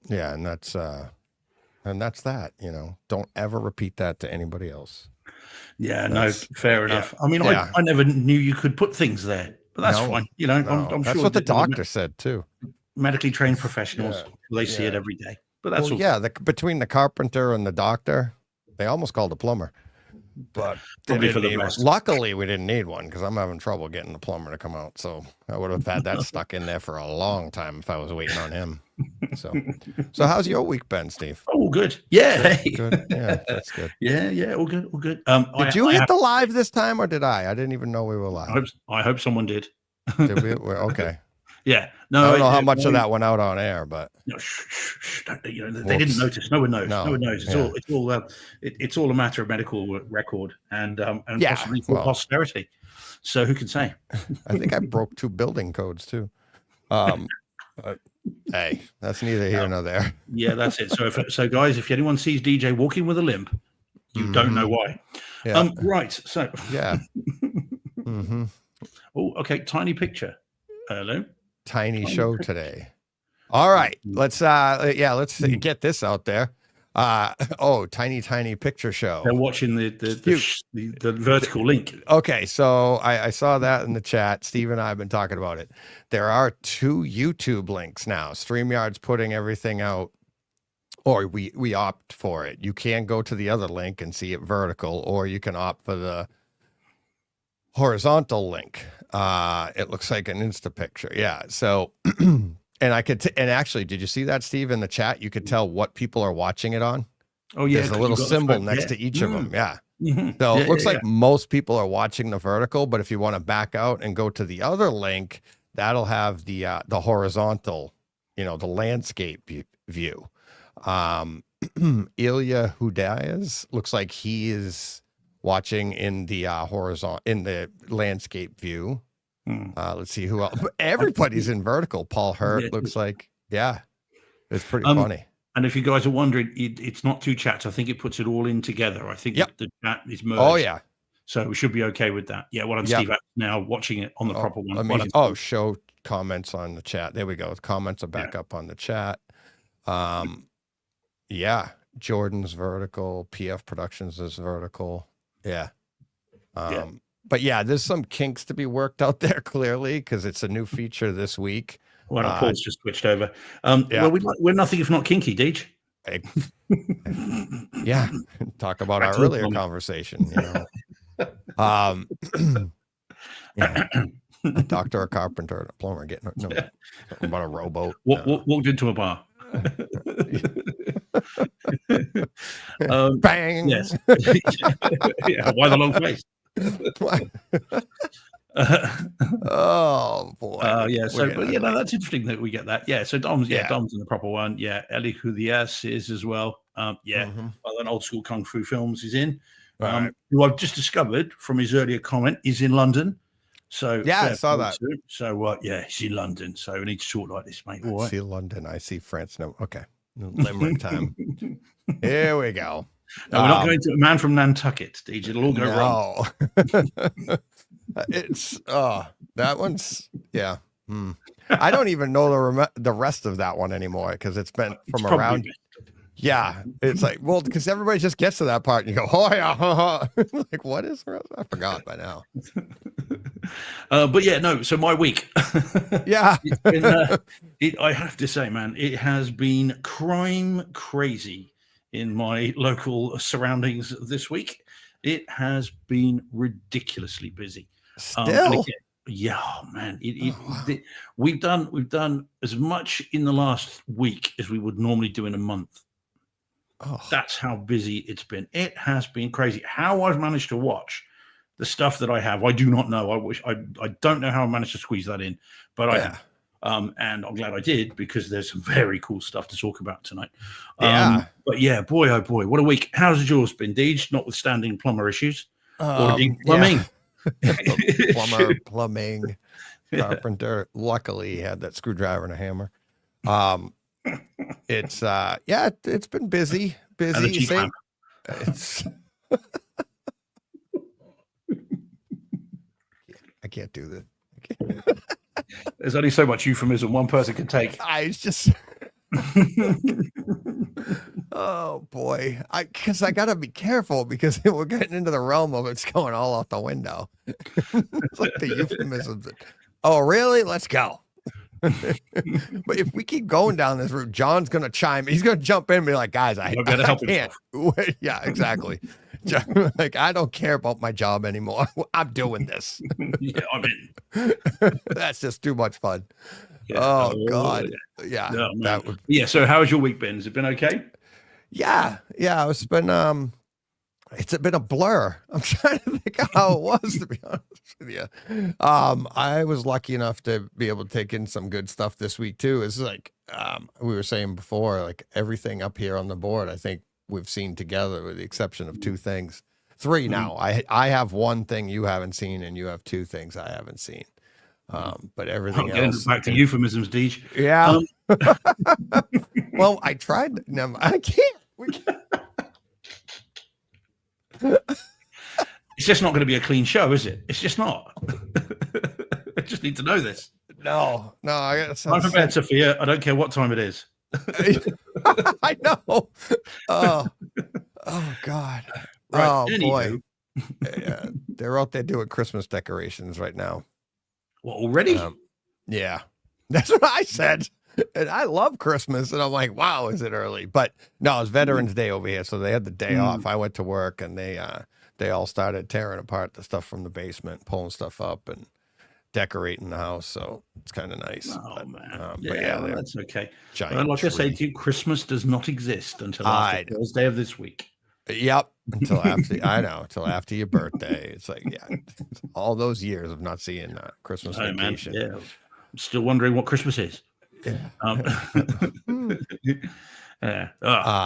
Yeah, and that's that. Don't ever repeat that to anybody else. Yeah, no, That's fair yeah, enough. I mean, yeah. I never knew you could put things there, but that's No, fine. no. I'm That's sure what the that doctor said too. medically trained Yeah, professionals, they see it yeah. every day, but Well, that's all yeah. good. Between the carpenter and the doctor, they almost called a plumber, but they Probably for didn't the need one. best. Luckily, we didn't need one because I'm having trouble getting the plumber to come out. So I would have had that stuck in there for a long time if I was waiting on him. So, so how's your week been, Steve? Oh, all good. Yeah, Good, hey. good. Yeah, that's good. Yeah, all good, all good. Did you hit the live this time or did I? I didn't even know we were live. I hope someone did. Did we? Okay. Yeah. I No, don't know how much of that went out on air, but no, they didn't Whoops. notice. No one knows. No, No, one knows. yeah. It's all a matter of medical record and Yeah, possibly for well. posterity. So who can say? I think I broke 2 building codes too. Hey, that's neither here nor there. Yeah, that's it. So guys, if anyone sees DJ walking with a limp, you don't know why. Yeah. Right. So Yeah. Mm-hmm. oh, okay. Tiny picture. Hello. Tiny show today. All right. Let's get this out there. Tiny picture show. They're watching the vertical link. Okay, so I saw that in the chat. Steve and I have been talking about it. There are 2 YouTube links now. StreamYard's putting everything out, or we opt for it. You can go to the other link and see it vertical, or you can opt for the horizontal link. It looks like an Insta picture. Yeah. So, and actually, did you see that, Steve, in the chat? You could tell what people are watching it on. Oh yeah, there's a little symbol next to each of them. Yeah. Mm-hmm. So it looks like most people are watching the vertical, but if you want to back out and go to the other link, that'll have the horizontal, the landscape view. Ilya Hudayas looks like he is watching in the landscape view. Let's see who else. Everybody's in vertical. Paul Hurt looks like, yeah, it's pretty funny. And if you guys are wondering, it's not 2 chats. I think it puts it all in together. I think the chat is merged. Oh yeah. So we should be okay with that. Yeah. Well, I'm Steve now watching it on the proper one. Show comments on the chat. There we go. Comments are back up on the chat. Yeah. Jordan's vertical. PF Productions is vertical. Yeah. But yeah, there's some kinks to be worked out there clearly because it's a new feature this week. Well, Paul's just switched over. Well, we're nothing if not kinky, Deej. Yeah. Talk about our earlier conversation, Yeah. A doctor, a carpenter, and a plumber getting about a rowboat. Walked into a bar. Bang. Yes. Yeah, why the long face? Oh boy. Yeah. So, but that's interesting that we get that. Yeah. So Dom's in the proper one. Yeah. Eli Hudias is as well. Well, an old school kung fu films is in. Who I've just discovered from his earlier comment is in London. So yeah, I saw that. So he's in London. So we need to talk like this, mate. I see London. I see France. No, okay. Limerick time. Here we go. No, we're not going to a man from Nantucket, Deej. It'll all go wrong. It's that one's I don't even know the rest of that one anymore because it's been from around. Yeah, it's like, well, because everybody just gets to that part and you go, oh yeah, like what is the rest? I forgot by now. But yeah, no. So my week, yeah, I have to say, man, it has been crime crazy in my local surroundings this week. It has been ridiculously busy. Still, man. We've done as much in the last week as we would normally do in a month. Oh. That's how busy it's been. It has been crazy. How I've managed to watch the stuff that I have, I do not know. I don't know how I managed to squeeze that in, but I have. And I'm glad I did because there's some very cool stuff to talk about tonight. But yeah, boy, oh boy, what a week. How's yours been, Deej? Notwithstanding plumber issues. Plumbing. Plumbing, carpenter. Luckily, he had that screwdriver and a hammer. It's been busy. It's I can't do this. There's only so much euphemism one person can take. Oh boy, because I gotta be careful because we're getting into the realm of it's going all out the window. It's like the euphemisms. Oh, really? Let's go. But if we keep going down this route, John's gonna chime. He's gonna jump in and be like, "Guys, I can't." Yeah, exactly. Like, I don't care about my job anymore. I'm doing this. Yeah, I'm in. That's just too much fun. Yeah. Oh God. Yeah. That would. Yeah. So, how has your week been? Has it been okay? Yeah. It's been a blur. I'm trying to think how it was, to be honest with you. I was lucky enough to be able to take in some good stuff this week too. It's like we were saying before, like everything up here on the board, I think we've seen together, with the exception of 2 things. 3 now. I have 1 thing you haven't seen, and you have 2 things I haven't seen. But everything else. Back to euphemisms, Deej. Yeah. Well, I tried. No, I can't. We can't. It's just not going to be a clean show, is it? It's just not. I just need to know this. No. I got I'm prepared, Sophia. I don't care what time it is. I know. Oh God. Right. Oh boy. Yeah, they're out there doing Christmas decorations right now. What, already? Yeah, that's what I said. And I love Christmas, and I'm like, wow, is it early? But no, it's Veterans Day over here, so they had the day off. I went to work, and they all started tearing apart the stuff from the basement, pulling stuff up, and decorating the house. So it's kind of nice. Oh man, but yeah, that's okay. But like I say to you, Christmas does not exist until after Thursday of this week. Yep, until after your birthday. It's like, yeah, all those years of not seeing Christmas vacation. Man, yeah, I'm still wondering what Christmas is. Yeah.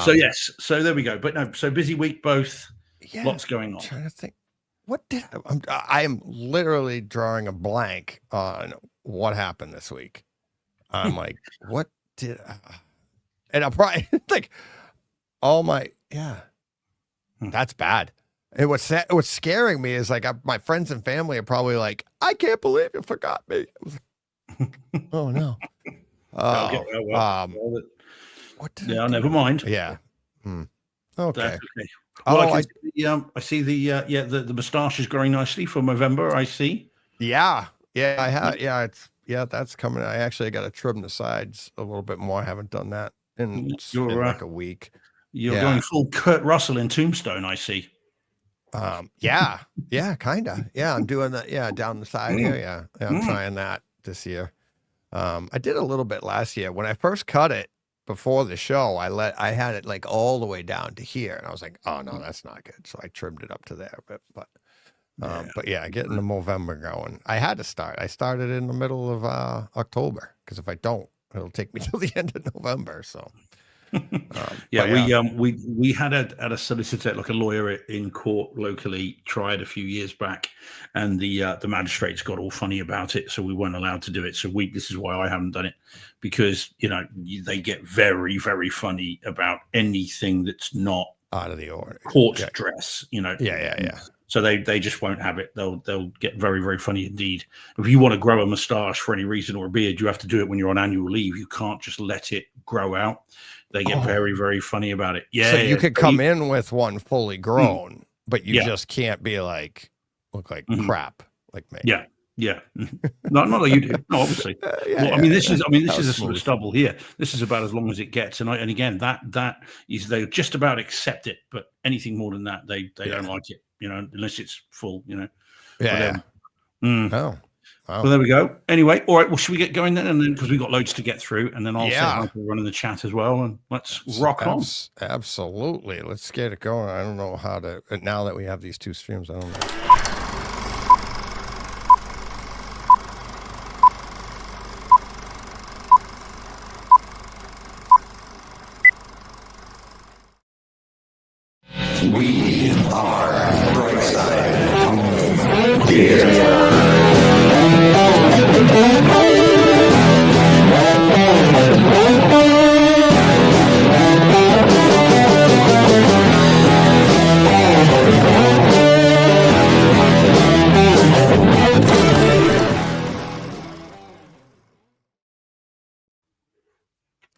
So yes, so there we go. But no, so busy week both. Yeah, lots going on. I'm trying to think. What did I am literally drawing a blank on what happened this week. I'm like, what did? And I'm probably like, that's bad. And what's scaring me is like my friends and family are probably like, I can't believe you forgot me. I was like, oh no. What did never mind. Yeah. Okay. Well, I see the moustache is growing nicely for November. I see. Yeah, I have. That's coming. I actually got to trim the sides a little bit more. I haven't done that in like a week. You're going full Kurt Russell in Tombstone. I see. Yeah, kind of. Yeah, I'm doing that. Yeah, down the side here. Yeah, I'm trying that this year. I did a little bit last year when I first cut it. Before the show, I had it like all the way down to here, and I was like, "Oh no, that's not good." So I trimmed it up to there. But yeah, getting the November going. I had to start. I started in the middle of October because if I don't, it'll take me till the end of November. So we had a solicitor, like a lawyer in court locally, tried a few years back, and the magistrates got all funny about it, so we weren't allowed to do it. So this is why I haven't done it, because they get very, very funny about anything that's not out of the order court dress. Yeah. So they just won't have it. They'll get very, very funny indeed. If you want to grow a moustache for any reason or a beard, you have to do it when you're on annual leave. You can't just let it grow out. They get very, very funny about it. Yeah. So you could come in with one fully grown, but you just can't be look like crap like me. Yeah. Yeah. Not like you do. No, obviously. This is a sort of stubble here. This is about as long as it gets. And again, that is, they just about accept it, but anything more than that, they don't like it, unless it's full, Yeah. Oh. Well, there we go. Anyway, all right. Well, should we get going then? And then, because we've got loads to get through, and then I'll say run in the chat as well, and let's rock on. Absolutely. Let's get it going. I don't know how to, now that we have these 2 streams, I don't know. We are Brightside Gear.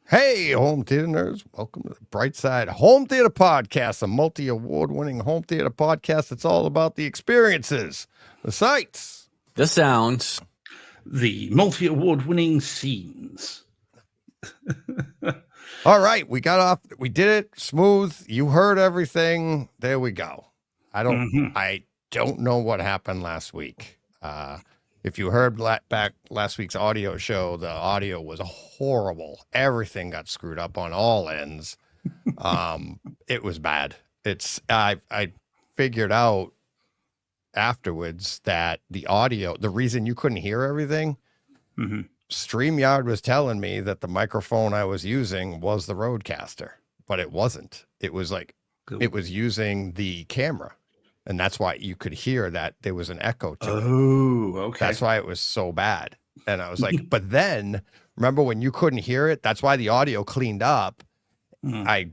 Hey, home theater nerds. Welcome to the Bright Side Home Theater Podcast, a multi-award winning home theater podcast that's all about the experiences, the sights, the sounds, the multi-award winning scenes. All right, we got off. We did it smooth. You heard everything. There we go. I don't know what happened last week. If you heard back last week's audio show, the audio was horrible. Everything got screwed up on all ends. It was bad. I figured out afterwards that the audio, the reason you couldn't hear everything, StreamYard was telling me that the microphone I was using was the Rodecaster, but it wasn't. It was like, it was using the camera. And that's why you could hear that there was an echo to it. Oh, okay. That's why it was so bad. And I was like, but then remember when you couldn't hear it? That's why the audio cleaned up. I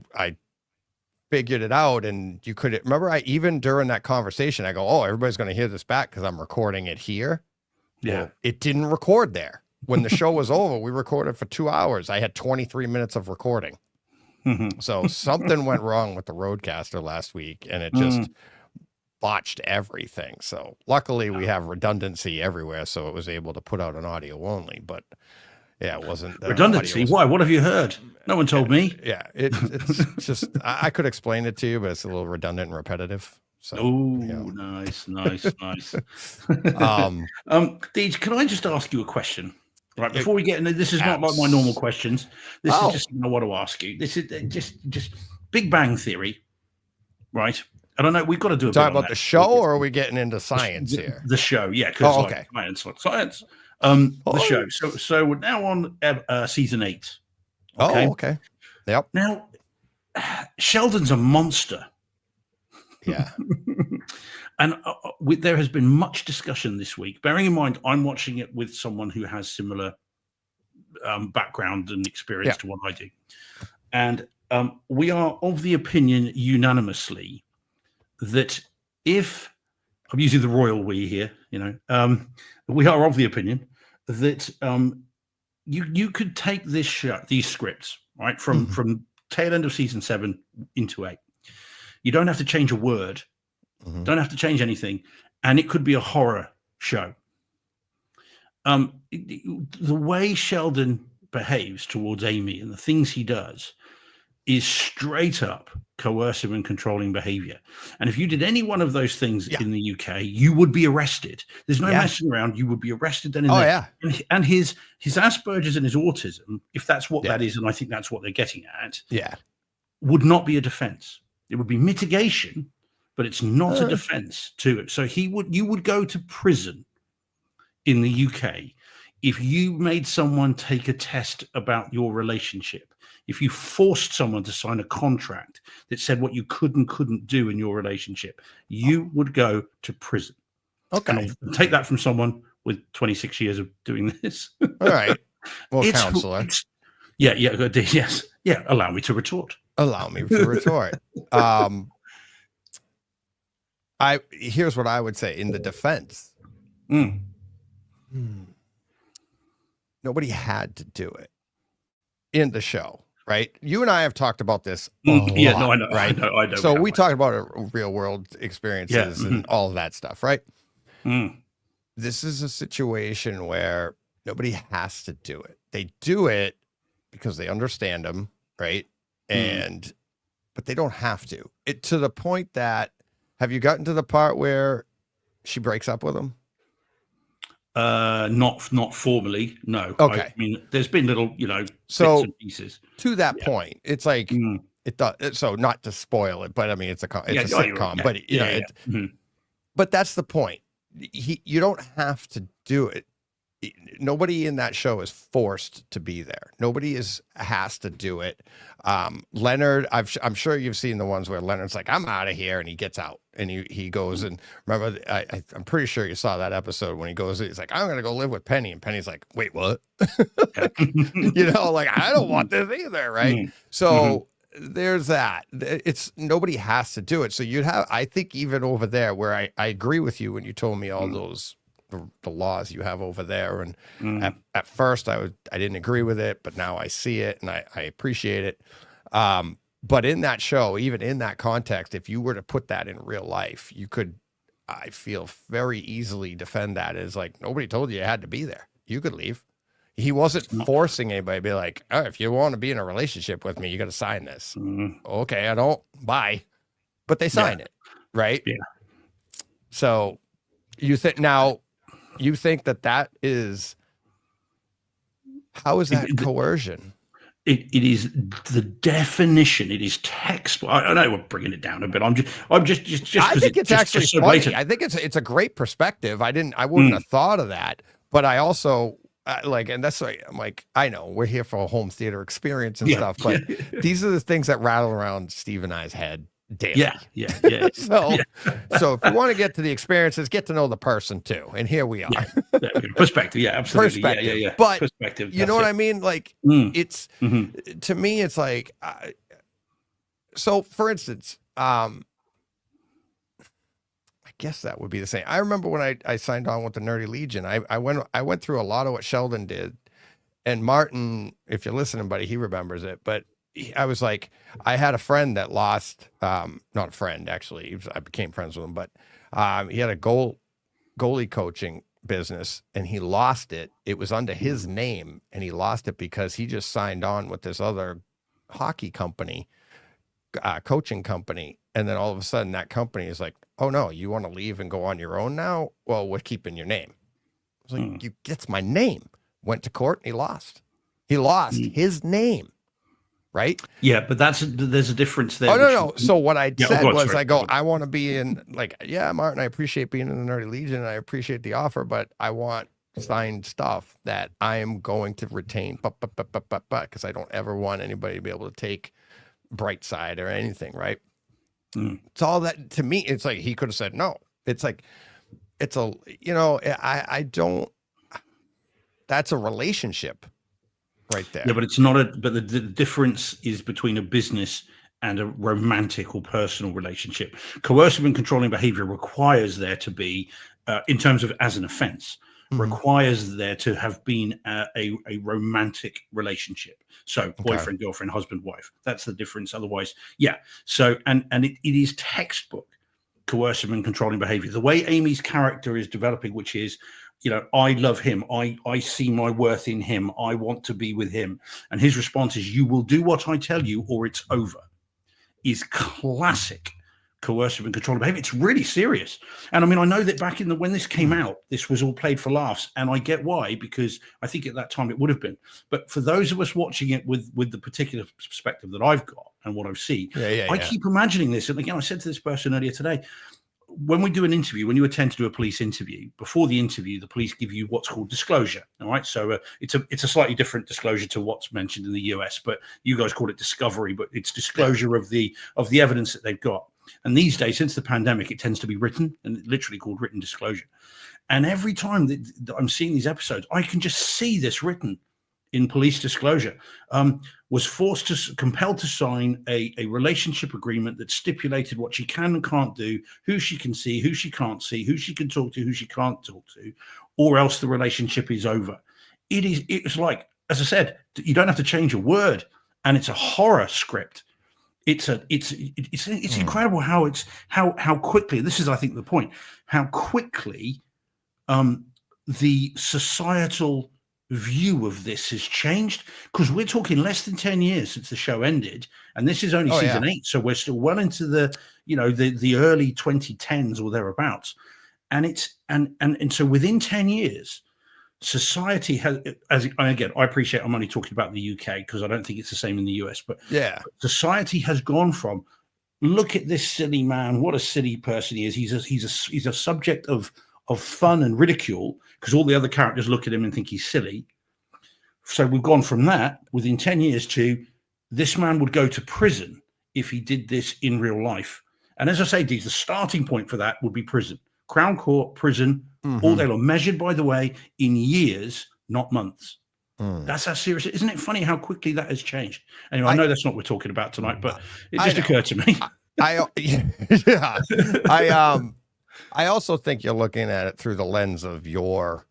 figured it out, and you could remember. Even during that conversation, I go, "Oh, everybody's going to hear this back because I'm recording it here." Yeah, well, it didn't record there. When the show was over, we recorded for 2 hours. I had 23 minutes of recording. So something went wrong with the Rodecaster last week, and it just botched everything. So luckily we have redundancy everywhere, so it was able to put out an audio only. But yeah, it wasn't redundancy. Why? What have you heard? No one told me. Yeah, it's just I could explain it to you, but it's a little redundant and repetitive. So, nice. Deej, can I just ask you a question? Right, before we get into this, is not like my normal questions. This is just I want to ask you. This is just Big Bang Theory, right? I don't know. We've got to do a talk about the show, or are we getting into science here? The show, yeah. Because science. The show. So we're now on season 8. Okay? Oh, okay. Yep. Now, Sheldon's a monster. Yeah. And there has been much discussion this week. Bearing in mind, I'm watching it with someone who has similar background and experience to what I do, and we are of the opinion unanimously that if I'm using the royal we here, we are of the opinion that you could take this show, these scripts, right, from tail end of season 7 into 8. You don't have to change a word, don't have to change anything, and it could be a horror show. The way Sheldon behaves towards Amy and the things he does is straight up coercive and controlling behavior. And if you did any one of those things in the UK, you would be arrested. There's no messing around. You would be arrested then. And his Asperger's and his autism, if that's what that is, and I think that's what they're getting at, would not be a defense. It would be mitigation, but it's not a defense to it. So you would go to prison in the UK if you made someone take a test about your relationship. If you forced someone to sign a contract that said what you could and couldn't do in your relationship, you would go to prison. Okay. And take that from someone with 26 years of doing this. All right. Well, counselor. Yes. Yeah. Allow me to retort. Here's what I would say in the defense. Nobody had to do it in the show. Right. You and I have talked about this. I know. Right. I know. So we talked about real world experiences and all of that stuff. Right. This is a situation where nobody has to do it. They do it because they understand them. Right. But they don't have to. To the point that, have you gotten to the part where she breaks up with him? Not formally, no. Okay. I mean, there's been little, so bits and pieces. To that point, it's like it does. So not to spoil it, but I mean, it's a sitcom. But but that's the point. You don't have to do it. Nobody in that show is forced to be there. Nobody has to do it. Leonard, I'm sure you've seen the ones where Leonard's like, I'm out of here, and he gets out and he goes and remember, I'm pretty sure you saw that episode when he goes, he's like, I'm gonna go live with Penny, and Penny's like, wait, what? Like, I don't want this either, right? So there's that. It's nobody has to do it. So I think even over there where I agree with you when you told me all those the laws you have over there. And at first I didn't agree with it, but now I see it and I appreciate it. But in that show, even in that context, if you were to put that in real life, you could, I feel, very easily defend that as like, nobody told you had to be there. You could leave. He wasn't forcing anybody to be like, oh, if you want to be in a relationship with me, you got to sign this. Okay, I don't. Bye. But they signed it, right? Yeah. So you think that is, how is that coercion? It is the definition. It is text. I know we're bringing it down a bit. I'm just. I think it's actually so funny. blatant. I think it's a great perspective. I wouldn't have thought of that, but I also and that's right. I'm like, I know we're here for a home theater experience and stuff, but these are the things that rattle around Steve and I's head daily. Yeah. So if you want to get to the experiences, get to know the person too. And here we are. Perspective. Yeah, absolutely. Perspective. Yeah. But perspective. You know what I mean? Like it's to me, it's like so. For instance, I guess that would be the same. I remember when I signed on with the Nerdy Legion. I went through a lot of what Sheldon did, and Martin, if you're listening, buddy, he remembers it. But I was like, I had a friend that lost, not a friend actually. I became friends with him, but he had a goalie coaching business, and he lost it. It was under his name, and he lost it because he just signed on with this other hockey company, coaching company, and then all of a sudden that company is like, oh no, you want to leave and go on your own now? Well, we're keeping your name. I was like, that's my name. Went to court and he lost. He lost his name. Right? Yeah, but there's a difference there. Oh, no. So what I said was, I want to be in, like, yeah, Martin, I appreciate being in the Nerdy Legion and I appreciate the offer, but I want signed stuff that I am going to retain, because I don't ever want anybody to be able to take Brightside or anything, right? It's all that, to me, it's like he could have said no. It's like, it's a, I don't, that's a relationship. Right there. Yeah, but it's not but the difference is between a business and a romantic or personal relationship. Coercive and controlling behavior requires there to be, in terms of as an offense, requires there to have been a romantic relationship. So boyfriend, girlfriend, husband, wife. That's the difference. Otherwise, yeah. So, and it is textbook coercive and controlling behavior. The way Amy's character is developing, which is, I love him. I see my worth in him. I want to be with him. And his response is, you will do what I tell you or it's over, is classic coercive and controlling behavior. It's really serious. And I mean, I know that back when this came out, this was all played for laughs. And I get why, because I think at that time it would have been. But for those of us watching it with the particular perspective that I've got and what I've seen, I keep imagining this. And again, I said to this person earlier today, when we do an interview, when you attend to do a police interview, before the interview, the police give you what's called disclosure. All right. So it's a slightly different disclosure to what's mentioned in the US, but you guys call it discovery, but it's disclosure of the evidence that they've got. And these days, since the pandemic, it tends to be written and literally called written disclosure. And every time that I'm seeing these episodes, I can just see this written in police disclosure. Was compelled to sign a relationship agreement that stipulated what she can and can't do, who she can see, who she can't see, who she can talk to, who she can't talk to, or else the relationship is over. It's like, as I said, you don't have to change a word, and it's a horror script. It's incredible how quickly, this is, I think, the point, how quickly the societal view of this has changed, because we're talking less than 10 years since the show ended, and this is only season 8, so we're still well into the early 2010s or thereabouts, and so within 10 years society has, again, I appreciate I'm only talking about the UK because I don't think it's the same in the US, but society has gone from, look at this silly man, what a silly person he is, he's a subject of fun and ridicule because all the other characters look at him and think he's silly. So we've gone from that within 10 years to, this man would go to prison if he did this in real life. And as I say, the starting point for that would be prison. Crown Court, prison, all day long, measured, by the way, in years, not months. That's how serious. Isn't it funny how quickly that has changed? Anyway, I know that's not what we're talking about tonight, but it just occurred to me. I also think you're looking at it through the lens of your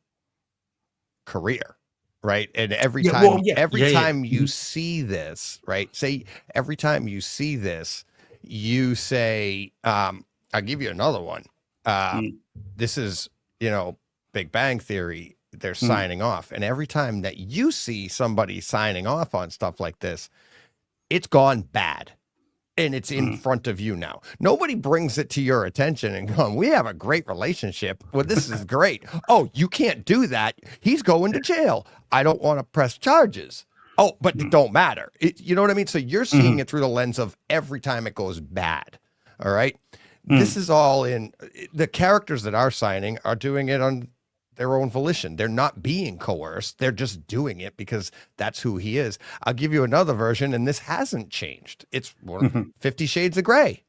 career, right? And every time, you see this, right? Say every time you see this, you say, I'll give you another one. This is, Big Bang Theory. They're signing off, and every time that you see somebody signing off on stuff like this, it's gone bad. And it's in front of you now. Nobody brings it to your attention and going, we have a great relationship. Well, this is great. Oh, you can't do that. He's going to jail. I don't want to press charges. Oh, but it don't matter. You know what I mean? So you're seeing it through the lens of every time it goes bad. All right. This is all in the characters that are signing are doing it on their own volition. They're not being coerced. They're just doing it because that's who he is. I'll give you another version, and this hasn't changed. It's 50 Shades of Grey.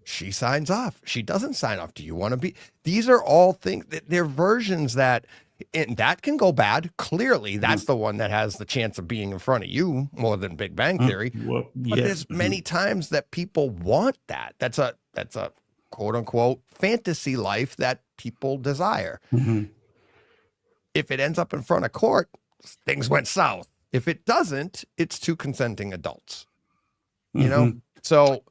She signs off. She doesn't sign off. Do you want to be? These are all things. They're versions that can go bad. Clearly, that's the one that has the chance of being in front of you more than Big Bang Theory. But there's many times that people want that. That's a quote unquote fantasy life that people desire. If it ends up in front of court, things went south. If it doesn't, it's two consenting adults. So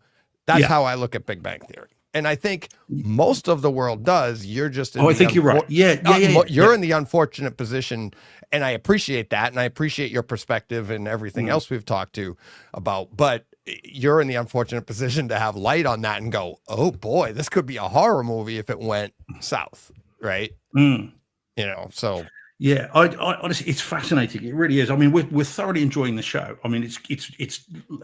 that's how I look at Big Bang Theory. And I think most of the world does. You're just I think you're right. You're in the unfortunate position, and I appreciate that, and I appreciate your perspective and everything else we've talked to about, but you're in the unfortunate position to have light on that and go, oh boy, this could be a horror movie if it went south, right? So yeah, I honestly, it's fascinating. It really is. I mean, we're thoroughly enjoying the show. I mean, it's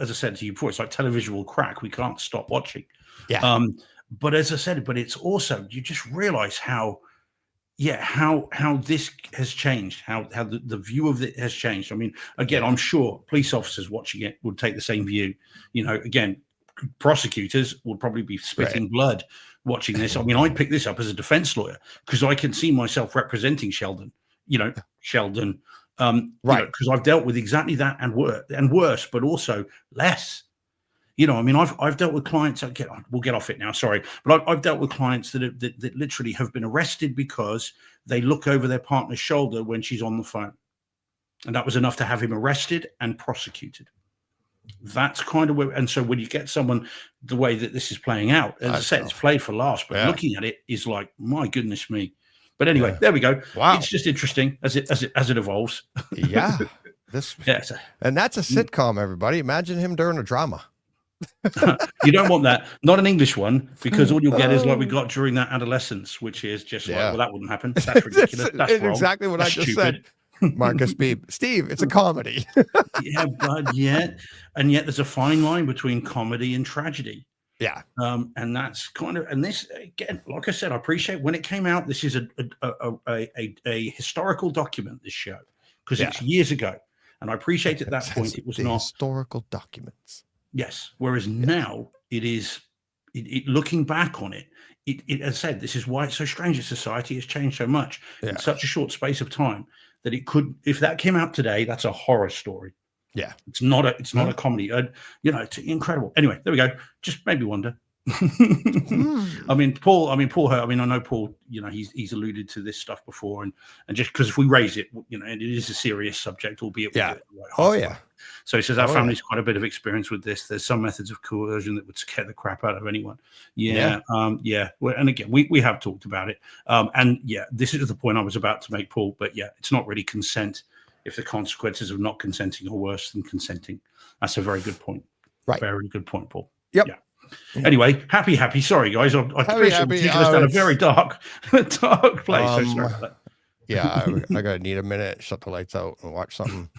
as I said to you before, it's like televisual crack. We can't stop watching. Yeah. But as I said, but it's also, you just realize how this has changed, how the view of it has changed. I mean, again, I'm sure police officers watching it would take the same view. Again, prosecutors would probably be spitting blood watching this. I mean, I'd pick this up as a defense lawyer because I can see myself representing Sheldon, because I've dealt with exactly that and worse, but also less. I mean, I've dealt with clients. We'll get off it now. Sorry, but I've dealt with clients that literally have been arrested because they look over their partner's shoulder when she's on the phone, and that was enough to have him arrested and prosecuted. That's kind of where. And so when you get someone the way that this is playing out, as I said, it's played for laughs, but looking at it is like, my goodness me. But anyway, there we go. Wow, it's just interesting as it evolves. And that's a sitcom. Everybody, imagine him during a drama. You don't want that. Not an English one, because all you'll get is like we got during that adolescence, which is just like, well, that wouldn't happen. That's ridiculous. That's exactly what I just said. Marcus Beebe. Steve, it's a comedy. And yet there's a fine line between comedy and tragedy. Yeah. And that's kind of, and this again, like I said, I appreciate when it came out. This is a historical document, this show, because it's years ago. And I appreciate at that point it was not historical documents. Yes. Whereas now it is, looking back on it, as I said, this is why it's so strange that society has changed so much in such a short space of time that it could, if that came out today, that's a horror story. Yeah. It's not a comedy. It's incredible. Anyway, there we go. Just made me wonder. I mean, Paul, I know Paul, he's alluded to this stuff before, and just because if we raise it, it is a serious subject, albeit so he says our family's quite a bit of experience with this. There's some methods of coercion that would scare the crap out of anyone. And again, we have talked about it, this is the point I was about to make, Paul, but it's not really consent if the consequences of not consenting are worse than consenting. That's a very good point. Right. Very good point, Paul. Yep. Yeah. Anyway, happy. Sorry, guys. I taken us down a very dark place. So sorry about that. Yeah, I gotta need a minute, shut the lights out, and watch something.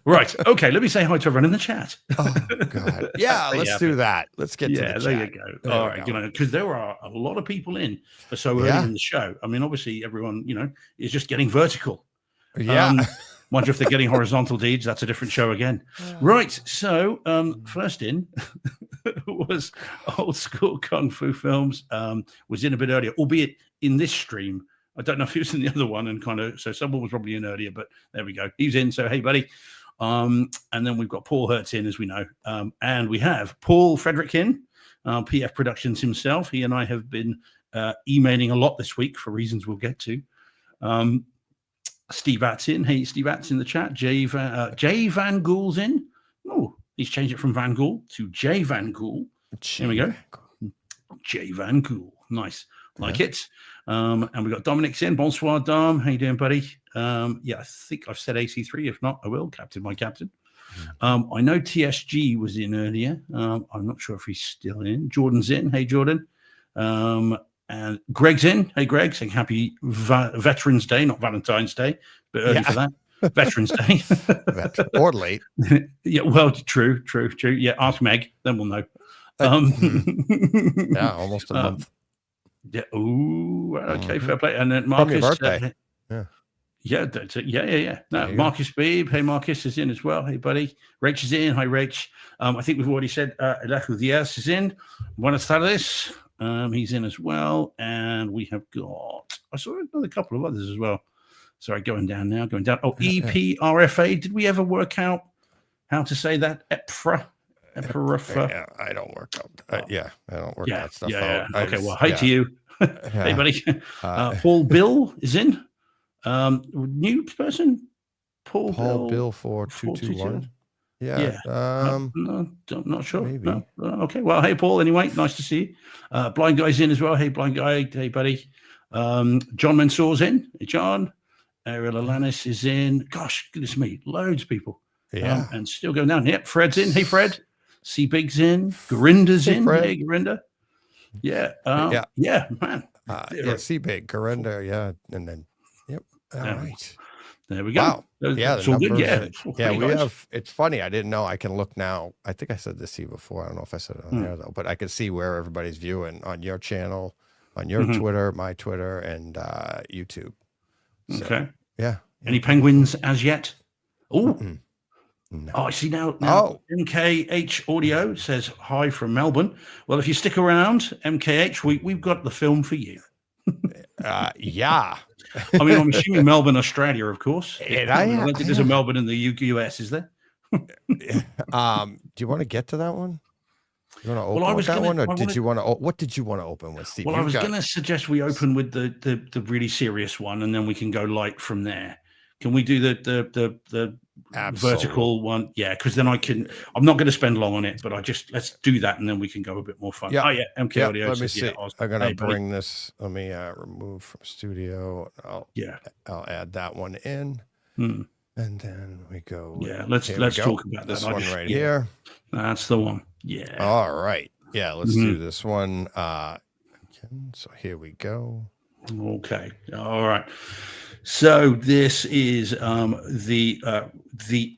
Right. Okay. Let me say hi to everyone in the chat. Oh God. Yeah. Let's do that. Let's get to the chat. There you go. All right. Because there are a lot of people in for so early in the show. I mean, obviously, everyone is just getting vertical. Yeah. Wonder if they're getting horizontal deeds. That's a different show again. Right. So first in was Old School Kung Fu Films. Was in a bit earlier, albeit in this stream. I don't know if he was in the other one, and so someone was probably in earlier, but there we go. He's in. So hey, buddy. And then we've got Paul Hertz in, as we know. And we have Paul Frederick PF Productions himself. He and I have been emailing a lot this week for reasons we'll get to. Steve Atts in. Hey, Steve Atts in the chat. Jay Van Gool's in. Oh, he's changed it from Van Gool to Jay Van Gool. Here we go. Jay Van Gool. Nice. Like it. And we got Dominic's in. Bonsoir, Dom. How you doing, buddy? Yeah, I think I've said AC3. If not, I will. Captain, my captain. I know TSG was in earlier. I'm not sure if he's still in. Jordan's in. Hey, Jordan. And Greg's in. Hey, Greg. Saying happy Veterans Day, not Valentine's Day, but early for that. Veterans Day. Or late. Yeah, well, true. Yeah, ask Meg, then we'll know. Yeah, almost a month. Yeah. Ooh, okay, fair play. And then Marcus. From your birthday. Yeah, that's it. Yeah. No, Marcus Beebe. Hey, Marcus is in as well. Hey, buddy. Rach is in. Hi, Rach. I think we've already said Alejo Diaz is in. Buenas tardes. He's in as well. And we have got, I saw another couple of others as well. Sorry, going down. Oh, EPRFA. Did we ever work out how to say that? EPRA. Yeah, I don't work out. I don't work that stuff out. Okay, well, hi to you. Hey, buddy. Paul Bill is in. New person? Paul Bill 4221. Yeah. No, not sure. Maybe. No. Okay. Well, hey, Paul. Anyway, nice to see you. Blind Guy's in as well. Hey, Blind Guy. Hey, buddy. John Mansour's in. Hey, John. Ariel Alanis is in. Gosh, goodness me. Loads of people. Yeah. And still going down. Yep. Fred's in. Hey, Fred. C Big's in. Garinda's in. Fred. Hey, Garinda. Yeah. Yeah, man. C Big, Garinda. Yeah. And then, yep. All right. There we go. Wow. Yeah, it's all good. Yeah. Yeah, we have. It's funny. I didn't know. I can look now. I think I said this to you before. I don't know if I said it on there though, but I can see where everybody's viewing on your channel, on your Twitter, my Twitter, and YouTube. So, okay. Yeah. Any penguins as yet? Oh. No. Oh, I see now. MKH Audio says hi from Melbourne. Well, if you stick around, MKH, we've got the film for you. Yeah. I mean, I'm assuming Melbourne, Australia, of course. And I don't think there's a Melbourne in the US, is there? Do you want to get to that one? You want to open with that one, or did you want to? What did you want to open with, Steve? Well, I was going to suggest we open with the really serious one, and then we can go light from there. Can we do the vertical one? Yeah, because then I'm not going to spend long on it, but let's do that, and then we can go a bit more fun. Yeah. Oh yeah, MK Audio. Let me see. Yeah, I'm going to bring this. Let me remove from studio. I'll add that one in, and then we go. Yeah, let's talk about this one right here. That's the one. Yeah. All right. Yeah, let's do this one. So here we go. Okay. All right. So this is the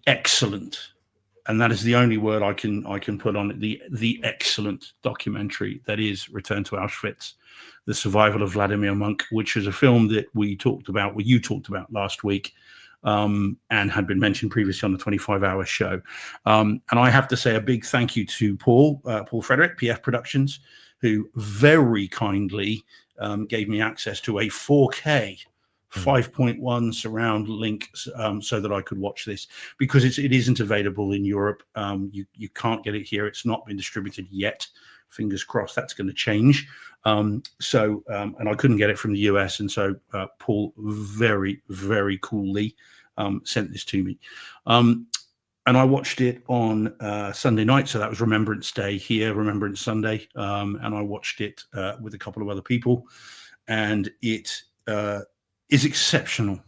excellent, and that is the only word I can put on it. The excellent documentary that is Return to Auschwitz: The Survival of Vladimir Monk, which is a film that you talked about last week, and had been mentioned previously on the 25-hour show. And I have to say a big thank you to Paul Frederick, PF Productions, who very kindly gave me access to a 4K 5.1 surround link so that I could watch this, because it isn't available in Europe. You can't get it here. It's not been distributed yet. Fingers crossed that's going to change. And I couldn't get it from the US. And so Paul very, very coolly sent this to me. And I watched it on Sunday night. So that was Remembrance Day here, Remembrance Sunday. And I watched it with a couple of other people. And it is exceptional.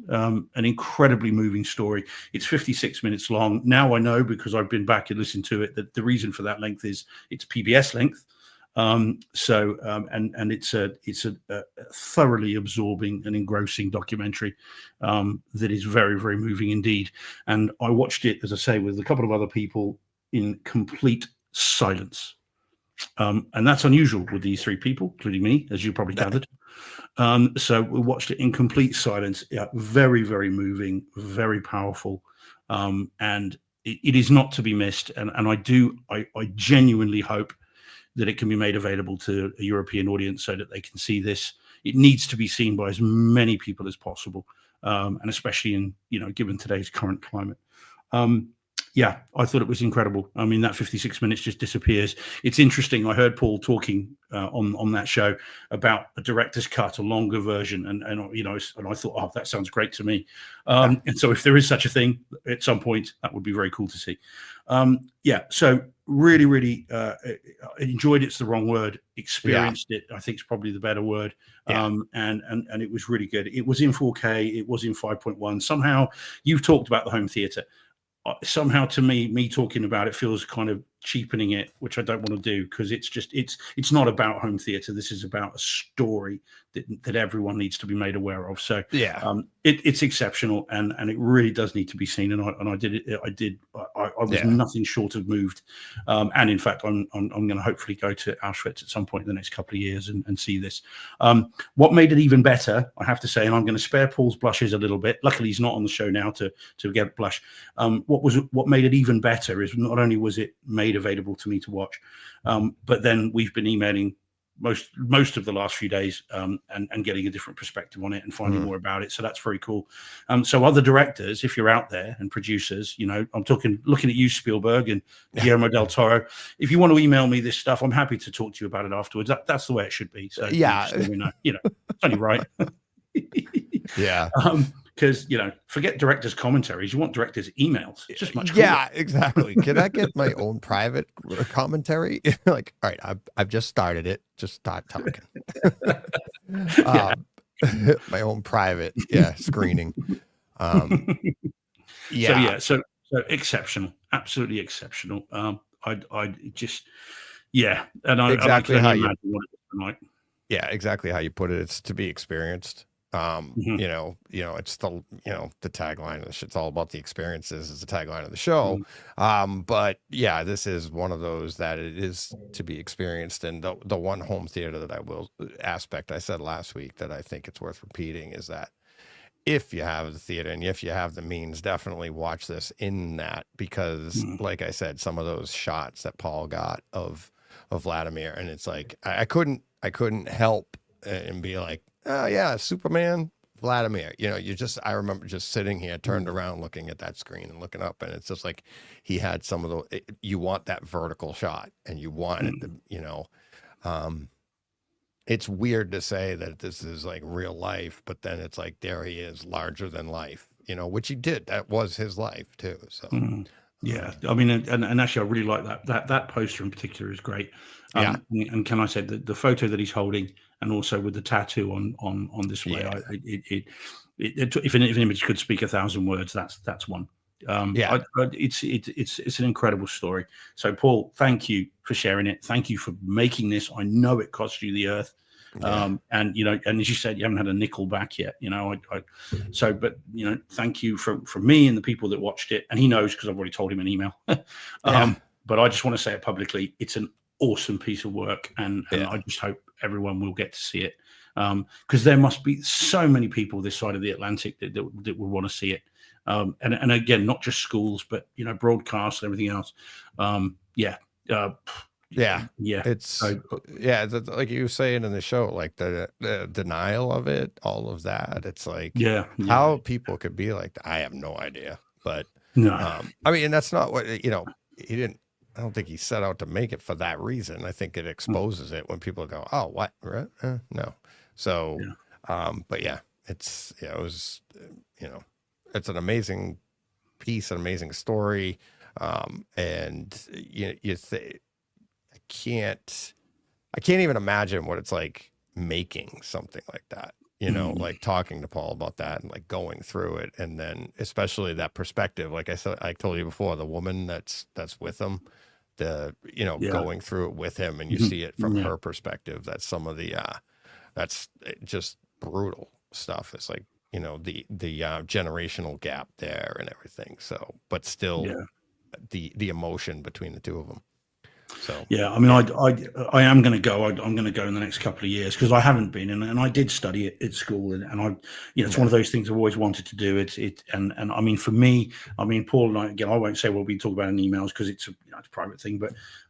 An incredibly moving story. It's 56 minutes long. Now I know, because I've been back and listened to it, that the reason for that length is it's PBS length. And it's a thoroughly absorbing and engrossing documentary that is very, very moving indeed. And I watched it, as I say, with a couple of other people in complete silence. And that's unusual with these three people, including me, as you probably gathered. So we watched it in complete silence. Yeah, very, very moving, very powerful. And it is not to be missed. And I genuinely hope that it can be made available to a European audience so that they can see this. It needs to be seen by as many people as possible. And especially in, given today's current climate. Yeah, I thought it was incredible. I mean, that 56 minutes just disappears. It's interesting. I heard Paul talking on that show about a director's cut, a longer version, and I thought, oh, that sounds great to me. And so, if there is such a thing at some point, that would be very cool to see. So really enjoyed. It's the wrong word. Experienced it. I think it's probably the better word. And it was really good. It was in 4K. It was in 5.1. Somehow, you've talked about the home theater. Somehow to me talking about it feels kind of cheapening it, which I don't want to do, because it's not about home theater. This is about a story that everyone needs to be made aware of. So it's exceptional, and it really does need to be seen. And I did it. I was nothing short of moved. And in fact, I'm going to hopefully go to Auschwitz at some point in the next couple of years and see this. What made it even better, I have to say, and I'm going to spare Paul's blushes a little bit. Luckily, he's not on the show now to get blush. What made it even better is not only was it made available to me to watch, but then we've been emailing most of the last few days and getting a different perspective on it and finding more about it. So that's very cool. So other directors, if you're out there, and producers, I'm looking at you, Spielberg and Guillermo del Toro. If you want to email me this stuff, I'm happy to talk to you about it afterwards. That's the way it should be. So it's only right. Because forget directors' commentaries. You want directors' emails. It's just much cooler. Yeah, exactly. Can I get my own private commentary? Like, all right, I've just started it. Just start talking. My own private, screening. So exceptional, absolutely exceptional. I just, and exactly I how can you. imagine what it's like. Yeah, exactly how you put it. It's to be experienced. It's the tagline of the show. It's all about the experiences is the tagline of the show. But this is one of those that it is to be experienced. And the one home theater that I said last week that I think it's worth repeating is that if you have the theater and if you have the means, definitely watch this in that, because like I said, some of those shots that Paul got of Vladimir, and it's like, I couldn't help and be like, oh yeah, Superman, Vladimir. I remember just sitting here, turned around, looking at that screen and looking up, and it's just like he had some of you want that vertical shot, and you want it to, it's weird to say that this is like real life, but then it's like, there he is, larger than life, which he did. That was his life too. So. Yeah, I mean, and actually, I really like that poster in particular is great. And can I say that the photo that he's holding, and also with the tattoo on display, if an image could speak 1,000 words, that's one. It's an incredible story. So, Paul, thank you for sharing it. Thank you for making this. I know it cost you the earth. And as you said, you haven't had a nickel back yet, but thank you from me and the people that watched it, and he knows because I've already told him an email. But I just want to say it publicly. It's an awesome piece of work, and I just hope everyone will get to see it, because there must be so many people this side of the Atlantic that would want to see it, and again, not just schools, but broadcasts and everything else. It's like you were saying in the show, like the denial of it, all of that. It's like, how people could be like that, I have no idea. But I mean, and that's not what he didn't. I don't think he set out to make it for that reason. I think it exposes it when people go, oh, what? No. So, but it was, it's an amazing piece, an amazing story. And you say, I can't even imagine what it's like making something like that, like talking to Paul about that and like going through it. And then especially that perspective, like I said, I told you before, the woman that's with him, going through it with him, and you see it from her perspective. That's some of the, that's just brutal stuff. It's like, the generational gap there and everything. So, but still the emotion between the two of them. So I mean, I am going to go. I'm going to go in the next couple of years, because I haven't been, and I did study it at school, and I, it's one of those things I've always wanted to do. And I mean, for me, Paul and I, again, I won't say what we talk about in emails because it's a private thing,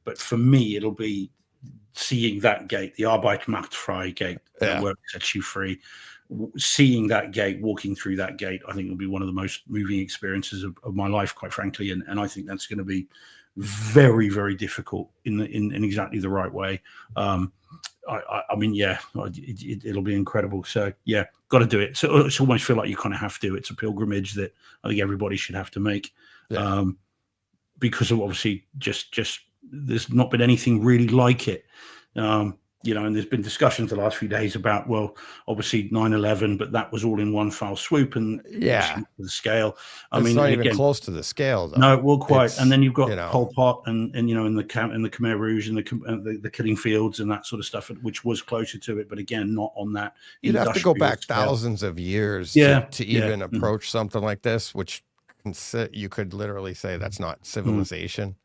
but for me, it'll be seeing that gate, the Arbeit macht frei gate, where it sets you free. seeing that gate, walking through that gate, I think will be one of the most moving experiences of my life, quite frankly. And I think that's going to be very, very difficult in exactly the right way. I mean, yeah, it'll be incredible. So yeah, got to do it. So it's almost feel like you kind of have to. It's a pilgrimage that I think everybody should have to make, because of obviously just there's not been anything really like it. And there's been discussions the last few days about, well, obviously 9/11, but that was all in one foul swoop, and the scale. I mean, not even close to the scale, though. No, well, quite. And then you've got Pol Pot and in the Khmer Rouge and the killing fields and that sort of stuff, which was closer to it, but again, not on that. You'd have to go back thousands of years to even approach something like this, which you could literally say that's not civilization.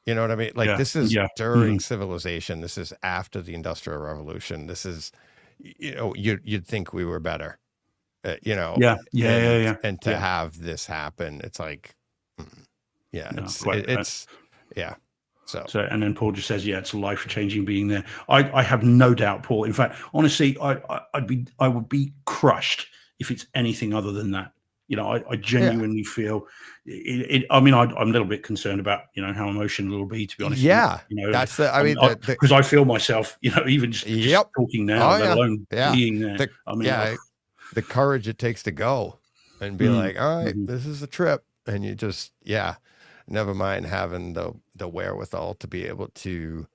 You know what I mean? Like this is during civilization. This is after the Industrial Revolution. This is, you'd think we were better, And to have this happen, it's like, So and then Paul just says, it's life changing being there. I have no doubt, Paul. In fact, honestly, I would be crushed if it's anything other than that. I genuinely feel it. I mean, I'm a little bit concerned about, how emotional it'll be, to be honest. Yeah. That's because I feel myself, even just talking now, let alone being there. The courage it takes to go and be like, all right, this is a trip. And you just, never mind having the wherewithal to be able to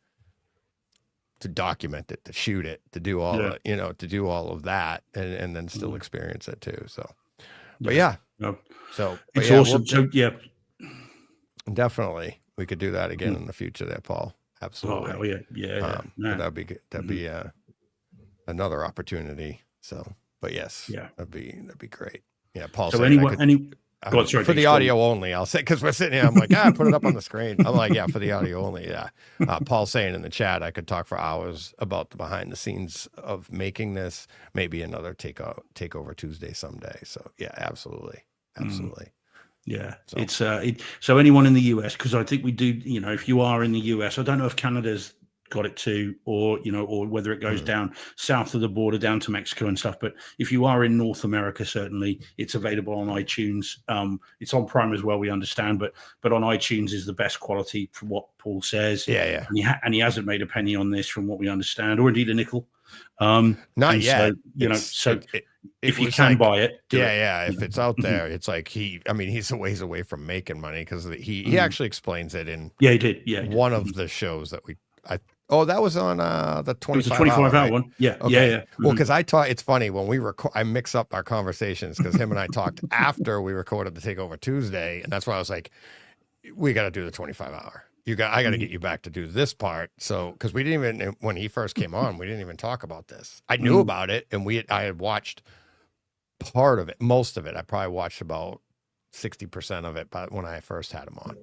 document it, to shoot it, to do all to do all of that and then still experience it too. So. But it's awesome. Definitely we could do that again in the future there, Paul. Absolutely. Oh, yeah. That'd be good. That'd be another opportunity. So, but that'd be great. Yeah, Paul. So for the audio only, I'll say, because we're sitting here, I'm like, put it up on the screen. I'm like, for the audio only, Paul's saying in the chat, I could talk for hours about the behind the scenes of making this. Maybe another takeover Tuesday someday. So absolutely. Yeah, so it's so anyone in the US, because I think we do. If you are in the US, I don't know if Canada's got it too, or whether it goes down south of the border down to Mexico and stuff. But if you are in North America, certainly it's available on iTunes. It's on Prime as well, we understand, but on iTunes is the best quality for what Paul says. And he hasn't made a penny on this, from what we understand, or indeed a nickel. Not yet. So if you can buy it, if it's out there, it's like he's a ways away from making money, because he actually explains it in he did one of the shows that that was on the 25-hour one. Okay. Well, because it's funny when we I mix up our conversations, because him and I talked after we recorded the Takeover Tuesday, and that's why I was like, we got to do the 25-hour. I got to get you back to do this part. So, because we didn't even, when he first came on, we didn't even talk about this. I knew about it, and I had watched part of it, most of it. I probably watched about 60% of it, but when I first had him on.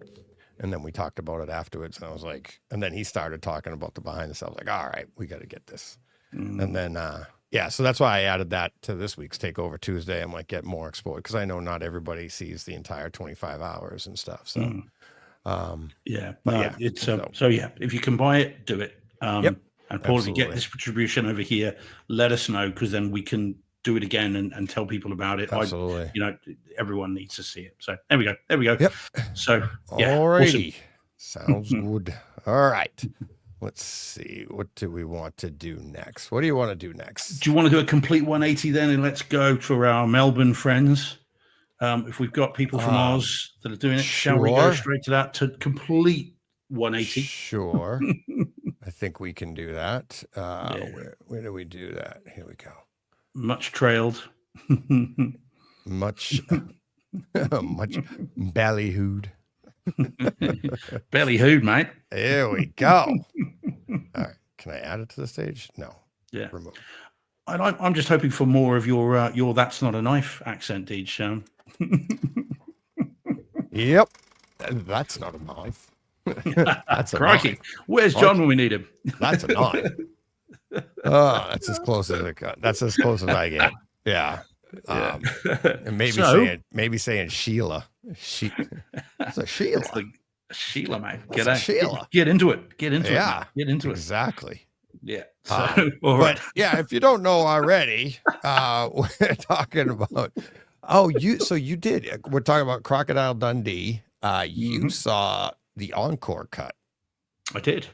And then we talked about it afterwards, and I was like, and then he started talking about the behind the scenes. I was like, all right, we got to get this. And then, so that's why I added that to this week's Takeover Tuesday. I'm like, get more exposed, because I know not everybody sees the entire 25 hours and stuff. So, if you can buy it, do it. And Paul, if you get this distribution over here, let us know, because then we can do it again and tell people about it. Absolutely. Everyone needs to see it. So there we go. Yep. So alrighty. Awesome. Sounds good. All right. Let's see. What do we want to do next? What do you want to do next? Do you want to do a complete 180 then? And let's go for our Melbourne friends. If we've got people from Oz that are doing it, shall we go straight to that, to complete 180? Sure. I think we can do that. Where do we do that? Here we go. Much trailed. much ballyhooed. Ballyhooed, mate. There we go. All right. Can I add it to the stage? No. Yeah. Remove. I'm just hoping for more of your "That's Not a Knife" accent, Deej. Yep. That's not a knife. That's a crikey. Knife. Where's John when we need him? That's a knife. That's as close as that's as close as I get. Yeah. And maybe saying Sheila. It's a Sheila. Sheila, mate. Sheila. Get into it. Get into it. Yeah. Get into it. Exactly. Yeah. All right. But yeah, if you don't know already, we're talking about. Oh, you did. We're talking about Crocodile Dundee. You saw the encore cut. I did.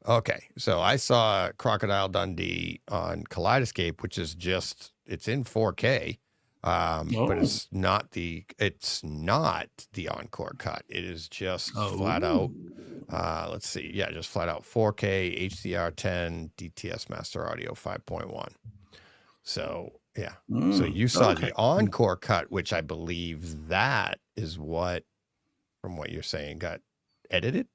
Okay, so I saw Crocodile Dundee on Kaleidoscape, which is it's in 4K, but it's not the encore cut. It is just flat out. Let's see, yeah, just flat out 4K HDR10 DTS Master Audio 5.1. So yeah, so you saw the encore cut, which I believe that is what, from what you're saying, got edited.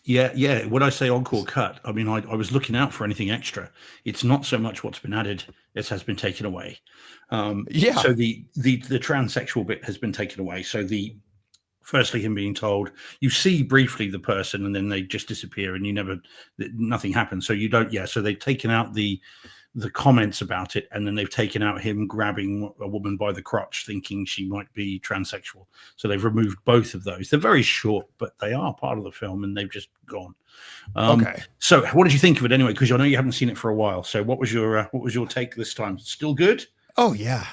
Yeah. When I say encore cut, I mean I was looking out for anything extra. It's not so much what's been added as has been taken away. So the transsexual bit has been taken away. So firstly, him being told, you see briefly the person and then they just disappear and nothing happens. So you don't. Yeah. So they've taken out the comments about it, and then they've taken out him grabbing a woman by the crotch thinking she might be transsexual. So they've removed both of those. They're very short, but they are part of the film and they've just gone. Okay. So what did you think of it anyway? Because I know you haven't seen it for a while. So what was your take this time? Still good? Oh yeah.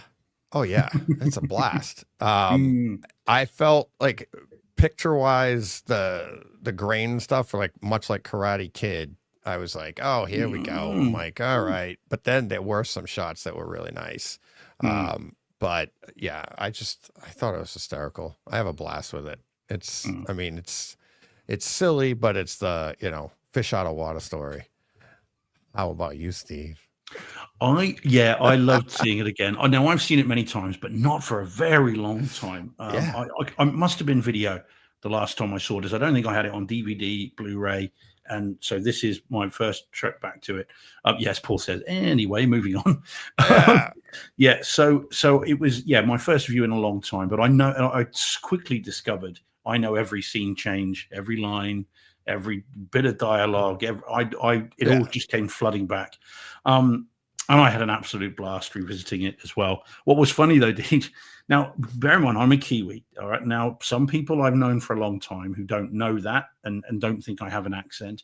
It's a blast. I felt like picture wise, the grain stuff for much like Karate Kid. I was like, oh, here we go. I'm like, all right. But then there were some shots that were really nice. But yeah, I thought it was hysterical. I have a blast with it. I mean, it's silly, but it's the, fish out of water story. How about you, Steve? I loved seeing it again. I know I've seen it many times, but not for a very long time. I must have been video the last time I saw this. I don't think I had it on DVD, Blu-ray. And so this is my first trip back to it. Yes, Paul says. Anyway, moving on. So it was my first view in a long time. But I quickly discovered I know every scene change, every line, every bit of dialogue. It all just came flooding back. And I had an absolute blast revisiting it as well. What was funny though, Deej, now bear in mind I'm a Kiwi. All right. Now some people I've known for a long time who don't know that and don't think I have an accent.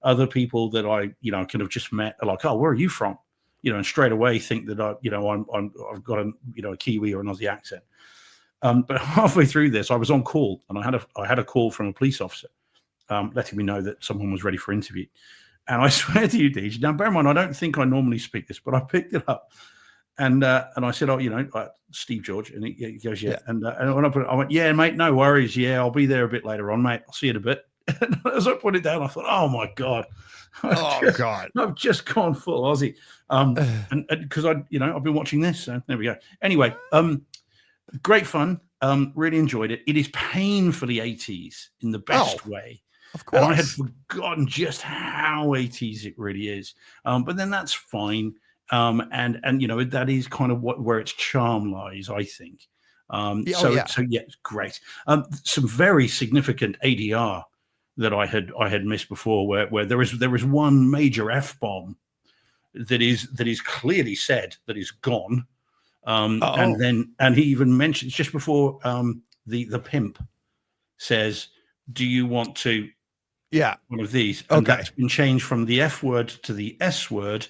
Other people that I kind of just met are like, oh, where are you from? And straight away think that I've got a Kiwi or an Aussie accent. But halfway through this, I was on call and I had a call from a police officer letting me know that someone was ready for interview. And I swear to you, Deej, now bear in mind, I don't think I normally speak this, but I picked it up. And I said, oh, Steve George. And he goes, yeah. And when I went, yeah, mate, no worries. Yeah, I'll be there a bit later on, mate. I'll see you in a bit. And as I put it down, I thought, oh, my God. I've just gone full Aussie. And because I've been watching this. So there we go. Anyway, great fun. Really enjoyed it. It is painfully 80s in the best way. Of course. And I had forgotten just how 80s it really is. But then that's fine. And that is kind of where its charm lies, I think. So it's great. Some very significant ADR that I had missed before, where there was one major F-bomb that is clearly said that is gone. And he even mentions just before the pimp says, do you want to one of these? And that's been changed from the F word to the S word.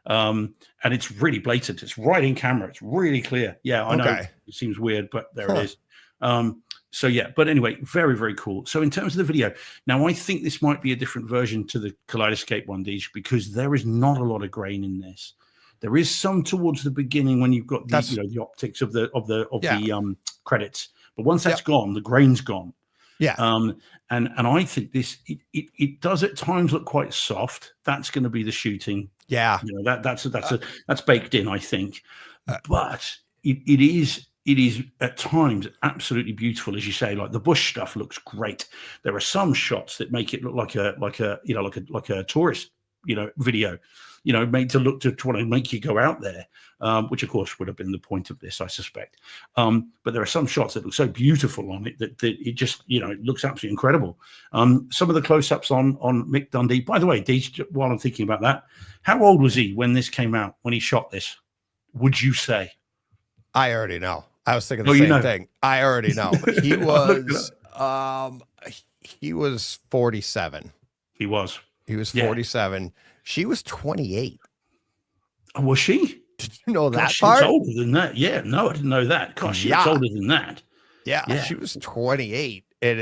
And it's really blatant. It's right in camera. It's really clear. Yeah, I know it seems weird, but there it is. But anyway, very, very cool. So in terms of the video, now I think this might be a different version to the Kaleidoscape one, Deej, because there is not a lot of grain in this. There is some towards the beginning when you've got the optics of the credits, but once that's gone, the grain's gone. Yeah. And I think this it does at times look quite soft. That's going to be the shooting. Yeah. That's baked in, I think. But it is at times absolutely beautiful, as you say. Like the bush stuff looks great. There are some shots that make it look like a tourist video. Made to look to want to make you go out there, which of course would have been the point of this, I suspect. But there are some shots that look so beautiful on it that it just, it looks absolutely incredible. Some of the close-ups on Mick Dundee. By the way, Deej, while I'm thinking about that, how old was he when this came out, when he shot this? Would you say? I already know. I was thinking the same thing. I already know. He was 47. He was 47. She was 28. Oh, was she? Did you know that Gosh, she part? looks older than that. Yeah, no, I didn't know that. Gosh, she looks Yeah. older than that. Yeah, she was 28, and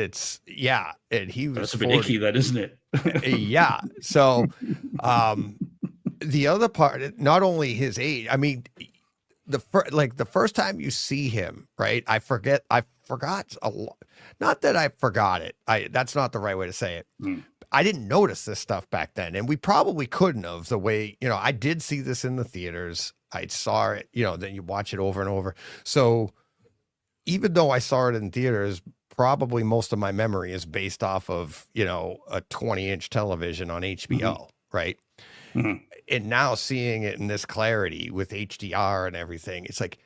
and he was That's a bit 40. icky, then, isn't it? Yeah. So, the other part, not only his age, I mean, the first time you see him, right? I forgot a lot. Not that I forgot it. That's not the right way to say it. I didn't notice this stuff back then, and we probably couldn't have. The way, I did see this in the theaters. I saw it, then you watch it over and over. So even though I saw it in theaters, probably most of my memory is based off of, a 20-inch television on HBO, right? Mm-hmm. And now seeing it in this clarity with HDR and everything, it's like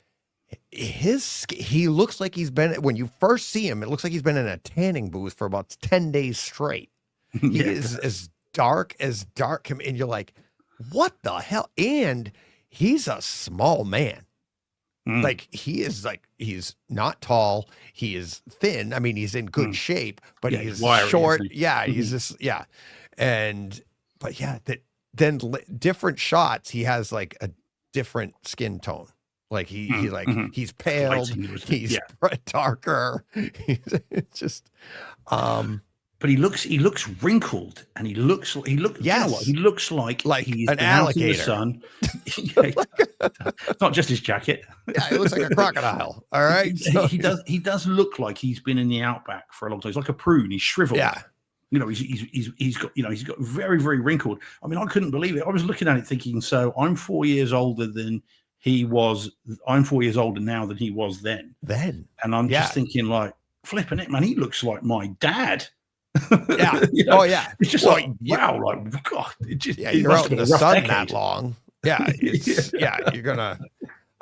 he looks like he's been, when you first see him, it looks like he's been in a tanning booth for about 10 days straight. He is as dark, and you're like, what the hell? And he's a small man. Like he's not tall. He is thin. I mean, he's in good shape, but he's wiry, short. Yeah. He's just, then different shots, he has like a different skin tone. Like he's pale, he's darker. It's just, but he looks wrinkled, and he looks yes. You know what? He looks like he's an alligator. Out in the sun. It's not just his jacket. Yeah, he looks like a crocodile. All right. So, he does look like he's been in the outback for a long time. He's like a prune. He's shriveled. Yeah. He's got very, very wrinkled. I mean, I couldn't believe it. I was looking at it thinking, so I'm 4 years older than he was. I'm 4 years older now than he was then. And I'm just thinking, like, flipping it, man. He looks like my dad. Yeah. Oh yeah. It's just like, wow, like, God. You're out in the sun that long. Yeah. You're gonna.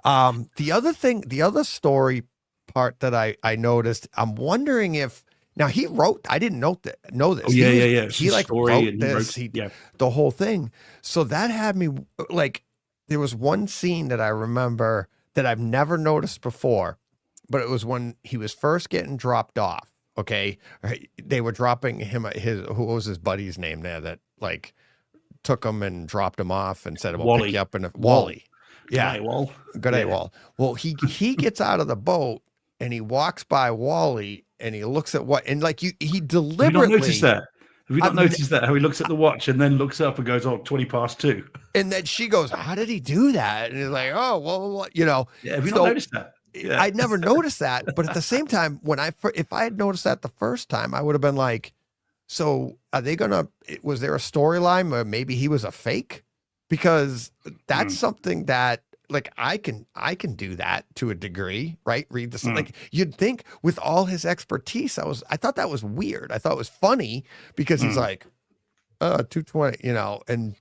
The other story part that I noticed, I'm wondering if now he wrote. I didn't know this. Oh, yeah. He like wrote this. The whole thing. So that had me like. There was one scene that I remember that I've never noticed before, but it was when he was first getting dropped off. Okay, they were dropping him. Who was his buddy's name there that like took him and dropped him off and said, "We'll pick you up in a Wally." Yeah, good day, Wall. Well, he gets out of the boat and he walks by Wally and he looks at he deliberately. Have you not noticed that? Have you not noticed that? How he looks at the watch and then looks up and goes, "Oh, 2:20." And then she goes, "How did he do that?" And he's like, "Oh, well, Yeah, have you not noticed that? Yeah. I'd never noticed that, but at the same time, if I had noticed that the first time, I would have been like, so are they was there a storyline where maybe he was a fake? Because that's something that like I can do that to a degree, right? Read this like you'd think with all his expertise, I thought that was weird. I thought it was funny because he's like, 220, and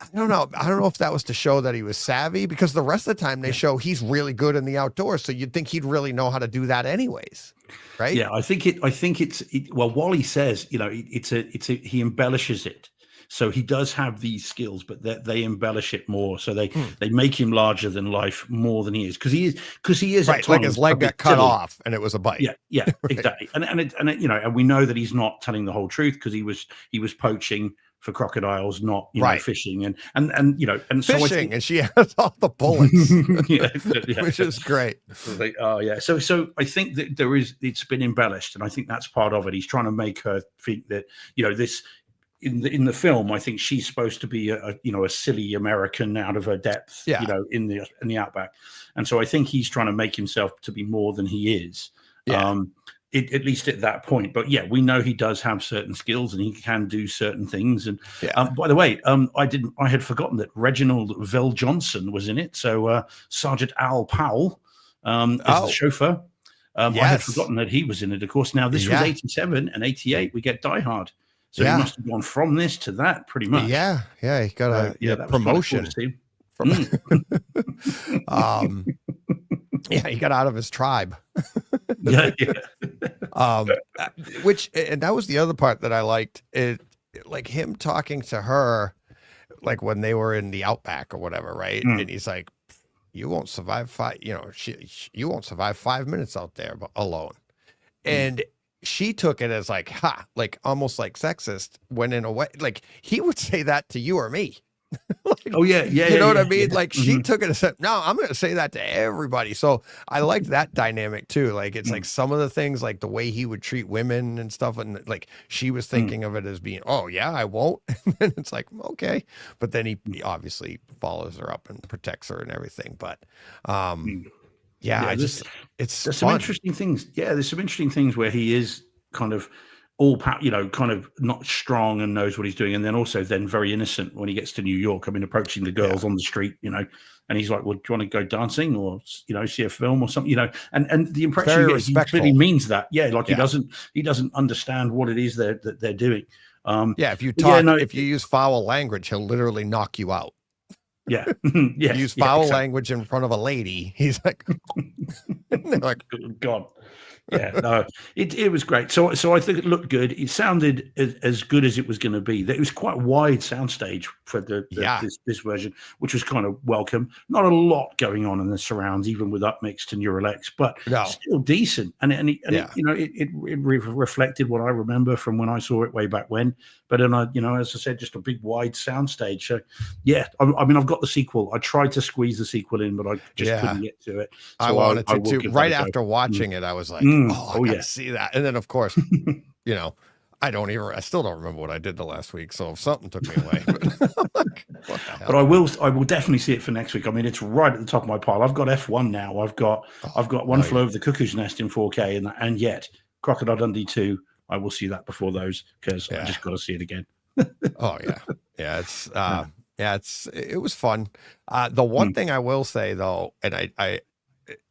I don't know if that was to show that he was savvy, because the rest of the time they show he's really good in the outdoors. So you'd think he'd really know how to do that anyways. Right. Yeah. I think it's well, Wally says, he embellishes it. So he does have these skills, but they embellish it more. So they make him larger than life more than he is. Cause he is right. Like his leg got cut off and it was a bite. Yeah. Right. Exactly. And we know that he's not telling the whole truth, because he was poaching for crocodiles, not fishing and fishing, so and she has all the bullets, which is great. So I think that it's been embellished, and I think that's part of it. He's trying to make her think that this in the film. I think she's supposed to be a silly American out of her depth, in the outback, and so I think he's trying to make himself to be more than he is. Yeah. At least at that point. But yeah, we know he does have certain skills and he can do certain things. And by the way, I had forgotten that Reginald VelJohnson was in it. So Sergeant Al Powell is the chauffeur. I had forgotten that he was in it, of course. Now this was 87 and 88. We get Die Hard. So he must have gone from this to that pretty much. Yeah. He got a promotion. Yeah, he got out of his tribe. Which, and that was the other part that I liked. It like him talking to her, like when they were in the outback or whatever, right? And he's like, "You won't survive you won't survive 5 minutes out there alone." And she took it as like, like almost like sexist. When in a way, like he would say that to you or me. Like, Oh yeah, you know what I mean? yeah. Like she took it a step. No, I'm going to say that to everybody. So I liked that dynamic too. Like it's like some of the things, like the way he would treat women and stuff, and like she was thinking of it as being, oh yeah, I won't. And then it's like okay, but then he obviously follows her up and protects her and everything. But yeah, I just it's there's fun. some interesting things. Yeah, there's some interesting things where he is kind of all kind of not strong and knows what he's doing, and then also then very innocent when he gets to New York. I mean, approaching the girls on the street, and he's like, "Well, do you want to go dancing or see a film or something?" And the impression you get, he clearly means that. Yeah, like he doesn't understand what it is that they're doing. If you talk, if you use foul language, he'll literally knock you out. Yeah, yeah. Use foul language in front of a lady. He's like, they're like, God. Yeah, no, it was great. So I think it looked good. It sounded as good as it was going to be. It was quite a wide soundstage for this version, which was kind of welcome. Not a lot going on in the surrounds, even with upmix to Neural X, but still decent. And it reflected what I remember from when I saw it way back when. But then as I said, just a big wide soundstage. So yeah, I mean, I've got the sequel. I tried to squeeze the sequel in, but I just couldn't get to it. So I wanted to too. Right after watching it, I was like, I gotta see that. And then of course, I still don't remember what I did the last week. So something took me away. But I will definitely see it for next week. I mean, it's right at the top of my pile. I've got F1 now. I've got One Flew Over the Cuckoo's Nest in 4K, and yet Crocodile Dundee 2. I will see that before those because I just got to see it again. Oh yeah, it was fun. The one thing I will say though, and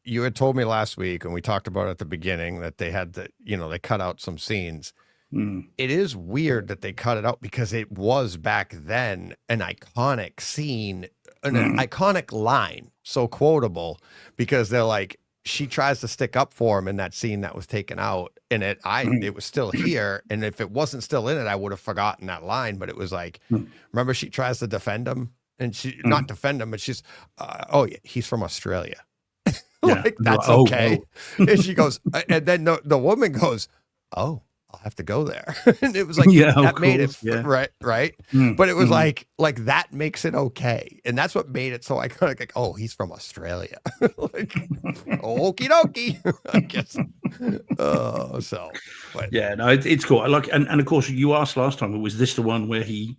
you had told me last week, and we talked about it at the beginning, that they had they cut out some scenes. It is weird that they cut it out because it was back then an iconic scene, an iconic line, so quotable, because they're like, she tries to stick up for him in that scene that was taken out, and it was still here. And if it wasn't still in it, I would have forgotten that line. But it was like, remember, she tries to defend him, and she not defend him, but she's, oh yeah, he's from Australia. Like that's okay. And she goes, and then the woman goes, oh, I'll have to go there. And it was like, that made it right. But it was like that makes it okay. And that's what made it so iconic. Like, oh, he's from Australia. Like, okie dokie, I guess. It's cool. I like, and of course you asked last time, was this the one where he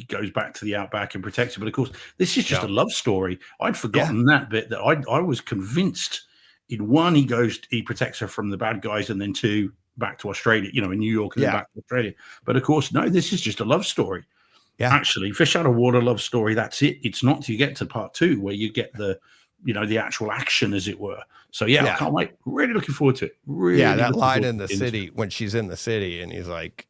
goes back to the outback and protects it? But of course, this is just a love story. I'd forgotten that bit, that I was convinced in one, he protects her from the bad guys, and then two, back to Australia, in New York and then back to Australia. But of course, no, this is just a love story. Yeah. Actually, Fish Out of Water love story, that's it. It's not till you get to part 2 where you get the actual action, as it were. So I can't wait. Really looking forward to it. Really that line in the city, when she's in the city and he's like,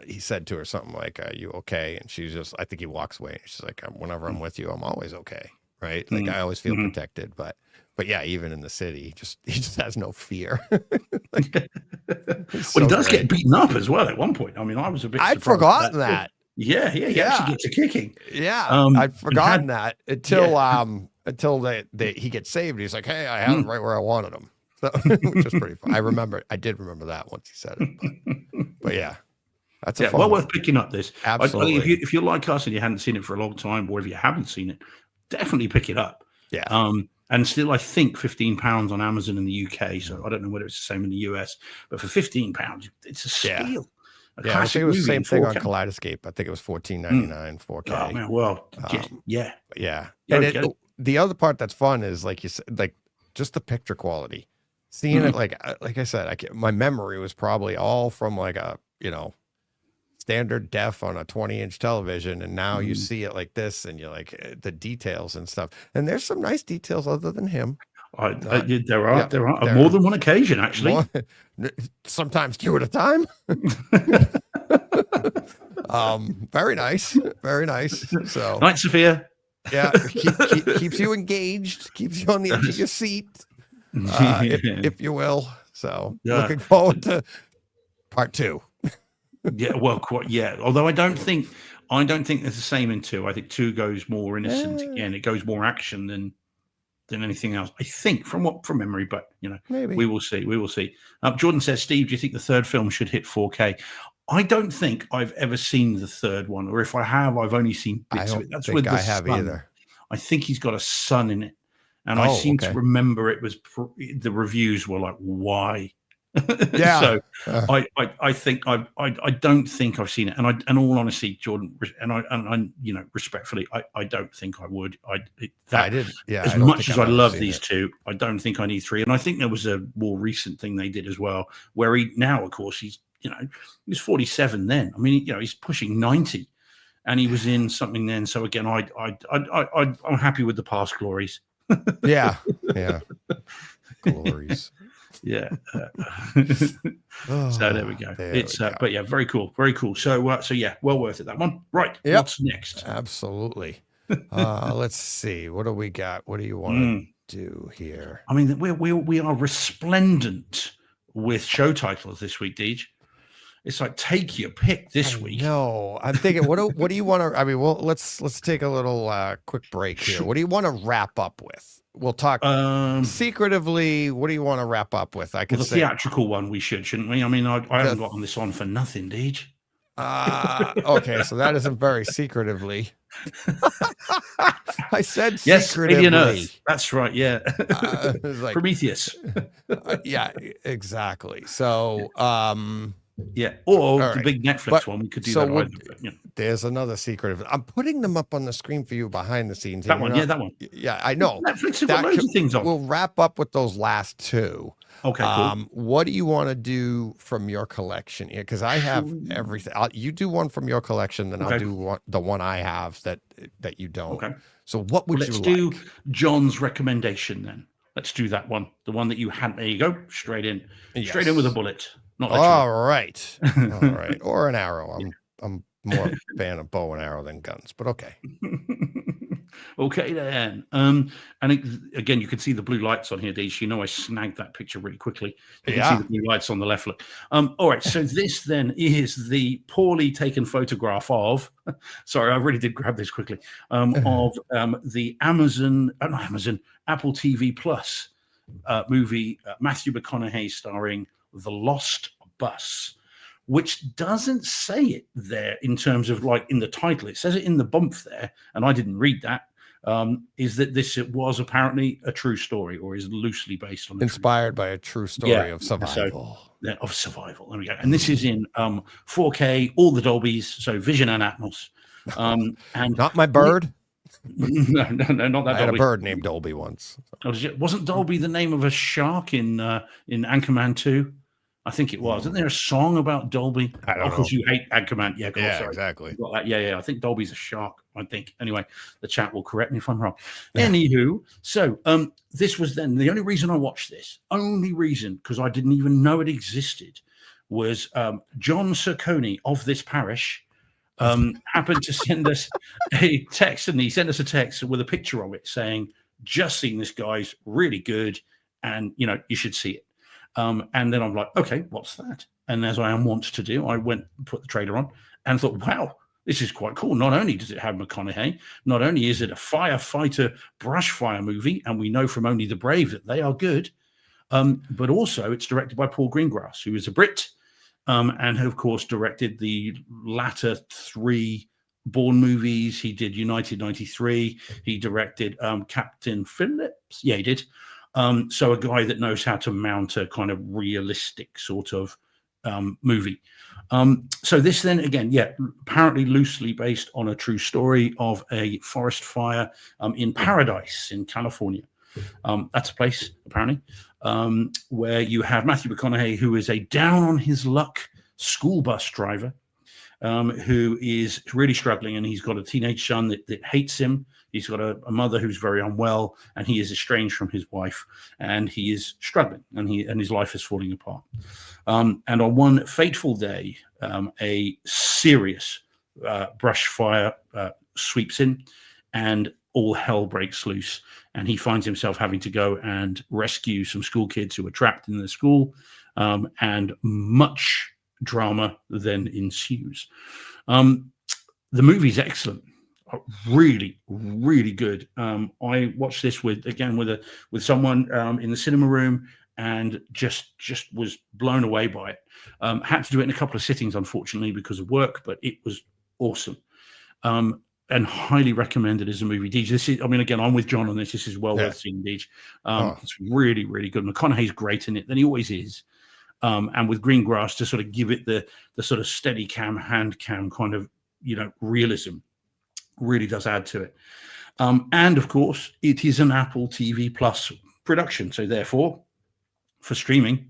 he said to her something like, are you okay? And she's just, I think he walks away. And she's like, whenever I'm with you, I'm always okay. Right. Like I always feel protected, but yeah, even in the city, he just has no fear. Like, he does get beaten up as well at one point. I mean, I was a bit surprised. I'd forgotten that. He actually gets a kicking. Yeah, I'd forgotten that until he gets saved. He's like, hey, I had him right where I wanted him. So, which was pretty fun. I did remember that once he said it. But yeah. That's a fun well worth picking up this. Absolutely. I think if you're like us and you hadn't seen it for a long time, or if you haven't seen it, definitely pick it up. Yeah. And still, I think £15 on Amazon in the UK. So I don't know whether it's the same in the US, but for £15, it's a steal. Yeah, I think it was the same thing on Kaleidoscape. I think it was $14.99 4K. Oh man, well, yeah. And the other part that's fun is, like you said, like just the picture quality. Seeing it, like I said, my memory was probably all from like a standard def on a 20-inch television, and now you see it like this, and you're like the details and stuff. And there's some nice details other than him. There are more than one occasion, actually. Sometimes 2 at a time. Very nice. So night, Sophia. Yeah, keeps you engaged, keeps you on the edge of your seat, if you will. So looking forward to part 2. Although I don't think it's the same in 2. I think 2 goes more innocent again. It goes more action than anything else, I think, from memory. But maybe we will see. Jordan says, Steve, do you think the third film should hit 4K? I don't think I've ever seen the third one, or if I have, I've only seen I bits of don't it. That's think with the I have son. either. I think he's got a son in it, and I seem to remember it was the reviews were like, "Why?" Yeah. So I think I don't think I've seen it, and in all honesty, Jordan, and I respectfully, I don't think I would. I didn't. Yeah. As much as I love these two, I don't think I need three. And I think there was a more recent thing they did as well, where of course, he was 47 then. I mean, he's pushing 90, and he was in something then. So again, I'm happy with the past glories. Yeah. Glories. Yeah. So there we go. But yeah, very cool. Very cool. So yeah, well worth it, that one. Right. Yep. What's next? Absolutely. Let's see. What do we got? What do you want to do here? I mean, we are resplendent with show titles this week, Deej. It's like, take your pick this week. No, I'm thinking, what do you want to? I mean, well, let's take a little quick break here. What do you want to wrap up with? We'll talk secretively. What do you want to wrap up with? I could the theatrical one. We shouldn't we? I mean, I haven't gotten this on for nothing, Deej. Okay, so that isn't very secretively. I said yes, secretively. Alien Earth. That's right. Yeah, like, Prometheus. Yeah, exactly. So, yeah, or the big Netflix one. We could do that either. But, there's another secret. I'm putting them up on the screen for you behind the scenes. That one, that one. Yeah, I know. Netflix has got loads of things on. We'll wrap up with those last two. Okay, cool. What do you want to do from your collection here? Because I have everything. You do one from your collection, then I'll do the one I have that you don't. Okay. So what would you like? Let's do John's recommendation then. Let's do that one. The one that you had. There you go. Straight in. Yes. Straight in with a bullet. Not all right. All right. Or an arrow. I'm more a fan of bow and arrow than guns, but okay. Okay then. And again, you can see the blue lights on here, Deej. I snagged that picture really quickly. You can see the blue lights on the left. Look. All right. So this then is the poorly taken photograph of. Sorry, I really did grab this quickly. Of the Apple TV Plus movie, Matthew McConaughey starring The Lost Bus, which doesn't say it there in terms of like in the title. It says it in the bump there, and I didn't read that. Is that this was apparently a true story, or is loosely based on inspired by a true story of survival. Of survival. There we go. And this is in 4K, all the Dolbys, so Vision and Atmos. And not my bird. No, not that. I had a bird named Dolby once. Wasn't Dolby the name of a shark in Anchorman 2? I think it was. Isn't there a song about Dolby? I don't know. Because you hate Anchorman. Yeah, exactly. Got that. Yeah. I think Dolby's a shark, I think. Anyway, the chat will correct me if I'm wrong. Anywho, so this was then the only reason I watched this, because I didn't even know it existed, was John Cerconi of this parish happened to send us a text, and he sent us a text with a picture of it saying, just seen this, guy's really good, and you should see it. And then I'm like, okay, what's that? And as I am wont to do, I went and put the trailer on and thought, wow, this is quite cool. Not only does it have McConaughey, not only is it a firefighter brush fire movie, and we know from Only the Brave that they are good, but also it's directed by Paul Greengrass, who is a Brit, and of course directed the latter three Bourne movies. He did United 93. He directed Captain Phillips. Yeah, he did. So a guy that knows how to mount a kind of realistic sort of movie. So this then, again, apparently loosely based on a true story of a forest fire in Paradise in California. That's a place, apparently, where you have Matthew McConaughey, who is a down-on-his-luck school bus driver who is really struggling, and he's got a teenage son that hates him. He's got a mother who's very unwell, and he is estranged from his wife, and he is struggling, and his life is falling apart. And on one fateful day, a serious brush fire sweeps in, and all hell breaks loose. And he finds himself having to go and rescue some school kids who are trapped in the school, and much drama then ensues. The movie's excellent. Really, really good. I watched this with someone in the cinema room, and just was blown away by it. Had to do it in a couple of sittings, unfortunately, because of work, but it was awesome. And highly recommended as a movie. Deej, this is, I mean, again, I'm with John on this. This is well worth seeing, Deej. It's really, really good. McConaughey's great in it, than he always is. And with Greengrass to sort of give it the sort of steady cam, hand cam kind of, realism, really does add to it. And of course, it is an Apple TV Plus production. So therefore, for streaming,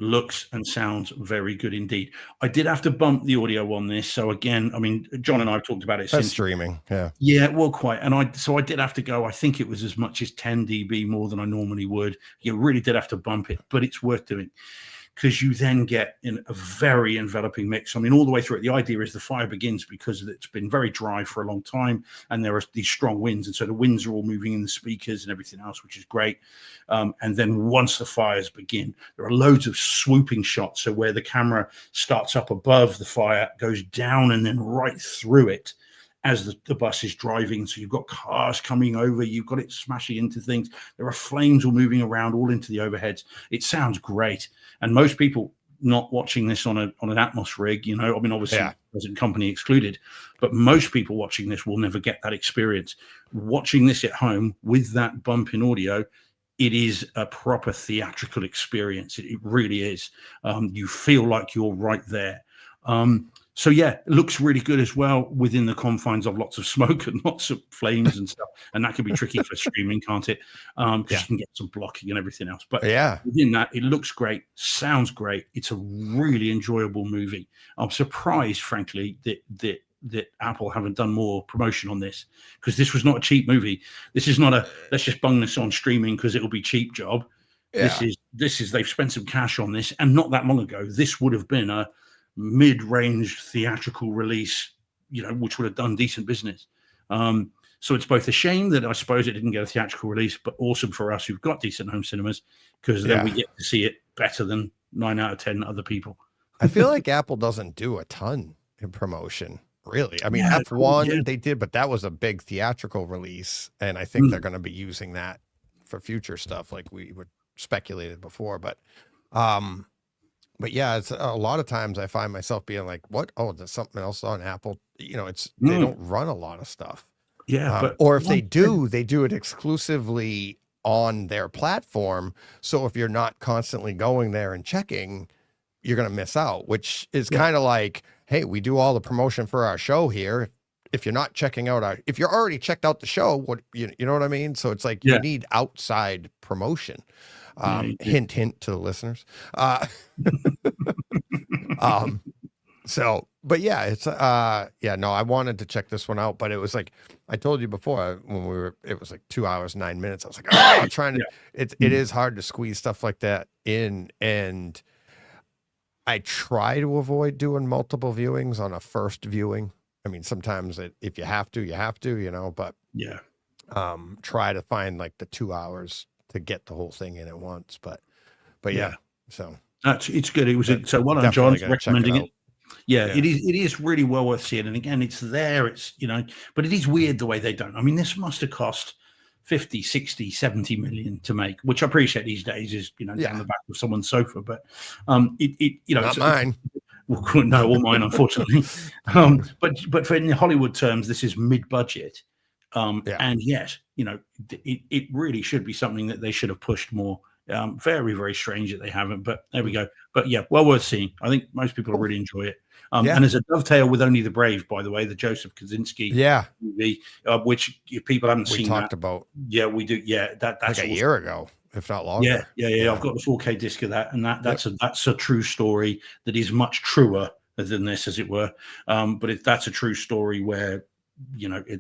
looks and sounds very good indeed. I did have to bump the audio on this. So again, I mean, John and I have talked about it since streaming. Yeah. Yeah, well, quite. And I did have to go, I think it was as much as 10 dB more than I normally would. You really did have to bump it, but it's worth doing, because you then get in a very enveloping mix. I mean, all the way through it, the idea is the fire begins because it's been very dry for a long time and there are these strong winds. And so the winds are all moving in the speakers and everything else, which is great. And then once the fires begin, there are loads of swooping shots. So where the camera starts up above the fire, goes down and then right through it as the bus is driving. So you've got cars coming over, you've got it smashing into things. There are flames all moving around all into the overheads. It sounds great. And most people not watching this on an Atmos rig, I mean, obviously present company excluded, but most people watching this will never get that experience. Watching this at home with that bump in audio, it is a proper theatrical experience. It really is. You feel like you're right there. So yeah, it looks really good as well within the confines of lots of smoke and lots of flames and stuff. And that can be tricky for streaming, can't it? Because you can get some blocking and everything else. But within that, it looks great, sounds great. It's a really enjoyable movie. I'm surprised, frankly, that Apple haven't done more promotion on this, because this was not a cheap movie. This is not a let's just bung this on streaming because it'll be cheap job. Yeah. This is they've spent some cash on this, and not that long ago, this would have been a mid-range theatrical release, which would have done decent business. So it's both a shame that I suppose it didn't get a theatrical release, but awesome for us who've got decent home cinemas, because then we get to see it better than 9 out of 10 other people. I feel like Apple doesn't do a ton in promotion, really. I mean, F1 they did, but that was a big theatrical release, and I think they're going to be using that for future stuff, like we were speculated before. But yeah, it's a lot of times I find myself being like, what? Oh, there's something else on Apple. They don't run a lot of stuff. Yeah. Or if they do it exclusively on their platform. So if you're not constantly going there and checking, you're going to miss out, which is kind of like, hey, we do all the promotion for our show here. If you're not checking out if you're already checked out the show, what you know what I mean? So it's like you need outside promotion. Hint to the listeners. But yeah, it's I wanted to check this one out, but it was like I told you before when it was like 2 hours 9 minutes. I was like, I'm trying to. It is hard to squeeze stuff like that in, and I try to avoid doing multiple viewings on a first viewing. I mean, sometimes if you have to, but try to find like the 2 hours to get the whole thing in at once. But so it's good. It was so one on John's recommending it. It is really well worth seeing. And again, it's there. It's but it is weird the way they don't. I mean, this must have cost 50, 60, 70 million to make, which I appreciate these days is down the back of someone's sofa. But not mine. Well, no, all mine, unfortunately. But for in Hollywood terms, this is mid-budget. And yet, it really should be something that they should have pushed more. Very, very strange that they haven't, but there we go. But yeah, well worth seeing. I think most people will really enjoy it. And there's a dovetail with Only the Brave, by the way, the Joseph Kosinski movie, which if people haven't seen, we talked about. Yeah, we do. Yeah, that's like a year ago, if not longer. Yeah. I've got the 4K disc of that, and that's a true story that is much truer than this, as it were. But that's a true story where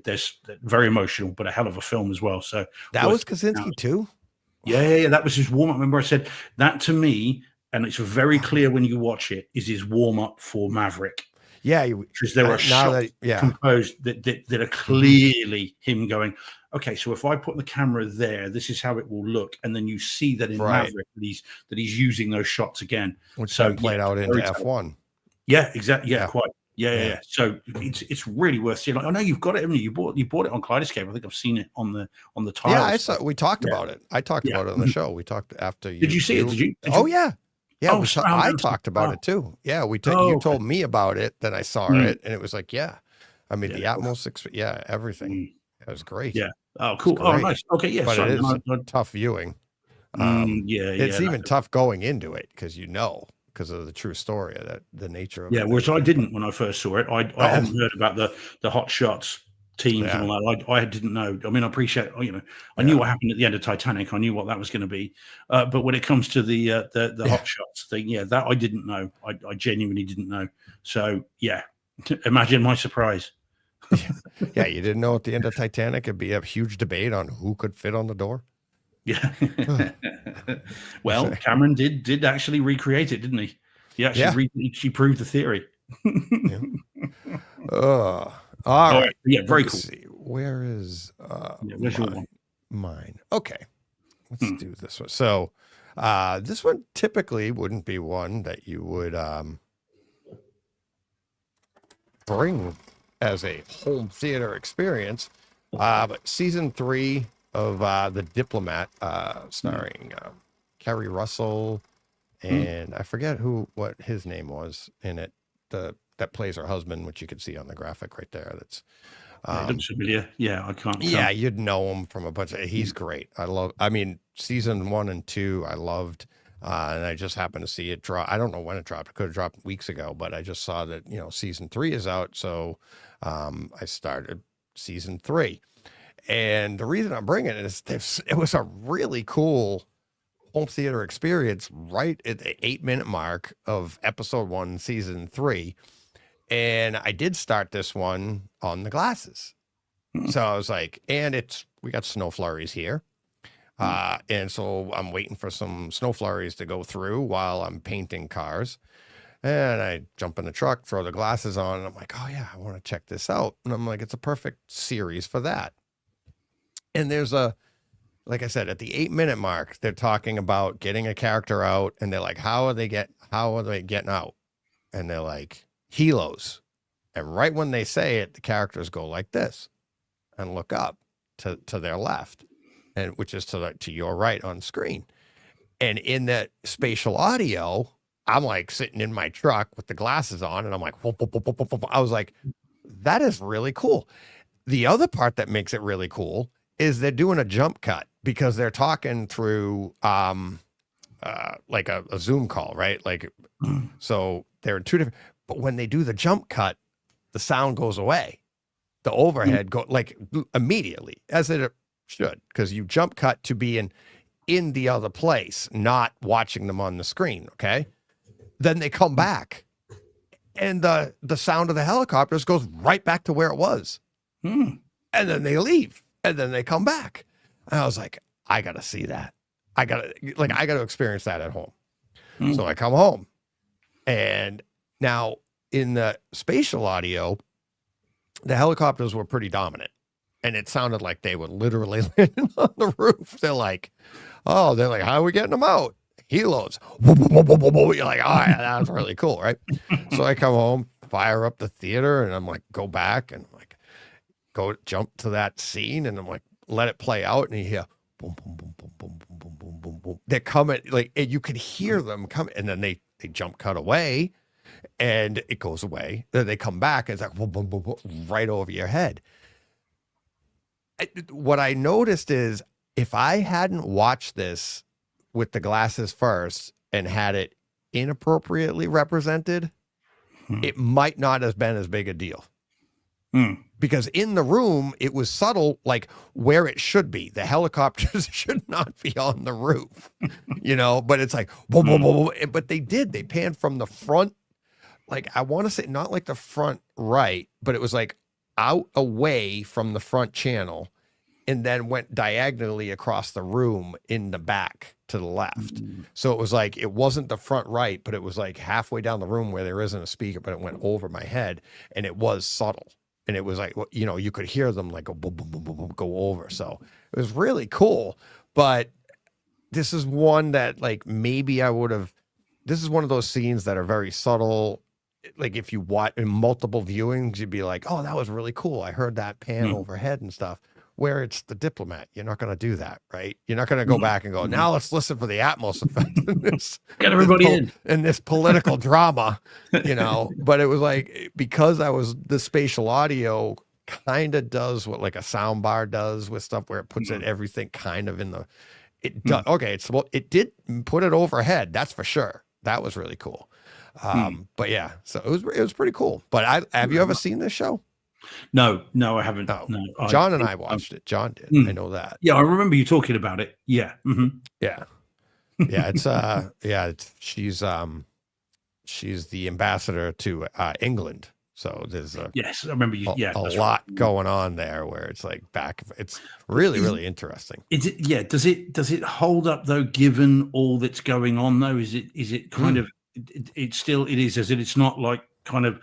there's very emotional, but a hell of a film as well. So that was Kosinski too. Yeah. That was his warm up. Remember, I said that to me, and it's very clear when you watch it, is his warm up for Maverick. Yeah, because there are shots composed that are clearly him going, okay, so if I put the camera there, this is how it will look, and then you see that in Maverick that he's using those shots again, which played out into F1. Yeah, exactly. Yeah, quite. Yeah. So it's really worth seeing. Like, I know you've got it, haven't you? You bought it on Kaleidoscope. I think I've seen it on the tiles. Yeah, I saw. We talked about it. I talked about it on the show. We talked after you. Did you see it? Did you? Oh yeah. Yeah, Oh, I talked about it too. Yeah, you told me about it, then I saw it, and it was like, yeah. I mean, the Atmos, everything. It was great. Yeah. Oh, cool. Oh, nice. Okay, yeah. But it is tough viewing. It's even tough going into it because because of the true story of the nature of it. Yeah, whereas I didn't when I first saw it. I hadn't heard about the Hot Shots teams and all that. I didn't know. I mean, I appreciate, I knew what happened at the end of Titanic. I knew what that was going to be. But when it comes to the Hot Shots thing, that I didn't know. I genuinely didn't know. So yeah, imagine my surprise. Yeah, you didn't know at the end of Titanic it'd be a huge debate on who could fit on the door. Yeah. Well, Cameron did actually recreate it, didn't he? He actually she proved the theory. All right. Yeah, very cool. See. Where is where's your one? Mine? Okay. Let's do this one. So this one typically wouldn't be one that you would bring as a home theater experience. But season 3 of The Diplomat, starring Kerry Russell, and I forget what his name was in it. That plays her husband, which you can see on the graphic right there. That's looks familiar. Yeah, I can't. Yeah, you'd know him from a bunch of. He's great. I mean, season 1 and 2, I loved, and I just happened to see it drop. I don't know when it dropped. It could have dropped weeks ago, but I just saw that season 3 is out, so I started season 3. And the reason I'm bringing it is it was a really cool home theater experience right at the 8-minute mark of episode 1, season 3. And I did start this one on the glasses. So I was like, we got snow flurries here. And so I'm waiting for some snow flurries to go through while I'm painting cars. And I jump in the truck, throw the glasses on, and I'm like, oh yeah, I want to check this out. And I'm like, it's a perfect series for that. And there's like I said, at the 8-minute mark, they're talking about getting a character out, and they're like, how are they getting out? And they're like, helos. And right when they say it, the characters go like this and look up to their left, and which is to your right on screen. And in that spatial audio, I'm like sitting in my truck with the glasses on, and I'm like, whoop, whoop, whoop, whoop, whoop. I was like, that is really cool. The other part that makes it really cool is they're doing a jump cut because they're talking through like a Zoom call, right? Like, so they're two different, but when they do the jump cut, the sound goes away. The overhead go like immediately, as it should, because you jump cut to be in the other place, not watching them on the screen. Okay. Then they come back and the sound of the helicopters goes right back to where it was. And then they leave and then they come back. And I was like, I got to see that. I got to experience that at home. So I come home, and now in the spatial audio, the helicopters were pretty dominant, and it sounded like they would literally land on the roof. They're like, how are we getting them out? Helos. You're like, all right, that was really cool, right? So I come home, fire up the theater, and I'm like, go back and like go jump to that scene, and I'm like, let it play out, and you hear boom, boom, boom, boom, boom, boom, boom, boom, boom, boom. They're coming, like, and you could hear them coming, and then they jump cut away, and it goes away. Then they come back, and it's like boom, boom, boom, boom, right over your head. What I noticed is if I hadn't watched this with the glasses first and had it inappropriately represented, it might not have been as big a deal. Because in the room, it was subtle, like where it should be. The helicopters should not be on the roof, but it's like, boom, boom, boom, boom. But they panned from the front. Like, I want to say not like the front right, but it was like out away from the front channel and then went diagonally across the room in the back to the left. So it was like, it wasn't the front right, but it was like halfway down the room where there isn't a speaker, but it went over my head, and it was subtle. And it was like, you could hear them like go boom, boom, boom, boom, boom, go over. So it was really cool. But this is one that like maybe this is one of those scenes that are very subtle like if you watch in multiple viewings, you'd be like, oh, that was really cool. I heard that pan Mm. overhead and stuff. Where it's The Diplomat, you're not going to do that, right? You're not going to go back and go, now let's listen for the Atmos effect in this, Get everybody in this political drama, you know. But it was like, because the spatial audio kind of does what like a sound bar does with stuff, where it puts it everything kind of in the, it does. Okay, it did put it overhead, that's for sure. That was really cool. But yeah, so it was pretty cool. But have you ever seen this show? No, I haven't. No. No, John and I watched it. John did. I know that. Yeah, I remember you talking about it. Yeah. Yeah. Yeah. She's the ambassador to England. So there's yes, I remember you. Yeah, a lot going on there where it's like it's really, really interesting. Is it, yeah. Does it hold up though, given all that's going on though? Is it kind of, it still, it is, as it's not like kind of,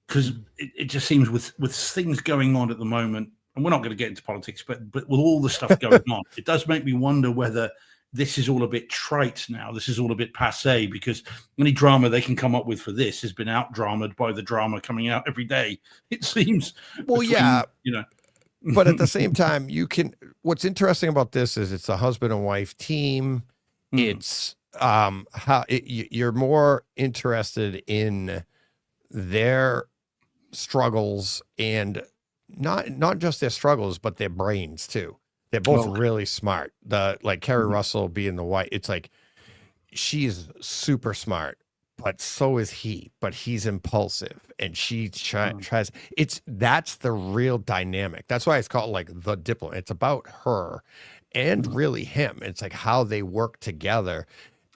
because it just seems with things going on at the moment, and we're not going to get into politics, but with all the stuff going on, it does make me wonder whether this is all a bit trite now. This is all a bit passé, because any drama they can come up with for this has been out-dramaed by the drama coming out every day, it seems. Well, yeah. You know. But at the same time, what's interesting about this is it's a husband and wife team. It's you're more interested in their struggles, and not just their struggles, but their brains too. They're both really smart. Like Kerry Russell being the wife, it's like she's super smart, but so is he. But he's impulsive, and she tries. That's the real dynamic. That's why it's called like The Diplomat. It's about her and really him. It's like how they work together,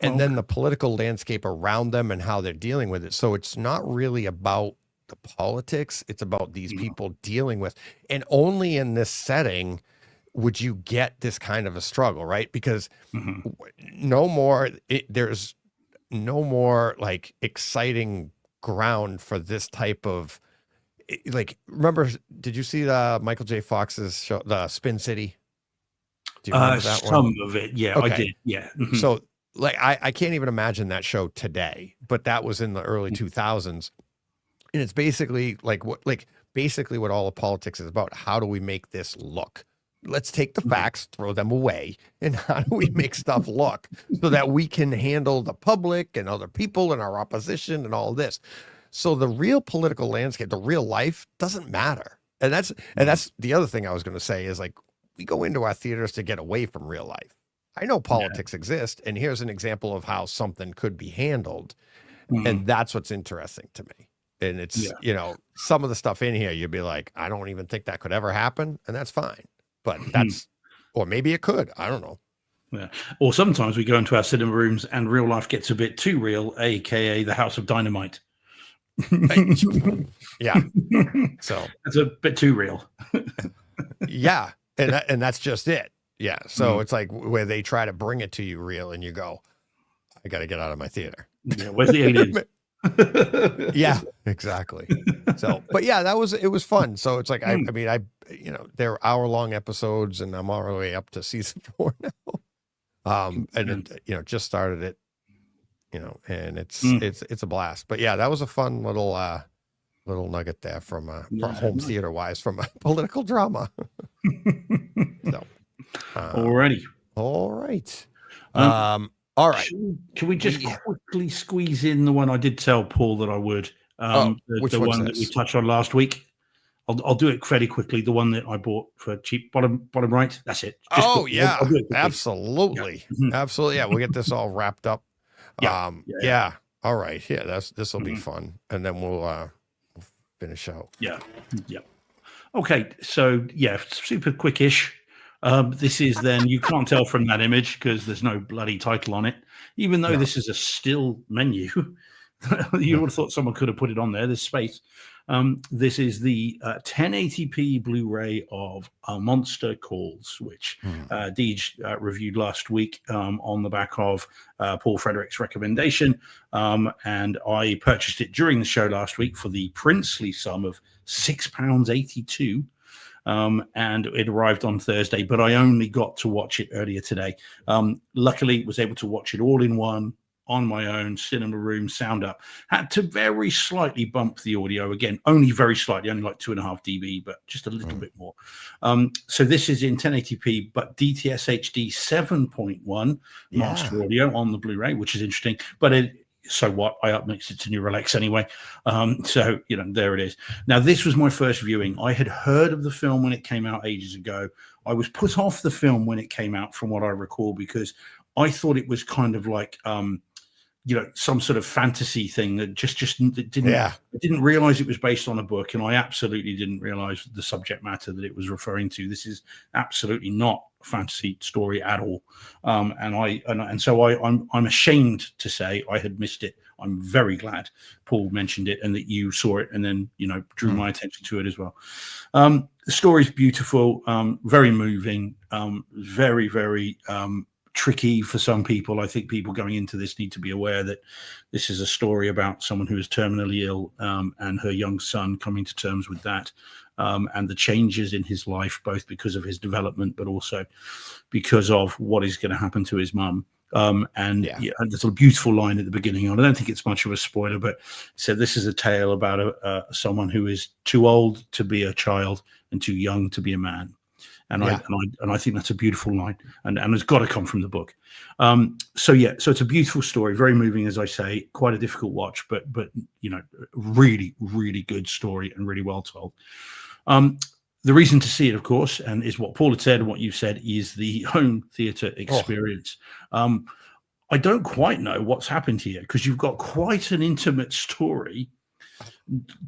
and then the political landscape around them and how they're dealing with it. So it's not really about the politics. It's about these people dealing with, and only in this setting would you get this kind of a struggle, right? Because there's no more like exciting ground for this type of, like, remember, did you see Michael J. Fox's show, the Spin City? Do you remember that one? Some of it, yeah, Okay. I did, yeah. So like, I can't even imagine that show today, but that was in the early 2000s. And it's basically basically what all of politics is about. How do we make this look? Let's take the facts, throw them away, and how do we make stuff look so that we can handle the public and other people and our opposition and all this. So the real political landscape, the real life, doesn't matter. And that's the other thing I was going to say is, like, we go into our theaters to get away from real life. I know politics exist, and here's an example of how something could be handled. And that's what's interesting to me. And it's, you know, some of the stuff in here, you'd be like, I don't even think that could ever happen. And that's fine. But or maybe it could. I don't know. Yeah. Or sometimes we go into our cinema rooms and real life gets a bit too real, aka the House of Dynamite. Yeah. So it's a bit too real. Yeah. And that's just it. Yeah. So it's like where they try to bring it to you real, and you go, I got to get out of my theater. Yeah, where's the aliens? Yeah, exactly. So, but yeah, it was fun. So it's like, I mean, you know, they're hour-long episodes, and I'm all the way up to season 4 now. And it, you know, just started it, you know, and it's a blast. But yeah, that was a fun little nugget there from home theater wise, from a political drama. So, alrighty. All right. All right. Can we just quickly squeeze in the one I did tell Paul that I would? The one that we touched on last week. I'll do it fairly quickly. The one that I bought for cheap, bottom right. That's it. Absolutely. Yeah. Absolutely. Yeah, we'll get this all wrapped up. Yeah. All right. Yeah, this will be fun, and then we'll finish out. Yeah. Okay. So yeah, super quickish. This is then, you can't tell from that image because there's no bloody title on it, even though this is a still menu. You would have thought someone could have put it on there. There's space. This is the 1080p Blu-ray of Monster Calls, which Deej reviewed last week on the back of Paul Frederick's recommendation. And I purchased it during the show last week for the princely sum of £6.82. And it arrived on Thursday, but I only got to watch it earlier today. Luckily, was able to watch it all in one on my own, cinema room, sound up. Had to very slightly bump the audio again, only very slightly, only like 2.5 dB, but just a little bit more. So this is in 1080p, but DTS HD 7.1 master audio on the Blu-ray, which is interesting. But so what? I upmixed it to Neural X anyway. So, you know, there it is. Now, this was my first viewing. I had heard of the film when it came out ages ago. I was put off the film when it came out, from what I recall, because I thought it was kind of like, you know, some sort of fantasy thing that just didn't. I didn't realize it was based on a book, and I absolutely didn't realize the subject matter that it was referring to. This is absolutely not a fantasy story at all, and so I'm ashamed to say I had missed it. I'm very glad Paul mentioned it and that you saw it, and then, you know, drew my attention to it as well. The story is beautiful, very moving, very, very tricky for some people. I think people going into this need to be aware that this is a story about someone who is terminally ill, and her young son coming to terms with that, and the changes in his life, both because of his development, but also because of what is going to happen to his mum. And there's a beautiful line at the beginning, and I don't think it's much of a spoiler, but it said this is a tale about someone who is too old to be a child and too young to be a man. And I think that's a beautiful line, and it's got to come from the book. So it's a beautiful story, very moving, as I say, quite a difficult watch, but you know, really, really good story and really well told. The reason to see it, of course, and is what Paul had said and what you said, is the home theater experience. I don't quite know what's happened here, because you've got quite an intimate story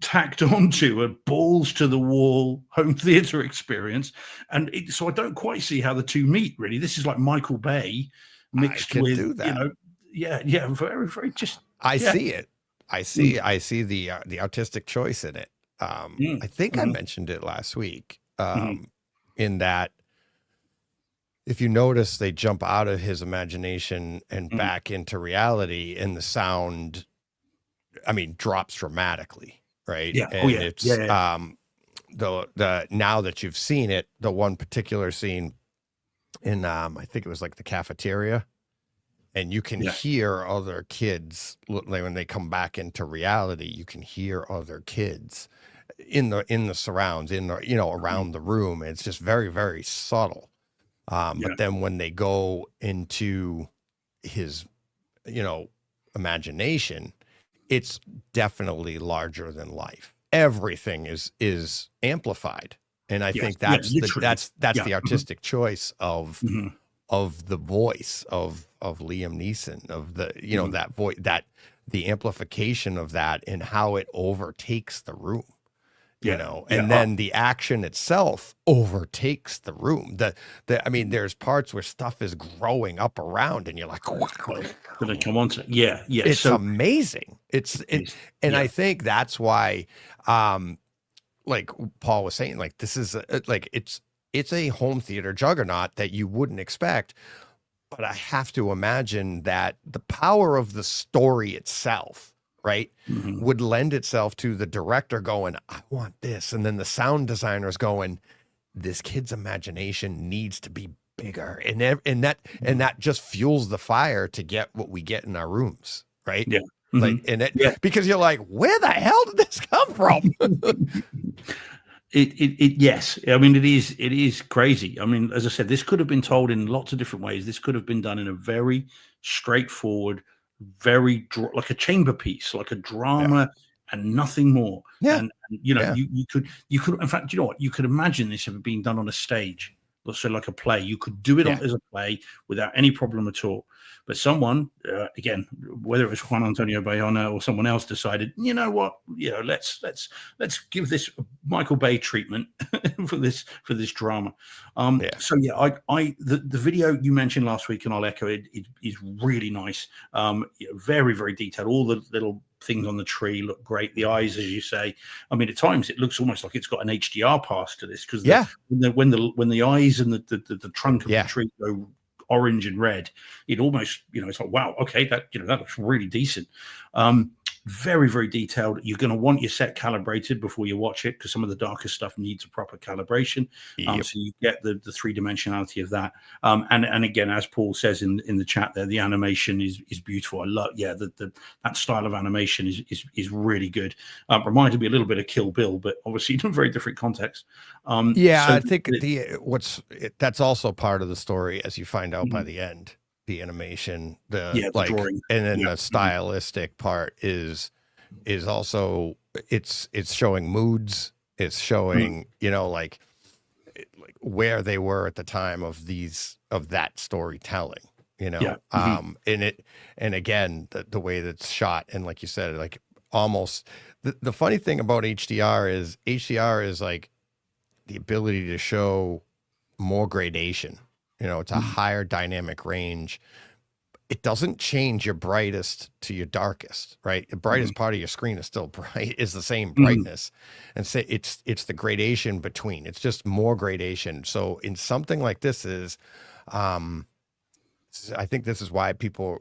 tacked onto a balls to the wall home theater experience, and so I don't quite see how the two meet, really. This is like Michael Bay mixed with, you know, very, very just. I see it. I see the artistic choice in it. I think I mentioned it last week, in that if you notice, they jump out of his imagination and back into reality, and the sound, I mean, drops dramatically, right? Yeah. And it's the now that you've seen it, the one particular scene in I think it was like the cafeteria, and you can hear other kids, like when they come back into reality, you can hear other kids in the surrounds, in the, you know, around the room. It's just very, very subtle. But then when they go into his, you know, imagination, it's definitely larger than life. Everything is amplified, and I think that's the artistic choice of the voice of Liam Neeson, of the, you know, that voice, that the amplification of that and how it overtakes the room. You know, and then the action itself overtakes the room. I mean, there's parts where stuff is growing up around, and you're like, gonna come on to it's so amazing. And I think that's why, like Paul was saying, like, this is it's a home theater juggernaut that you wouldn't expect. But I have to imagine that the power of the story itself, right, would lend itself to the director going, I want this. And then the sound designer's going, this kid's imagination needs to be bigger. And that just fuels the fire to get what we get in our rooms. Right. Yeah. Like, and because you're like, where the hell did this come from? Yes. I mean, it is crazy. I mean, as I said, this could have been told in lots of different ways. This could have been done in a very straightforward, very like a chamber piece, like a drama, and nothing more. And you know, you could in fact, you know what, you could imagine this ever being done on a stage, so like a play. You could do it as a play without any problem at all. But someone, again, whether it was Juan Antonio Bayona or someone else, decided, you know what, you know, let's give this Michael Bay treatment for this drama. So the video you mentioned last week, and I'll echo it, is really nice. Very, very detailed. All the little things on the tree look great. The eyes, as you say, I mean, at times it looks almost like it's got an HDR pass to this, because when the eyes and the trunk of the tree go orange and red, it almost, you know, it's like, wow, okay, that, you know, that looks really decent. very, very detailed. You're going to want your set calibrated before you watch it, because some of the darker stuff needs a proper calibration. Yep. So you get the three-dimensionality of that. And again, as Paul says in the chat there, the animation is beautiful. I love, that style of animation is really good. Reminded me a little bit of Kill Bill, but obviously in a very different context. So I think that's also part of the story, as you find out by the end. The animation, the drawing, and then the stylistic part is also it's showing moods. It's showing like where they were at the time of that storytelling. And again the way that's shot, and like you said, like almost the funny thing about HDR is like the ability to show more gradation. It's a higher dynamic range. It doesn't change your brightest to your darkest, right? The brightest part of your screen is still bright, is the same brightness. And say it's the gradation between. It's just more gradation. So in something like this I think this is why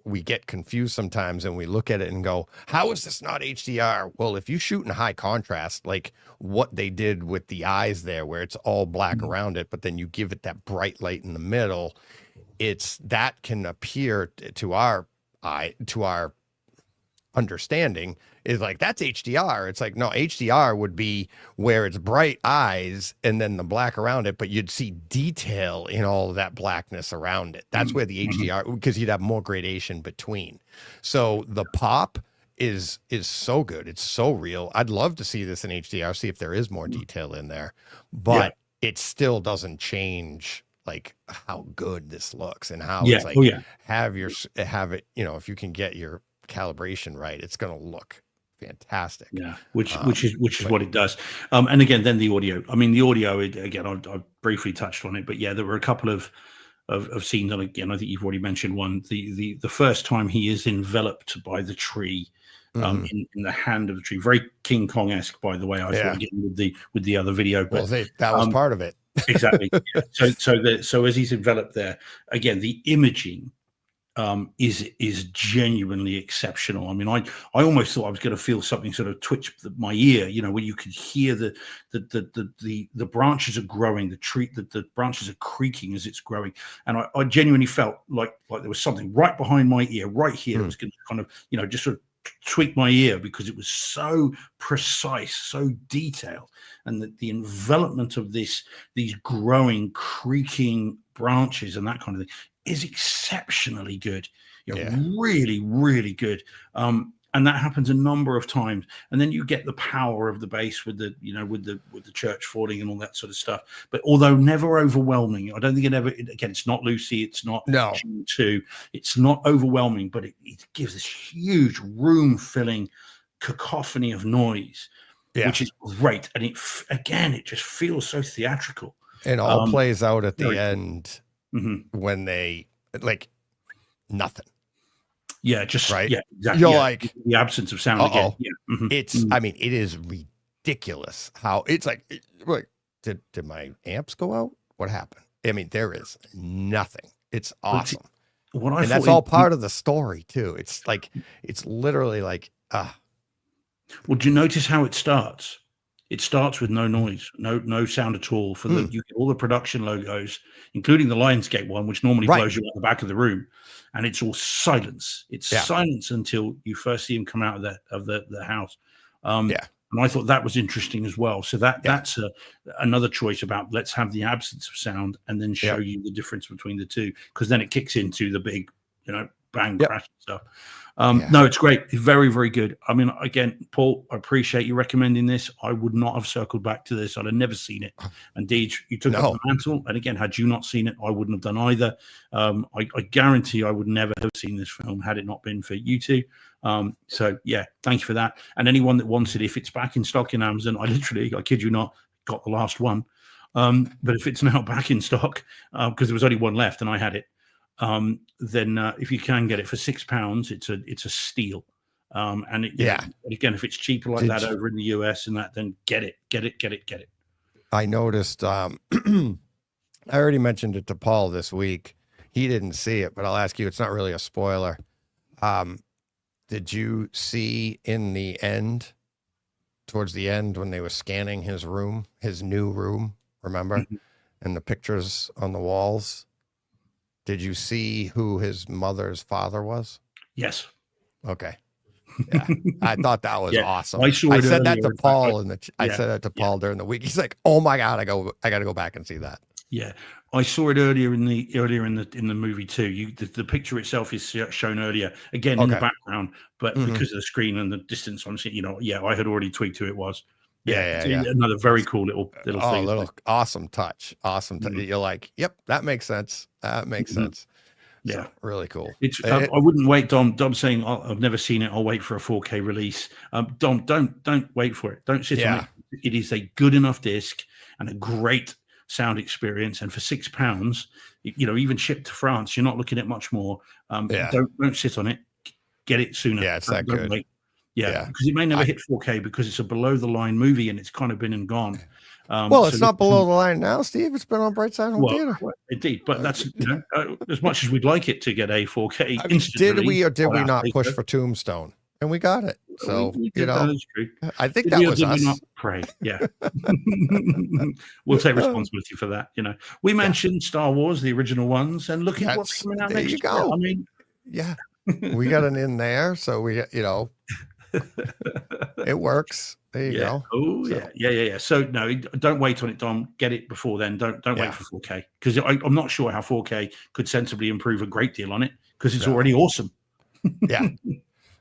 we get confused sometimes, and we look at it and go, how is this not HDR? Well, if you shoot in high contrast, like what they did with the eyes there, where it's all black around it, but then you give it that bright light in the middle, that can appear to our understanding is like, that's HDR. It's like, no, HDR would be where it's bright eyes and then the black around it, but you'd see detail in all of that blackness around it. That's where the HDR, because you'd have more gradation between. So the pop is so good. It's so real. I'd love to see this in HDR, see if there is more detail in there, but it still doesn't change like how good this looks and how it's like, have it, if you can get your calibration right, it's going to look fantastic. Which is what it does. And again, then the audio. I mean, the audio again, I briefly touched on it, but there were a couple of scenes, and again, I think you've already mentioned one. The first time he is enveloped by the tree, in the hand of the tree, very King Kong-esque, by the way. I thought again with the other video, but that was part of it. Exactly. So as he's enveloped there, again, the imaging is genuinely exceptional. I mean, I almost thought I was going to feel something sort of twitch my ear, where you could hear the branches are growing, the branches are creaking as it's growing, and I genuinely felt like there was something right behind my ear, right here. It was going to kind of, just sort of tweak my ear, because it was so precise, so detailed, and the envelopment of these growing, creaking branches and that kind of thing is exceptionally good. Really, really good. And that happens a number of times, and then you get the power of the bass with the with the church falling and all that sort of stuff. But although never overwhelming, I don't think it ever. Again, it's not Lucy, it's not G2, it's not overwhelming, but it gives this huge room-filling cacophony of noise, which is great. And it just feels so theatrical. And all plays out at the end when they nothing. Just right. Yeah, exactly. You're like the absence of sound again. It's. I mean, it is ridiculous how it's like. Did my amps go out? What happened? I mean, there is nothing. It's awesome. And that's all part of the story too. It's like it's literally like. Well, do you notice how it starts? It starts with no noise, no sound at all. You get all the production logos, including the Lionsgate one, which normally blows you out the back of the room, and it's all silence. It's silence until you first see him come out of the house. And I thought that was interesting as well. So that's another choice about, let's have the absence of sound and then show you the difference between the two, because then it kicks into the big, bang crash and stuff. No, it's great. It's very, very good. I mean, again, Paul, I appreciate you recommending this. I would not have circled back to this. I'd have never seen it. Indeed, you took up the mantle. And again, had you not seen it, I wouldn't have done either. I guarantee I would never have seen this film had it not been for you two. So yeah, thank you for that. And anyone that wants it, if it's back in stock in Amazon, I kid you not, got the last one. But if it's now back in stock, because there was only one left and I had it, then if you can get it for £6, it's a steal. And again, if it's cheaper like that over in the US and that, then get it. I noticed. I already mentioned it to Paul this week. He didn't see it, but I'll ask you. It's not really a spoiler. did you see in the end, towards the end, when they were scanning his room, his new room, remember? Mhm. And the pictures on the walls? Did you see who his mother's father was? Yes. Okay. Yeah. I thought that was Yeah. awesome. I saw I it said that earlier, to in fact. Paul I Yeah, said that to yeah. Paul during the week. He's like, "Oh my God, I got to go back and see that." Yeah, I saw it earlier in the movie too. The picture itself is shown earlier again in the Okay. background, but Mhm. because of the screen and the distance I'm seeing, yeah, I had already tweaked who it was. Yeah, Yeah, it's yeah. another very cool little Oh, thing. little awesome touch. Awesome. Mhm. You're like, "Yep, that makes sense. That makes Mhm. sense." Yeah, So, really cool. it's. I It, wouldn't wait, Dom. Dom's saying I've never seen it. I'll wait for a 4K release. Dom, don't wait for it. Don't sit on yeah. it. It is a good enough disc and a great sound experience. And for £6, even shipped to France, you're not looking at much more. Yeah. Don't sit on it. Get it sooner. Yeah, it's that Don't good. wait. Yeah, Yeah. because it may never hit 4K because it's a below the line movie and it's kind of been and gone. Well, So it's not below the line now, Steve. It's been on Brightside Home Theater. indeed, but that's as much as we'd like it to get a 4K I mean, instant did release, we or did we quite not push happily, for Tombstone? And we got it. So, we did, that is true. I think Did that we or was did we us. not pray? Yeah. We'll take responsibility for that. We mentioned Star Wars, the original ones, and look at what's coming out There next you year. go. I mean, Yeah. We got an in there. So we, it works. There you go. Oh, So- yeah. So no, don't wait on it, Dom. Get it before then. Don't wait for 4K because I'm not sure how 4K could sensibly improve a great deal on it because it's already awesome. Yeah.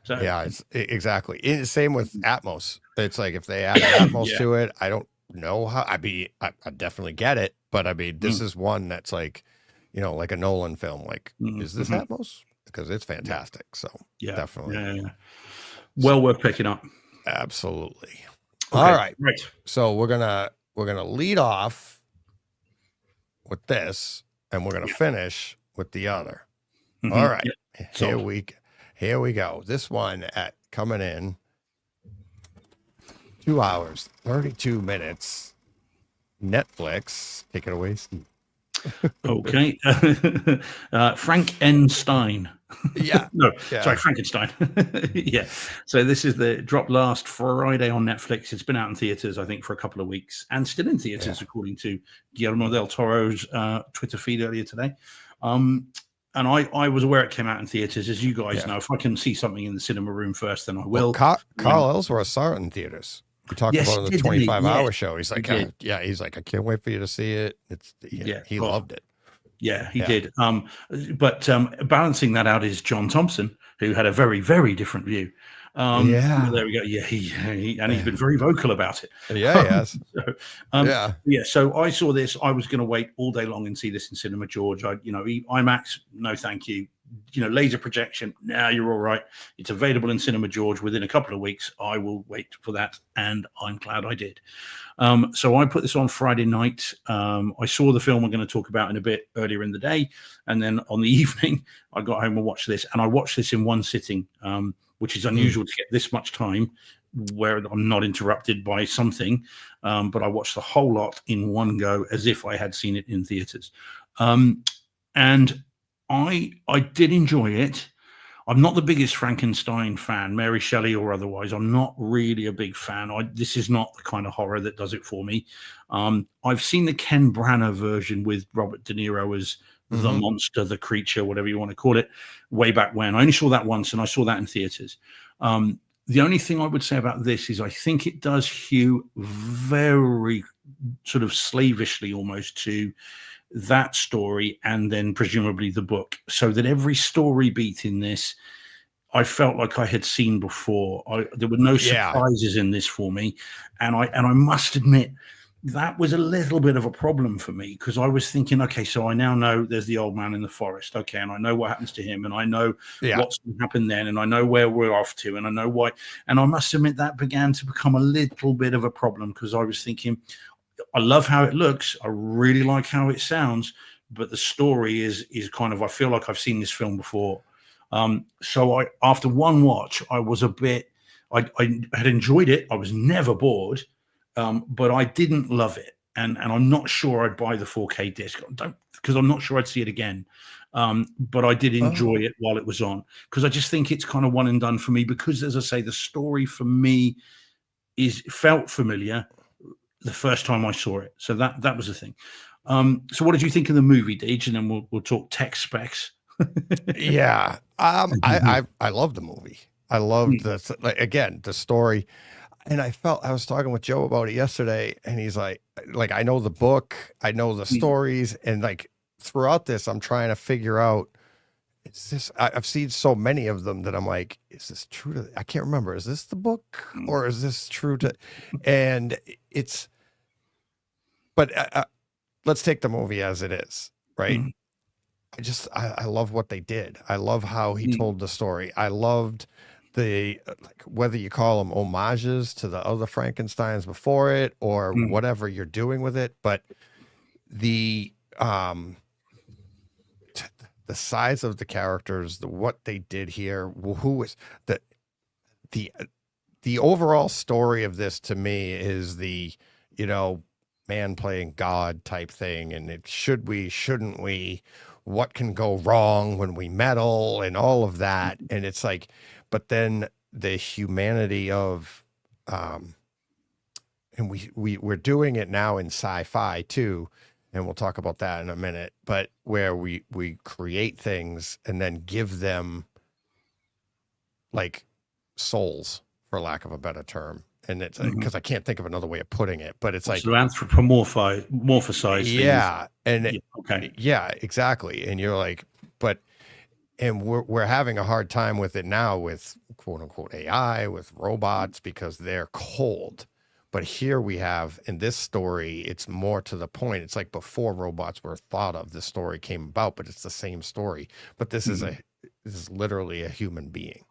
So Yeah, exactly. Same with Atmos. It's like if they add Atmos to it, I don't know how. I definitely get it, but I mean, this is one that's like, like a Nolan film. Like, is this Atmos? Because it's fantastic. So definitely, yeah. Well worth picking up. Absolutely. Okay, All right. Right. So we're gonna lead off with this, and we're gonna finish with the other. Mhm. All right. Yeah. Here we go. This one coming in 2 hours, 32 minutes. Netflix. Take it away, Steve. Okay. Frankenstein. Yeah. No, Yeah. sorry, Frankenstein. Yeah. So this is the drop last Friday on Netflix. It's been out in theaters, I think, for a couple of weeks and still in theaters, according to Guillermo del Toro's Twitter feed earlier today. And I was aware it came out in theaters, as you guys know. If I can see something in the cinema room first, then I will. Carl Ellsworth saw it in theaters. We talked about it on the 25-hour show. He's like, he's like, I can't wait for you to see it. He loved it. Yeah, he did. But balancing that out is John Thompson, who had a very, very different view. There we go. Yeah, he's been very vocal about it. Yeah, yes. So I saw this. I was going to wait all day long and see this in cinema, George. IMAX, no, thank you. Laser projection. Now you're all right. It's available in cinema, George, within a couple of weeks. I will wait for that, and I'm glad I did. So I put this on Friday night. I saw the film I'm going to talk about in a bit earlier in the day, and then on the evening, I got home and watched this, and I watched this in one sitting, which is unusual to get this much time where I'm not interrupted by something. But I watched the whole lot in one go as if I had seen it in theaters. And I did enjoy it. I'm not the biggest Frankenstein fan, Mary Shelley or otherwise. I'm not really a big fan. This is not the kind of horror that does it for me. I've seen the Ken Branagh version with Robert De Niro as the monster, the creature, whatever you want to call it, way back when. I only saw that once, and I saw that in theaters. The only thing I would say about this is I think it does hew very sort of slavishly almost to that story and then presumably the book, so that every story beat in this I felt like I had seen before. There were no surprises in this for me, and I must admit that was a little bit of a problem for me, because I was thinking, okay, so I now know there's the old man in the forest, okay, and I know what happens to him, and I know what's going to happen then, and I know where we're off to, and I know why. And I must admit that began to become a little bit of a problem, because I was thinking, I love how it looks, I really like how it sounds, but the story is kind of, I feel like I've seen this film before. So after one watch, I was a bit, I had enjoyed it. I was never bored, but I didn't love it. and I'm not sure I'd buy the 4K disc. Because I'm not sure I'd see it again. But I did enjoy it while it was on, because I just think it's kind of one and done for me. Because, as I say, the story for me felt familiar the first time I saw it. So that was the thing. So what did you think of the movie, Deej? And then we'll talk tech specs. Yeah. I love the movie. I loved the story. And I was talking with Joe about it yesterday, and he's like, I know the book, I know the stories, and like throughout this, I'm trying to figure out, I've seen so many of them that I'm like, is this true to, I can't remember, is this the book or is this true to, and but let's take the movie as it is, right? I love what they did. I love how he told the story. I loved whether you call them homages to the other Frankensteins before it or whatever you're doing with it, but the size of the characters, what they did here, who was the overall story of this to me is the, man playing God type thing. And shouldn't we, what can go wrong when we meddle and all of that. And it's like, but then the humanity of, and we're doing it now in sci-fi too. And we'll talk about that in a minute, but where we create things and then give them like souls, for lack of a better term. And it's because I can't think of another way of putting it, but it's like anthropomorphize. Yeah. Things. And yeah, exactly. And you're like, and we're having a hard time with it now with quote unquote AI, with robots, because they're cold. But here we have, in this story, it's more to the point. It's like before robots were thought of, the story came about, but it's the same story. But this is literally a human being,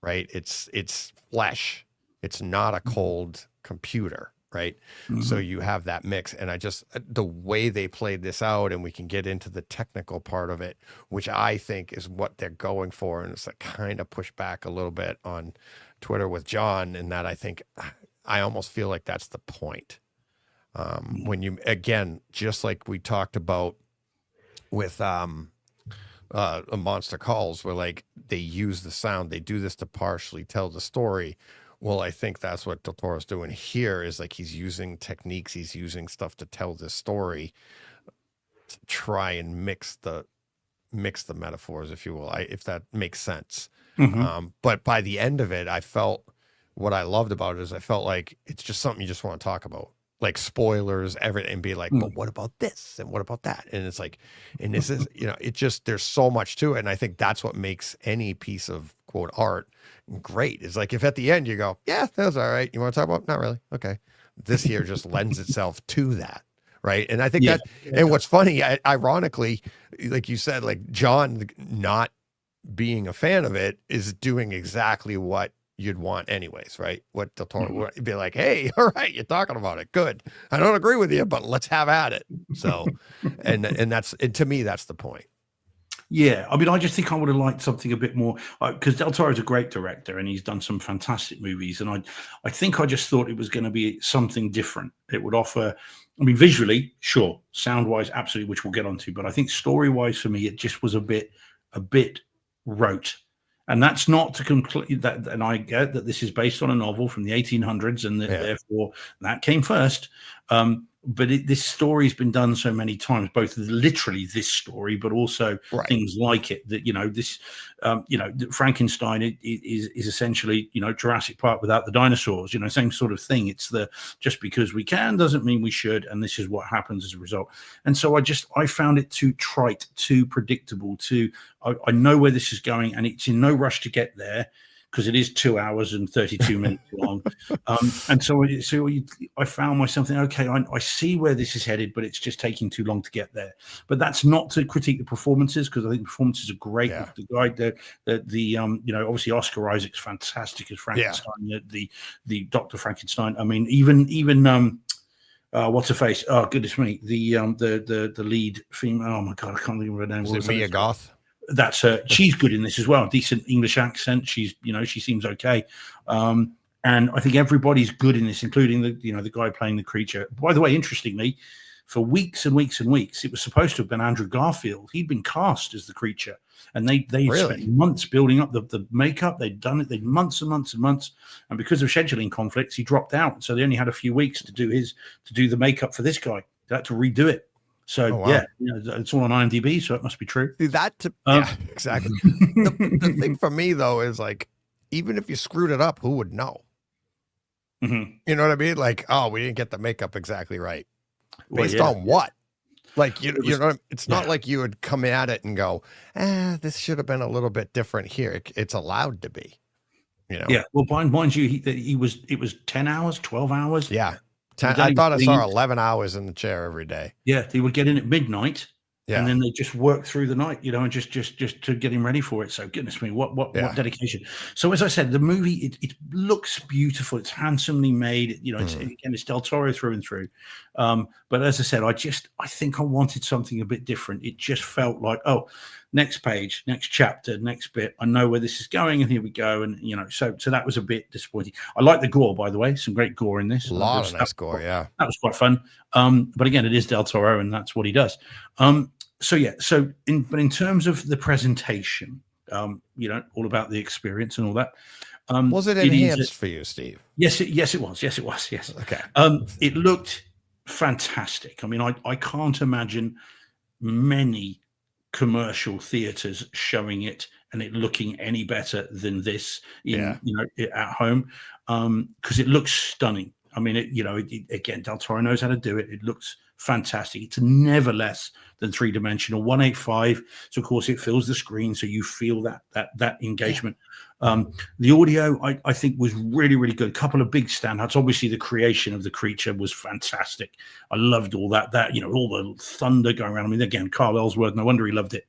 right? It's flesh. It's not a cold computer, right? So you have that mix. And the way they played this out, and we can get into the technical part of it, which I think is what they're going for. And it's like kind of push back a little bit on Twitter with John, in that I almost feel like that's the point. When you, again, just like we talked about with a Monster Calls, where like they use the sound, they do this to partially tell the story. Well, I think that's what Del Toro's doing here, is like he's using techniques, he's using stuff to tell this story, to try and mix the metaphors, if you will, if that makes sense. But by the end of it, what I loved about it is I felt like it's just something you just want to talk about, like spoilers, everything, and be like, but what about this? And what about that? And it's like, and this is, it just, there's so much to it. And I think that's what makes any piece of quote art great. Is like, if at the end you go, yeah, that was all right. You want to talk about? Not really. Okay. This here just lends itself to that. Right. And I think and what's funny, ironically, like you said, like John not being a fan of it is doing exactly what you'd want anyways, right? What Del Toro would be like, hey, all right, you're talking about it. Good. I don't agree with you, but let's have at it. So, and to me, that's the point. Yeah. I mean, I just think I would have liked something a bit more, because Del Toro is a great director and he's done some fantastic movies. And I think I just thought it was going to be something different. It would offer, I mean, visually, sure, sound wise, absolutely, which we'll get onto, but I think story wise for me, it just was a bit rote. And that's not to complete that. And I get that this is based on a novel from the 1800s, and therefore that came first. But this story has been done so many times, both literally this story, but also things like it. That this, Frankenstein is essentially Jurassic Park without the dinosaurs. Same sort of thing. It's just because we can doesn't mean we should, and this is what happens as a result. And so I found it too trite, too predictable. I know where this is going, and it's in no rush to get there, because it is 2 hours and 32 minutes long. And so I found myself thinking, okay, I see where this is headed, but it's just taking too long to get there. But that's not to critique the performances, because I think the performances are great. Yeah. The guy, obviously Oscar Isaac's fantastic as Frankenstein, the Dr. Frankenstein. I mean, even what's her face? Oh, goodness me. The lead female. Oh my God, I can't think of her name. Was it Mia Goth? That's her. She's good in this as well. Decent English accent. She's, she seems okay. And I think everybody's good in this, including the guy playing the creature. By the way, interestingly, for weeks and weeks and weeks, it was supposed to have been Andrew Garfield. He'd been cast as the creature, and they Really? spent months building up the makeup. They'd done it. They'd months and months and months, and because of scheduling conflicts, he dropped out. So they only had a few weeks to do the makeup for this guy. They had to redo it. So wow. yeah, it's all on IMDb, so it must be true. See, yeah, exactly. The thing for me though is like, even if you screwed it up, who would know? Mm-hmm. You know what I mean? Like, oh, we didn't get the makeup exactly right. Well, Based yeah. on what? Like, you was- know, it's not yeah. like you would come at it and go, this should have been a little bit different here. It's allowed to be, you know? Yeah. Well, mind you, it was 10 hours, 12 hours. Yeah. You're I thought I getting- saw 11 hours in the chair every day. Yeah, they would get in at midnight, Yeah. and then they just work through the night, and just to get him ready for it. So goodness me, what Yeah. dedication! So as I said, the movie it looks beautiful. It's handsomely made. It's Del Toro through and through. But as I said, I think I wanted something a bit different. It just felt like, oh, next page, next chapter, next bit. I know where this is going, and here we go. And so that was a bit disappointing. I like the gore, by the way. Some great gore in this. A lot of nice gore, yeah. That was quite fun. But again, it is Del Toro, and that's what he does. In terms of the presentation, all about the experience and all that. Was it enhanced for you, Steve? Yes, it was. Yes. Okay. It looked fantastic. I mean, I can't imagine many commercial theaters showing it and it looking any better than this at home, because it looks stunning. I mean, again, Del Toro knows how to do it. It looks fantastic. It's never less than 3-dimensional, 185. So of course it fills the screen, so you feel that engagement. The audio, I think, was really, really good. A couple of big standouts. Obviously, the creation of the creature was fantastic. I loved all that. All the thunder going around. I mean, again, Carl Ellsworth. No wonder he loved it.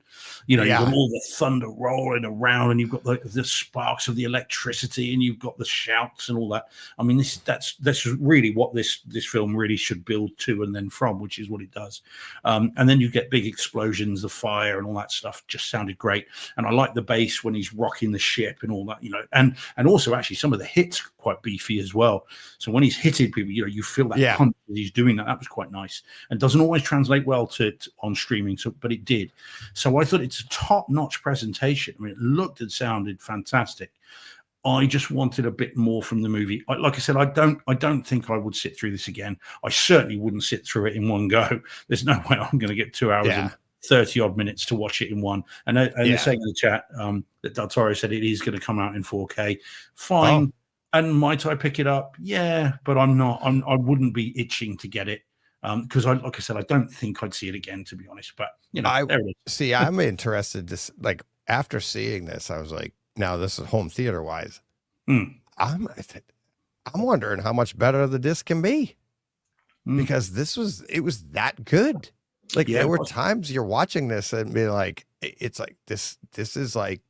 You've got all the thunder rolling around, and you've got the sparks of the electricity, and you've got the shouts and all that. I mean, that's really what this film really should build to and then from, which is what it does. And then you get big explosions, the fire and all that stuff just sounded great. And I like the bass when he's rocking the ship and all that, and also actually some of the hits quite beefy as well. So when he's hitting people, you feel that punch as he's doing that. That was quite nice, and doesn't always translate well to on streaming. But it did. So I thought it's a top-notch presentation. I mean, it looked and sounded fantastic. I just wanted a bit more from the movie. Like I said, I don't think I would sit through this again. I certainly wouldn't sit through it in one go. There's no way I'm going to get 2 hours and 30 odd minutes to watch it in one. And they're saying in the chat that Del Toro said it is going to come out in 4K. Fine. Oh. And might I pick it up? Yeah, but I'm not. I wouldn't be itching to get it. Because like I said, I don't think I'd see it again, to be honest. But I'm interested to after seeing this, I was like, now this is home theater wise. I'm wondering how much better the disc can be, because it was that good. Like there were times you're watching this and be like, it's like this is like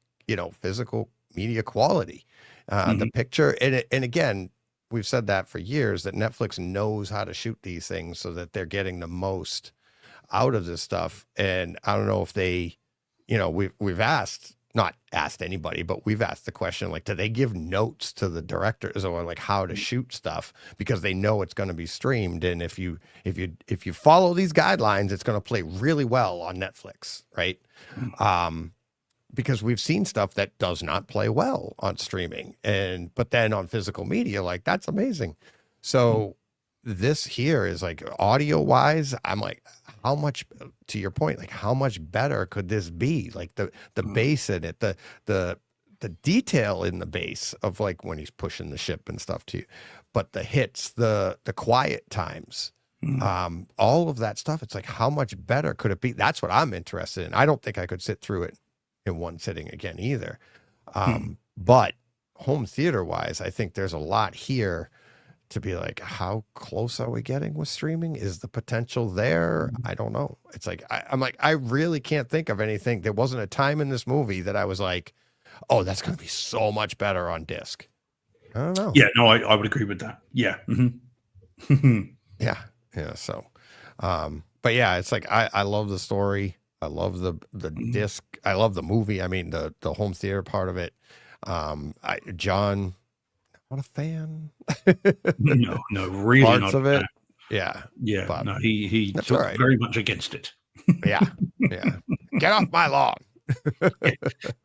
physical media quality. The picture and again, we've said that for years, that Netflix knows how to shoot these things so that they're getting the most out of this stuff. And I don't know if they, we've not asked anybody, but we've asked the question, like, do they give notes to the directors or like how to shoot stuff, because they know it's going to be streamed. And if you follow these guidelines, it's going to play really well on Netflix. Right. Because we've seen stuff that does not play well on streaming, but then on physical media, like that's amazing. So this here is like audio wise, I'm like, how much, to your point, like how much better could this be? Like the bass in it, the detail in the bass of like when he's pushing the ship and stuff too, but the hits, the quiet times, all of that stuff. It's like, how much better could it be? That's what I'm interested in. I don't think I could sit through it in one sitting again either. But home theater wise, I think there's a lot here to be like, how close are we getting with streaming? Is the potential there? I don't know. It's like, I'm like, I really can't think of anything. There wasn't a time in this movie that I was like, oh, that's going to be so much better on disc. I don't know. Yeah, no, I would agree with that. Yeah. Yeah. So, but yeah, it's like, I love the story. I love the disc. I love the movie. I mean, the home theater part of it. John, not a fan. No, really Parts not of it. Yeah. Yeah, But no, he that's took all right. very much against it. Yeah. Yeah. Get off my lawn.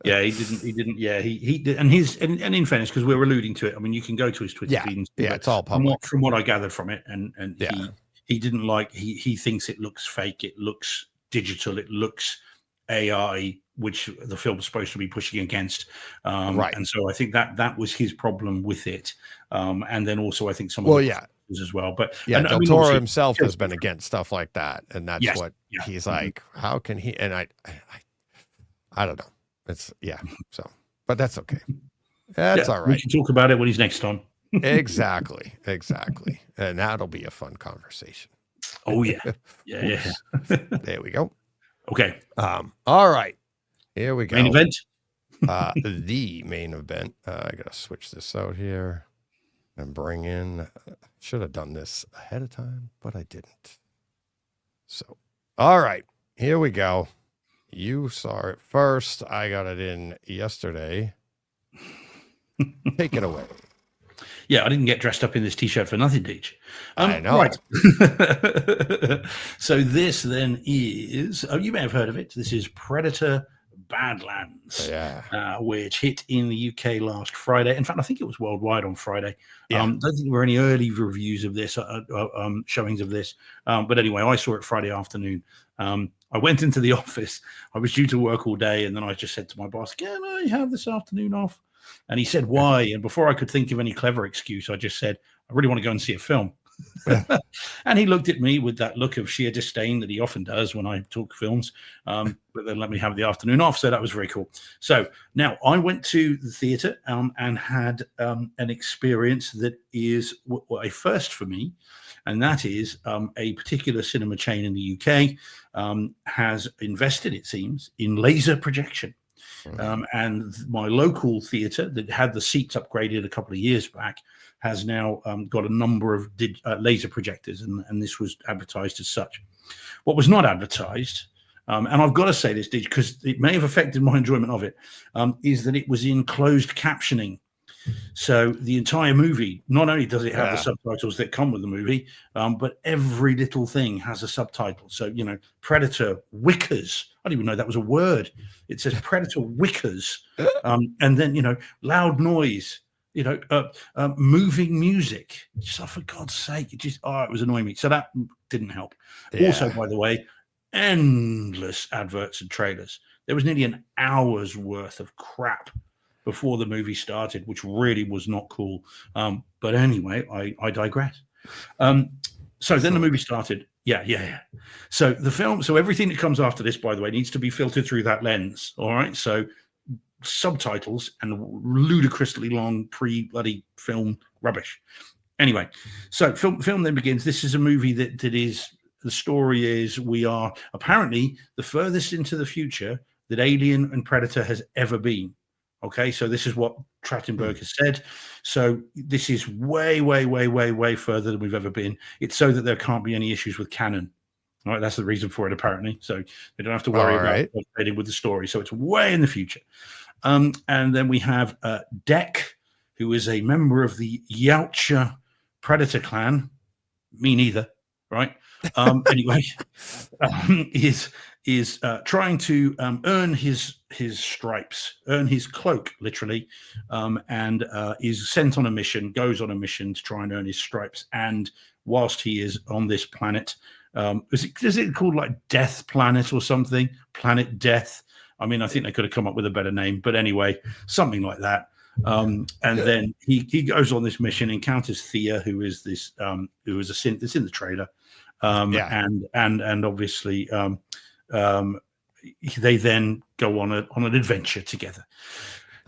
Yeah, he didn't. Yeah, he did, and in fairness, because we're alluding to it. I mean, you can go to his Twitter Yeah. feed and see, Yeah. but It's all from public. what I gathered from it, and Yeah. he didn't like. He thinks it looks fake. It looks digital. It looks AI, which the film's supposed to be pushing against. Right. And so I think that was his problem with it. And then also I think some Well, of the yeah. as well. But Yeah, and, I Del mean, Toro obviously, himself has been against stuff like that, and that's Yes, what yeah. he's Mhm. like. How can he? And I don't know. It's So, but that's okay. That's all We right. can talk about it when he's next on. Exactly, and that'll be a fun conversation. Oh yeah, yeah. There we go. Okay, All right, here we go. main event. The main event. I gotta switch this out here and bring in. Should have done this ahead of time, but I didn't. So, all right, here we go. You saw it first. I got it in yesterday. Take it away. Yeah, I didn't get dressed up in this t-shirt for nothing, Deej. I know. Right. So this then is, you may have heard of it. This is Predator Badlands, Yeah. which hit in the UK last Friday. In fact, I think it was worldwide on Friday. Yeah. Don't think there were any early reviews of this, showings of this. But anyway, I saw it Friday afternoon. I went into the office. I was due to work all day, and then I just said to my boss, "Can I have this afternoon off?" And he said, "Why?" And before I could think of any clever excuse, I just said, "I really want to go and see a film." And he looked at me with that look of sheer disdain that he often does when I talk films, but then let me have the afternoon off. So that was very cool. So now I went to the theater and had an experience that is a first for me. And that is a particular cinema chain in the UK has invested, it seems, in laser projection. And my local theatre that had the seats upgraded a couple of years back has now got a number of laser projectors, and this was advertised as such. What was not advertised, and I've got to say this, because it may have affected my enjoyment of it, is that it was in closed captioning. So the entire movie, not only does it have the subtitles that come with the movie, but every little thing has a subtitle. So, Predator Wickers. I didn't even know that was a word. It says Predator Wickers. And then, loud noise, moving music. Just, for God's sake, it was annoying me. So that didn't help. Yeah. Also, by the way, endless adverts and trailers. There was nearly an hour's worth of crap before the movie started, which really was not cool. But anyway, I digress. So then the movie started. Yeah. So the film, everything that comes after this, by the way, needs to be filtered through that lens. All right. So subtitles and ludicrously long pre-bloody film rubbish. Anyway, so film then begins. This is a movie that is, the story is, we are apparently the furthest into the future that Alien and Predator has ever been. Okay, so this is what Trachtenberg has said. So this is way, way, way, way, way further than we've ever been. It's so that there can't be any issues with canon. All right, that's the reason for it, apparently. So they don't have to worry about what's fitting with the story. So it's way in the future. And then we have Dek, who is a member of the Yautja Predator clan. Me neither, right? Anyway, is trying to earn his stripes, earn his cloak, literally, and is sent on a mission, goes on a mission to try and earn his stripes. And whilst he is on this planet, is it called like Death Planet or something? Planet Death. I mean, I think they could have come up with a better name, but anyway, something like that. And then he goes on this mission, encounters Thea, who is this who is a synth. It's in the trailer. And obviously they then go on an adventure together.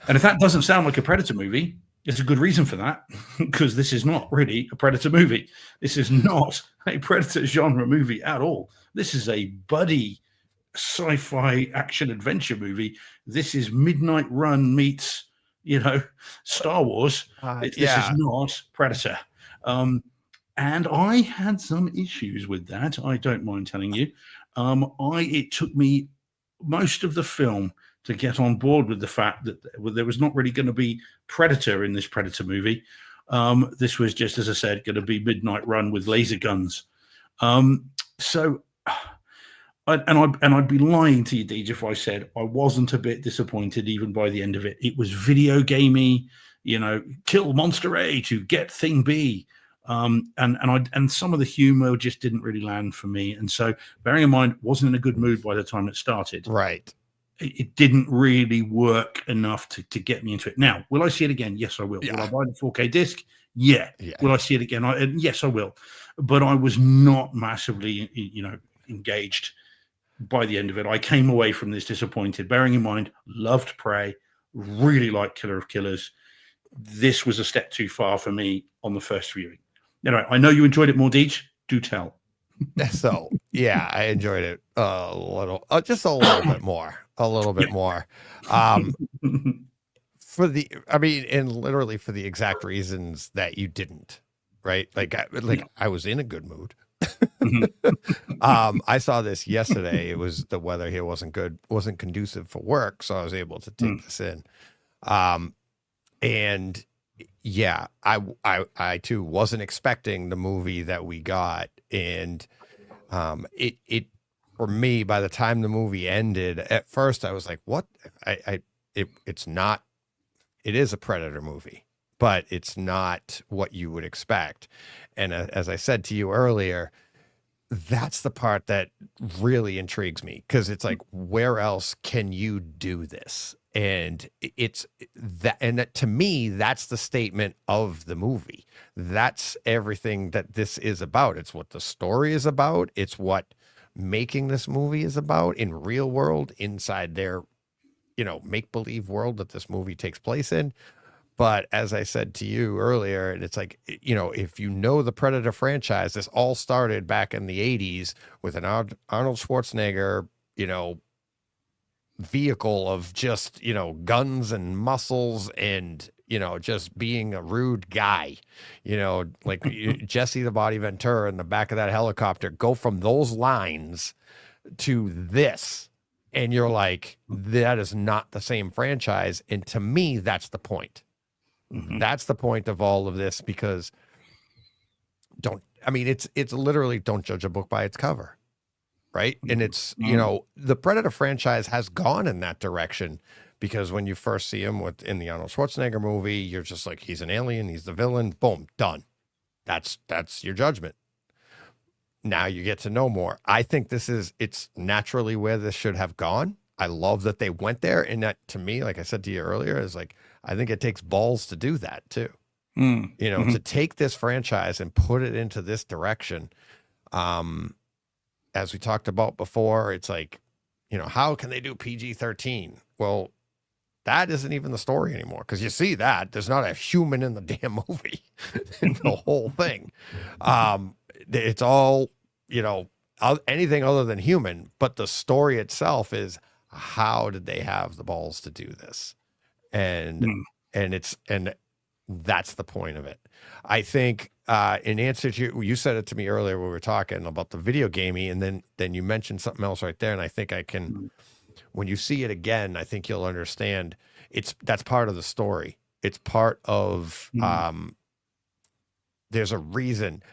And if that doesn't sound like a Predator movie, there's a good reason for that, because this is not really a Predator movie. This is not a Predator genre movie at all. This is a buddy sci-fi action adventure movie. This is Midnight Run meets Star Wars. This is not Predator. And I had some issues with that. I don't mind telling you. It took me most of the film to get on board with the fact that there was not really going to be Predator in this Predator movie. This was just, as I said, going to be Midnight Run with laser guns. So, I'd be lying to you, Deej, if I said I wasn't a bit disappointed even by the end of it. It was video gamey, kill Monster A to get Thing B. And some of the humor just didn't really land for me. And so, bearing in mind, wasn't in a good mood by the time it started. Right. It didn't really work enough to get me into it. Now, will I see it again? Yes, I will. Yeah. Will I buy the 4K disc? Yeah. Will I see it again? Yes, I will. But I was not massively, engaged by the end of it. I came away from this disappointed. Bearing in mind, loved Prey, really liked Killer of Killers. This was a step too far for me on the first viewing. Anyway, I know you enjoyed it more, Deej. Do tell. So, yeah, I enjoyed it a little, just a little bit more. A little bit more. And literally for the exact reasons that you didn't, right? I was in a good mood. I saw this yesterday. It was the weather here wasn't conducive for work, so I was able to take this in. And yeah, I too wasn't expecting the movie that we got, and it for me, by the time the movie ended, at first I was like, what? It's not, it is a Predator movie, but it's not what you would expect. And as I said to you earlier, that's the part that really intrigues me, because it's like, where else can you do this? And it's that, and to me, that's the statement of the movie. That's everything that this is about. It's what the story is about. It's what making this movie is about in real world, inside their, make-believe world that this movie takes place in. But as I said to you earlier, and it's like, if you know the Predator franchise, this all started back in the 80s with an Arnold Schwarzenegger, vehicle of just, guns and muscles and, just being a rude guy, like Jesse the Body Ventura in the back of that helicopter. Go from those lines to this, and you're like, that is not the same franchise. And to me, that's the point. That's the point of all of this, because it's literally, don't judge a book by its cover. Right. And it's, the Predator franchise has gone in that direction, because when you first see him in the Arnold Schwarzenegger movie, you're just like, he's an alien, he's the villain, boom, done. That's your judgment. Now you get to know more. I think it's naturally where this should have gone. I love that they went there. And that, to me, like I said to you earlier, is like, I think it takes balls to do that too. To take this franchise and put it into this direction. As we talked about before, it's like, how can they do PG-13? Well, that isn't even the story anymore, because you see that there's not a human in the damn movie in the whole thing. It's all, anything other than human, but the story itself is, how did they have the balls to do this? And that's the point of it. I think, in answer to you said it to me earlier when we were talking about the video gaming, and then you mentioned something else right there. And I think I can, when you see it again, I think you'll understand that's part of the story. It's part of, there's a reason,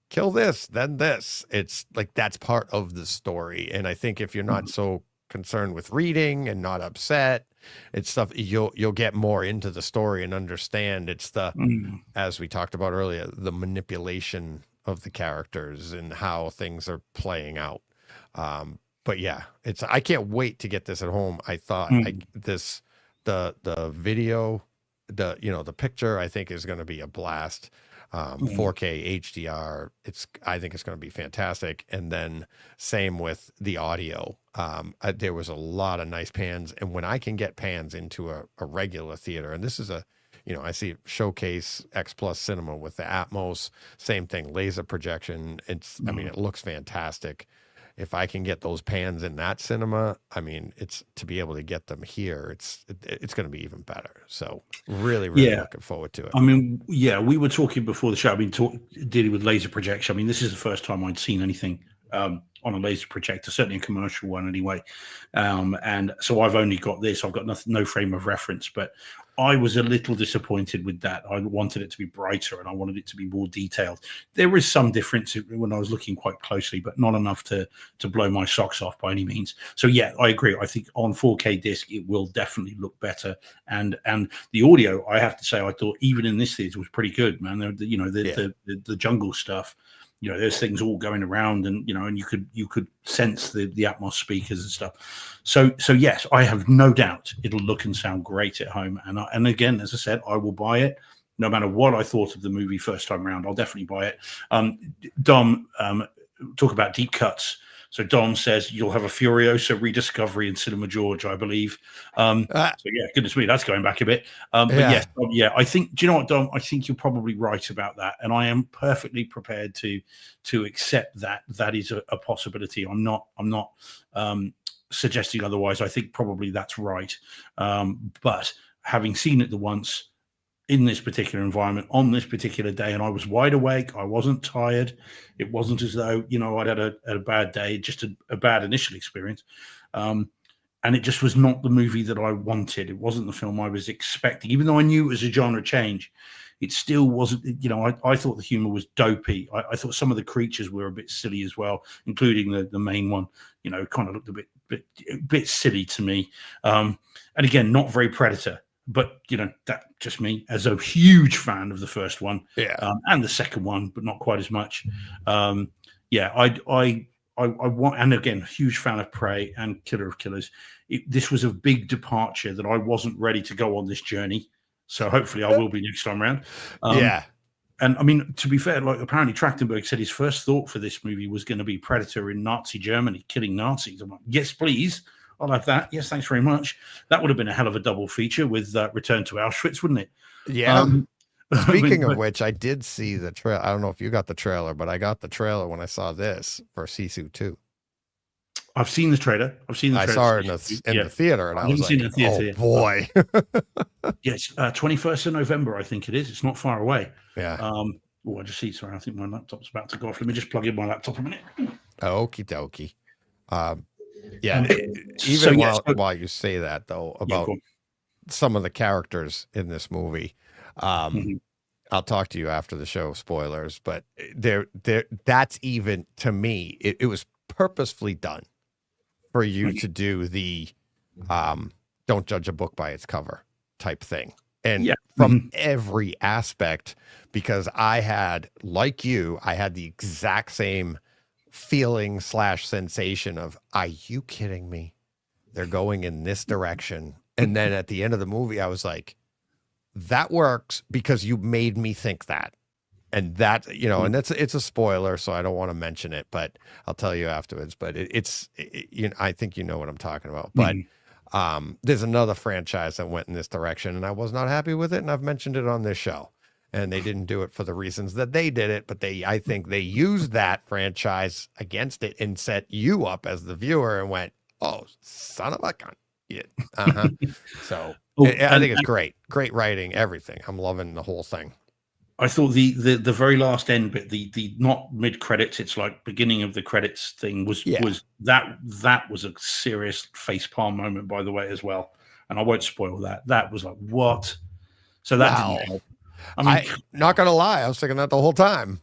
kill this, then this. It's like, that's part of the story. And I think if you're not so concerned with reading and not upset, it's stuff you'll get more into the story and understand. It's the, as we talked about earlier, the manipulation of the characters and how things are playing out. But yeah, I can't wait to get this at home. I thought the video, the picture, I think is going to be a blast. 4K HDR. I think it's going to be fantastic. And then same with the audio. There was a lot of nice pans, and when I can get pans into a regular theater, and this is I see Showcase X Plus Cinema with the Atmos, same thing, laser projection. It looks fantastic. If I can get those pans in that cinema, it's to be able to get them here. It's going to be even better. So really looking forward to it. We were talking before the show. Dealing with laser projection. This is the first time I'd seen anything on a laser projector, certainly a commercial one anyway. And so I've only got this. I've got no frame of reference, but I was a little disappointed with that. I wanted it to be brighter and I wanted it to be more detailed. There is some difference when I was looking quite closely, but not enough to blow my socks off by any means. So yeah, I agree. I think on 4K disc, it will definitely look better. And the audio, I have to say, I thought even in this theater was pretty good, man. The jungle stuff. There's things all going around, and and you could sense the Atmos speakers and stuff. So yes, I have no doubt it'll look and sound great at home. And again, as I said, I will buy it no matter what I thought of the movie first time around. I'll definitely buy it. Dom, talk about deep cuts. So Dom says you'll have a Furiosa rediscovery in Cinema George, I believe. So yeah, goodness me, that's going back a bit. But yes, I think. Do you know what, Dom? I think you're probably right about that, and I am perfectly prepared to accept that is a possibility. I'm not suggesting otherwise. I think probably that's right. But having seen it the once, in this particular environment on this particular day, and I was wide awake, I wasn't tired, it wasn't as though I'd had a bad day, just a bad initial experience, and it just was not the movie that I wanted. It wasn't the film I was expecting, even though I knew it was a genre change. It still wasn't. I thought the humor was dopey. I thought some of the creatures were a bit silly as well, including the main one. Kind of looked a bit silly to me, and again, not very Predator. But that just me as a huge fan of the first one, and the second one, but not quite as much. I want, and again, huge fan of Prey and Killer of Killers. This was a big departure that I wasn't ready to go on this journey. So hopefully I will be next time around. And I mean, to be fair, like apparently Trachtenberg said his first thought for this movie was going to be Predator in Nazi Germany, killing Nazis. I'm like, yes, please. I'll have that. Yes, thanks very much. That would have been a hell of a double feature with Return to Auschwitz, wouldn't it? Yeah. Speaking of which, I did see the trailer. I don't know if you got the trailer, but I got the trailer when I saw this for Sisu 2. I've seen the trailer. I saw it in the theater, and I was like, oh, boy. Yes, 21st of November, I think it is. It's not far away. Yeah. I just see. Sorry, I think my laptop's about to go off. Let me just plug in my laptop a minute. Okie dokie. Even while you say that, though, about some of the characters in this movie, I'll talk to you after the show, spoilers, but that's even, to me, it was purposefully done for you to do the don't judge a book by its cover type thing. And from every aspect, because I had, like you, I had the exact same feeling / sensation of, are you kidding me? They're going in this direction. And then at the end of the movie, I was like, that works because you made me think that. And that, and it's a spoiler, so I don't want to mention it, but I'll tell you afterwards. But I think you know what I'm talking about. But there's another franchise that went in this direction, and I was not happy with it, and I've mentioned it on this show. And they didn't do it for the reasons that they did it, but I think they used that franchise against it and set you up as the viewer and went, "Oh, son of a gun!" Yeah. So I think it's great writing, everything. I'm loving the whole thing. I thought the very last end bit, the not mid credits, it's like beginning of the credits thing was that was a serious facepalm moment, by the way, as well. And I won't spoil that. That was like, what? So that didn't help. I mean, not gonna lie, I was thinking that the whole time.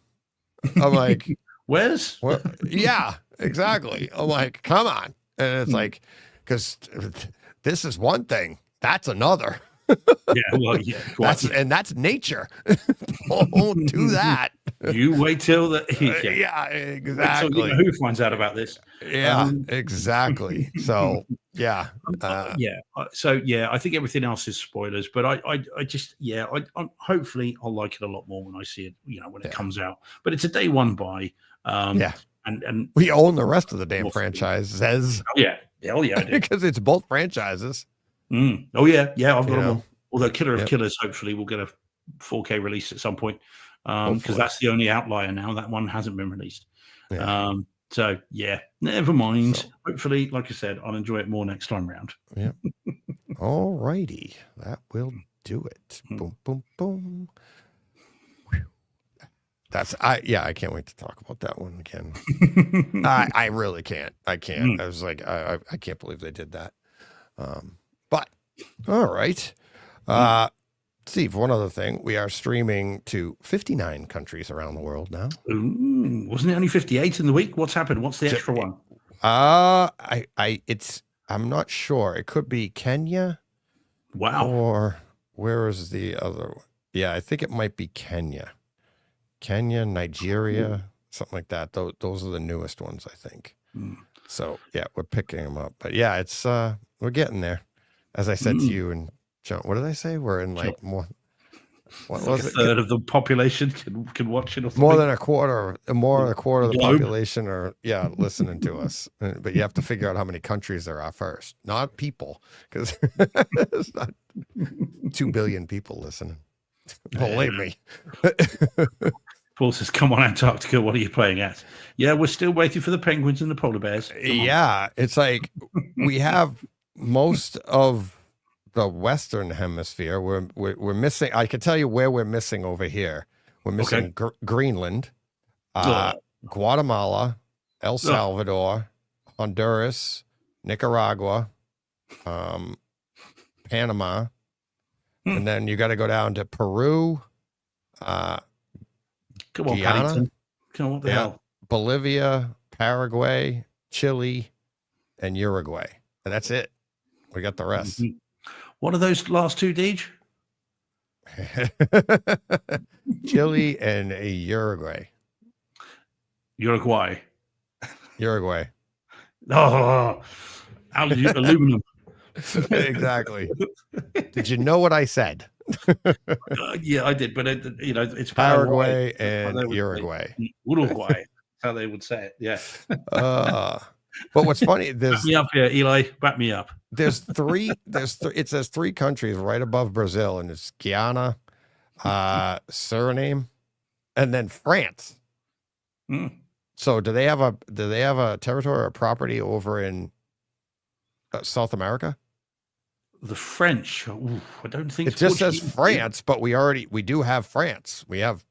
I'm like, where's? Well, yeah, exactly. I'm like, come on, and it's like, because this is one thing, that's another. That's nature. Don't do that. You wait till the exactly. Who finds out about this? Exactly. So I think everything else is spoilers, but I just hopefully I'll like it a lot more when I see it, when it comes out. But it's a day one buy. And we own the rest of the damn franchises. Hell yeah, because it's both franchises. Oh yeah, I've got them all. Although Killer of Killers hopefully will get a 4K release at some point, because that's the only outlier now. That one hasn't been released. So never mind. So, hopefully, like I said, I'll enjoy it more next time round. Yeah. All righty, that will do it. Boom, boom, boom. I can't wait to talk about that one again. I really can't. I can't. I was like, I can't believe they did that. But all right. Steve, one other thing. We are streaming to 59 countries around the world now. Ooh, wasn't it only 58 in the week? What's happened? What's the extra one? I'm not sure. It could be Kenya. Wow. Or where is the other one? Yeah, I think it might be Kenya. Kenya, Nigeria, something like that. Those are the newest ones, I think. So yeah, we're picking them up. But yeah, it's we're getting there. As I said to you and John, what did I say? We're in like more. What was it? A third of the population can watch it. Or more than a quarter of the population are listening to us. But you have to figure out how many countries there are first, not people, because it's not 2 billion people listening. Believe me. Paul says, "Come on, Antarctica. What are you playing at?" Yeah, we're still waiting for the penguins and the polar bears. Yeah, it's like we have most of the Western Hemisphere. We're missing. I can tell you where we're missing over here. We're missing Greenland, Guatemala, El Salvador, Honduras, Nicaragua, Panama, and then you got to go down to Peru, Come on, Guyana, Paddington. Come on, what the hell? Bolivia, Paraguay, Chile, and Uruguay, and that's it. We got the rest. What are those last two, Deej? Chile and Uruguay. Uruguay. Oh, aluminum. Exactly. Did you know what I said? Yeah, I did, but it's Paraguay and Uruguay. Uruguay, how they would say it. Yeah. But what's funny, back me up here, Eli. Back me up. There's three. It says 3 countries right above Brazil, and it's Guyana, Suriname, and then France. So do they have a territory or property over in South America? The French. Ooh, I don't think it just says France, but we do have France. We have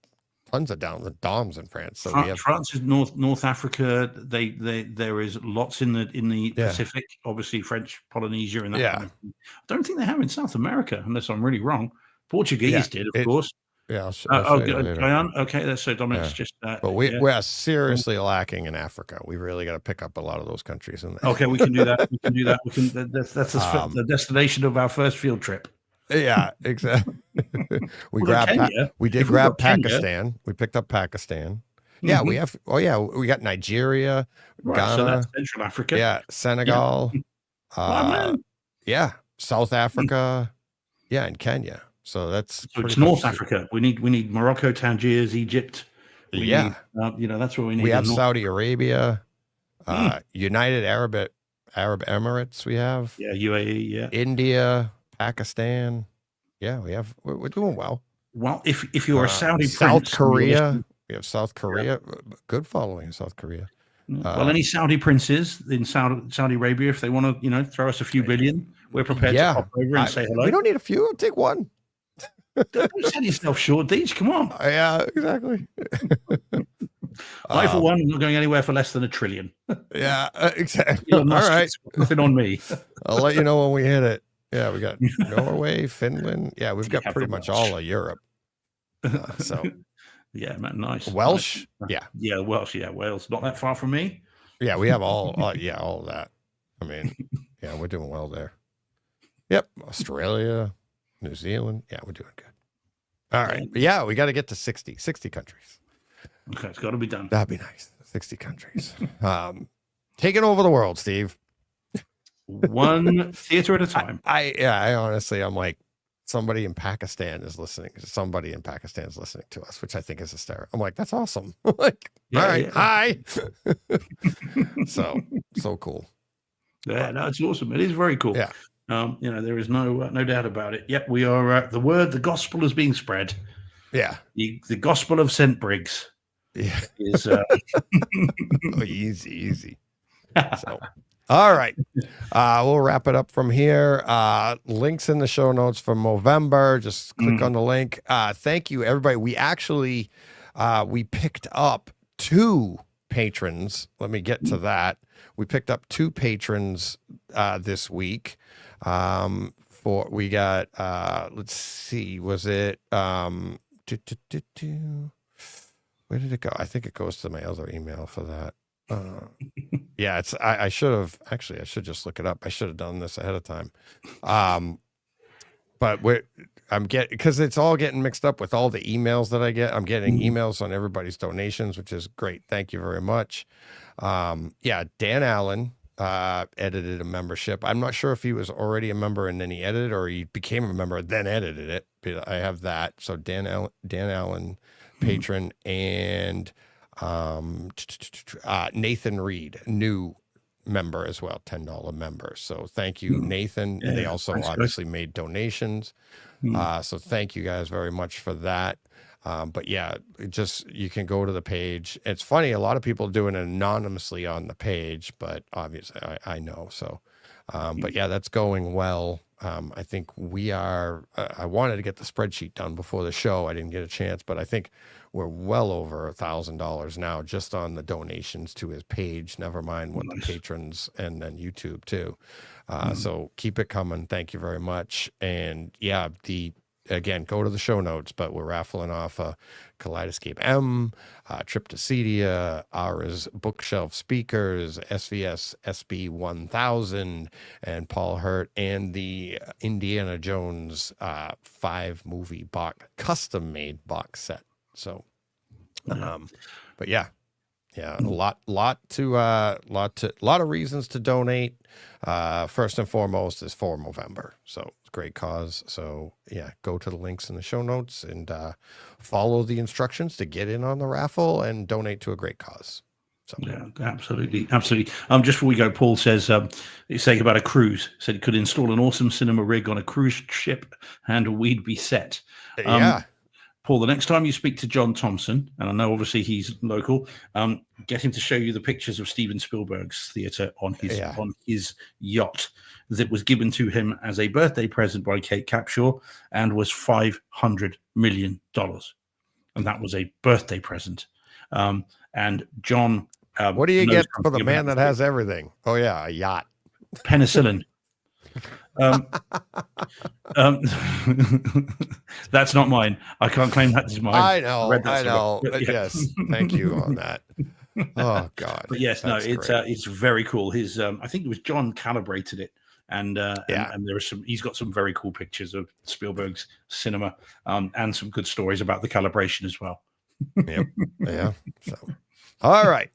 tons of DOMs in France. So France is North Africa. There is lots in the Pacific. Obviously, French Polynesia and that. Yeah. Kind of thing. I don't think they have in South America, unless I'm really wrong. Portuguese did, of course. Yeah. Guyana. Okay, that's so Dominic's just. But we're seriously lacking in Africa. We really got to pick up a lot of those countries. Okay, we can do that. That's the destination of our first field trip. Yeah, exactly. We did grab Pakistan. Kenya, we picked up Pakistan. Yeah, we have. Oh yeah, we got Nigeria, Ghana, so that's Central Africa. Yeah, Senegal. Yeah, South Africa. Yeah, and Kenya. So that's it's North Africa. We need Morocco, Tangiers, Egypt. That's where we need. We have Saudi Arabia, United Arab Emirates. We have UAE. Yeah, India, Pakistan. Yeah, we're doing well. Well, if you're a Saudi South Korea, we have South Korea. Good following in South Korea. Well, any Saudi princes in Saudi Arabia, if they want to, throw us a few billion, we're prepared to pop over and say hello. We don't need a few. I'll take one. Don't sell yourself short, Deej. Come on. Yeah, exactly. I, for one, am not going anywhere for less than $1 trillion. Yeah, exactly. All right. Nothing on me. I'll let you know when we hit it. Yeah, we got Norway, Finland. Yeah, we've got pretty much all of Europe. So, yeah, man, nice. Welsh. Yeah, Welsh. Yeah, Wales. Not that far from me. Yeah, we have all of that. I mean, yeah, we're doing well there. Yep, Australia, New Zealand. Yeah, we're doing good. All right. But yeah, we got to get to 60 countries. Okay, it's got to be done. That'd be nice. 60 countries. Taking over the world, Steve. One theater at a time. I honestly, I'm like, somebody in Pakistan is listening. Somebody in Pakistan is listening to us, which I think is hysterical. I'm like, that's awesome. Like, all right, hi. So cool. Yeah, no, it's awesome. It is very cool. Yeah. There is no doubt about it. Yep, we are. The gospel is being spread. Yeah. The gospel of St. Briggs. Yeah. Is easy. So, all right. We'll wrap it up from here. Links in the show notes for Movember. Just click on the link. Thank you, everybody. We actually we picked up 2 patrons. Let me get to that. We picked up 2 patrons this week. We got let's see, was it where did it go? I think it goes to my other email for that. Yeah, I should just look it up. I should have done this ahead of time. But because it's all getting mixed up with all the emails that I get. I'm getting emails on everybody's donations, which is great. Thank you very much. Yeah, Dan Allen edited a membership. I'm not sure if he was already a member and then he edited, or he became a member and then edited it. But I have that. So Dan Allen, patron, and Nathan Reed, new member as well, $10 member. So thank you, Nathan. And they also obviously made donations. So thank you guys very much for that. But yeah, you can go to the page. It's funny, a lot of people do it anonymously on the page, but obviously I know. So, but yeah, that's going well. I think we are, I wanted to get the spreadsheet done before the show. I didn't get a chance, but I think we're well over $1,000 now just on the donations to his page, never mind what the patrons and then YouTube too. So keep it coming. Thank you very much. And yeah, again, go to the show notes, but we're raffling off a Kaleidoscape M, Trip to Cedia, Aura's bookshelf speakers, SVS SB 1000, and Paul Hurt, and the Indiana Jones 5 movie custom made box set. So, but yeah, a lot of reasons to donate. First and foremost is for Movember. So it's a great cause. So yeah, go to the links in the show notes and follow the instructions to get in on the raffle and donate to a great cause. So yeah, absolutely. Just before we go, Paul says he's saying about a cruise. Said he could install an awesome cinema rig on a cruise ship and we'd be set. Yeah. Paul, the next time you speak to John Thompson, and I know obviously he's local, get him to show you the pictures of Steven Spielberg's theater on his yacht that was given to him as a birthday present by Kate Capshaw and was $500 million. And that was a birthday present. And John... what do you get for the man that has everything? Oh, yeah, a yacht. Penicillin. That's not mine. I can't claim that as mine. I know. Yes, thank you on that. Oh God. But yes, it's very cool. His I think it was John calibrated it, and there are he's got some very cool pictures of Spielberg's cinema, and some good stories about the calibration as well. Yep. Yeah. So, all right.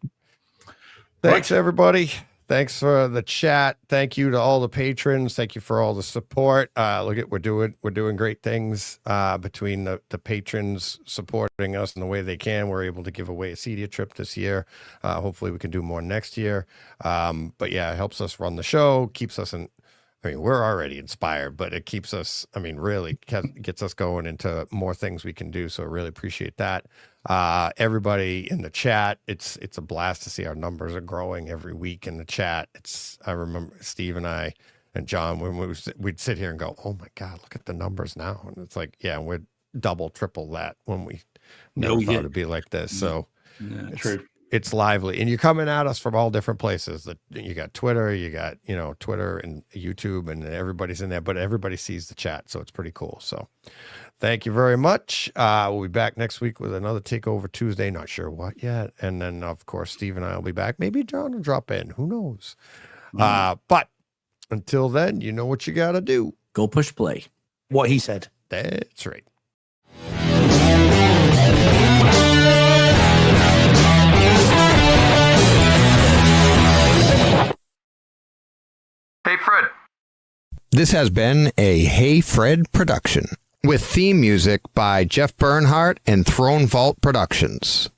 Thanks, everybody. Thanks for the chat. Thank you to all the patrons. Thank you for all the support. We're doing great things between the patrons supporting us in the way they can. We're able to give away a Cedia trip this year. Hopefully we can do more next year. But yeah, it helps us run the show, keeps us we're already inspired, but it keeps us, really gets us going into more things we can do. So I really appreciate that. Everybody in the chat, it's a blast to see our numbers are growing every week in the chat. I remember Steve and I and John, when we'd sit here and go, oh my God, look at the numbers now. And it's like, yeah, we're double, triple that when we never thought it'd be like this. So true. It's lively, and you're coming at us from all different places. That you got Twitter, Twitter and YouTube, and everybody's in there, but everybody sees the chat, so it's pretty cool. So thank you very much. We'll be back next week with another Takeover Tuesday. Not sure what yet. And then, of course, Steve and I will be back. Maybe John will drop in. Who knows? But until then, you know what you got to do. Go push play. What he said. That's right. Hey, Fred. This has been a Hey Fred production with theme music by Jeff Bernhardt and Throne Vault Productions.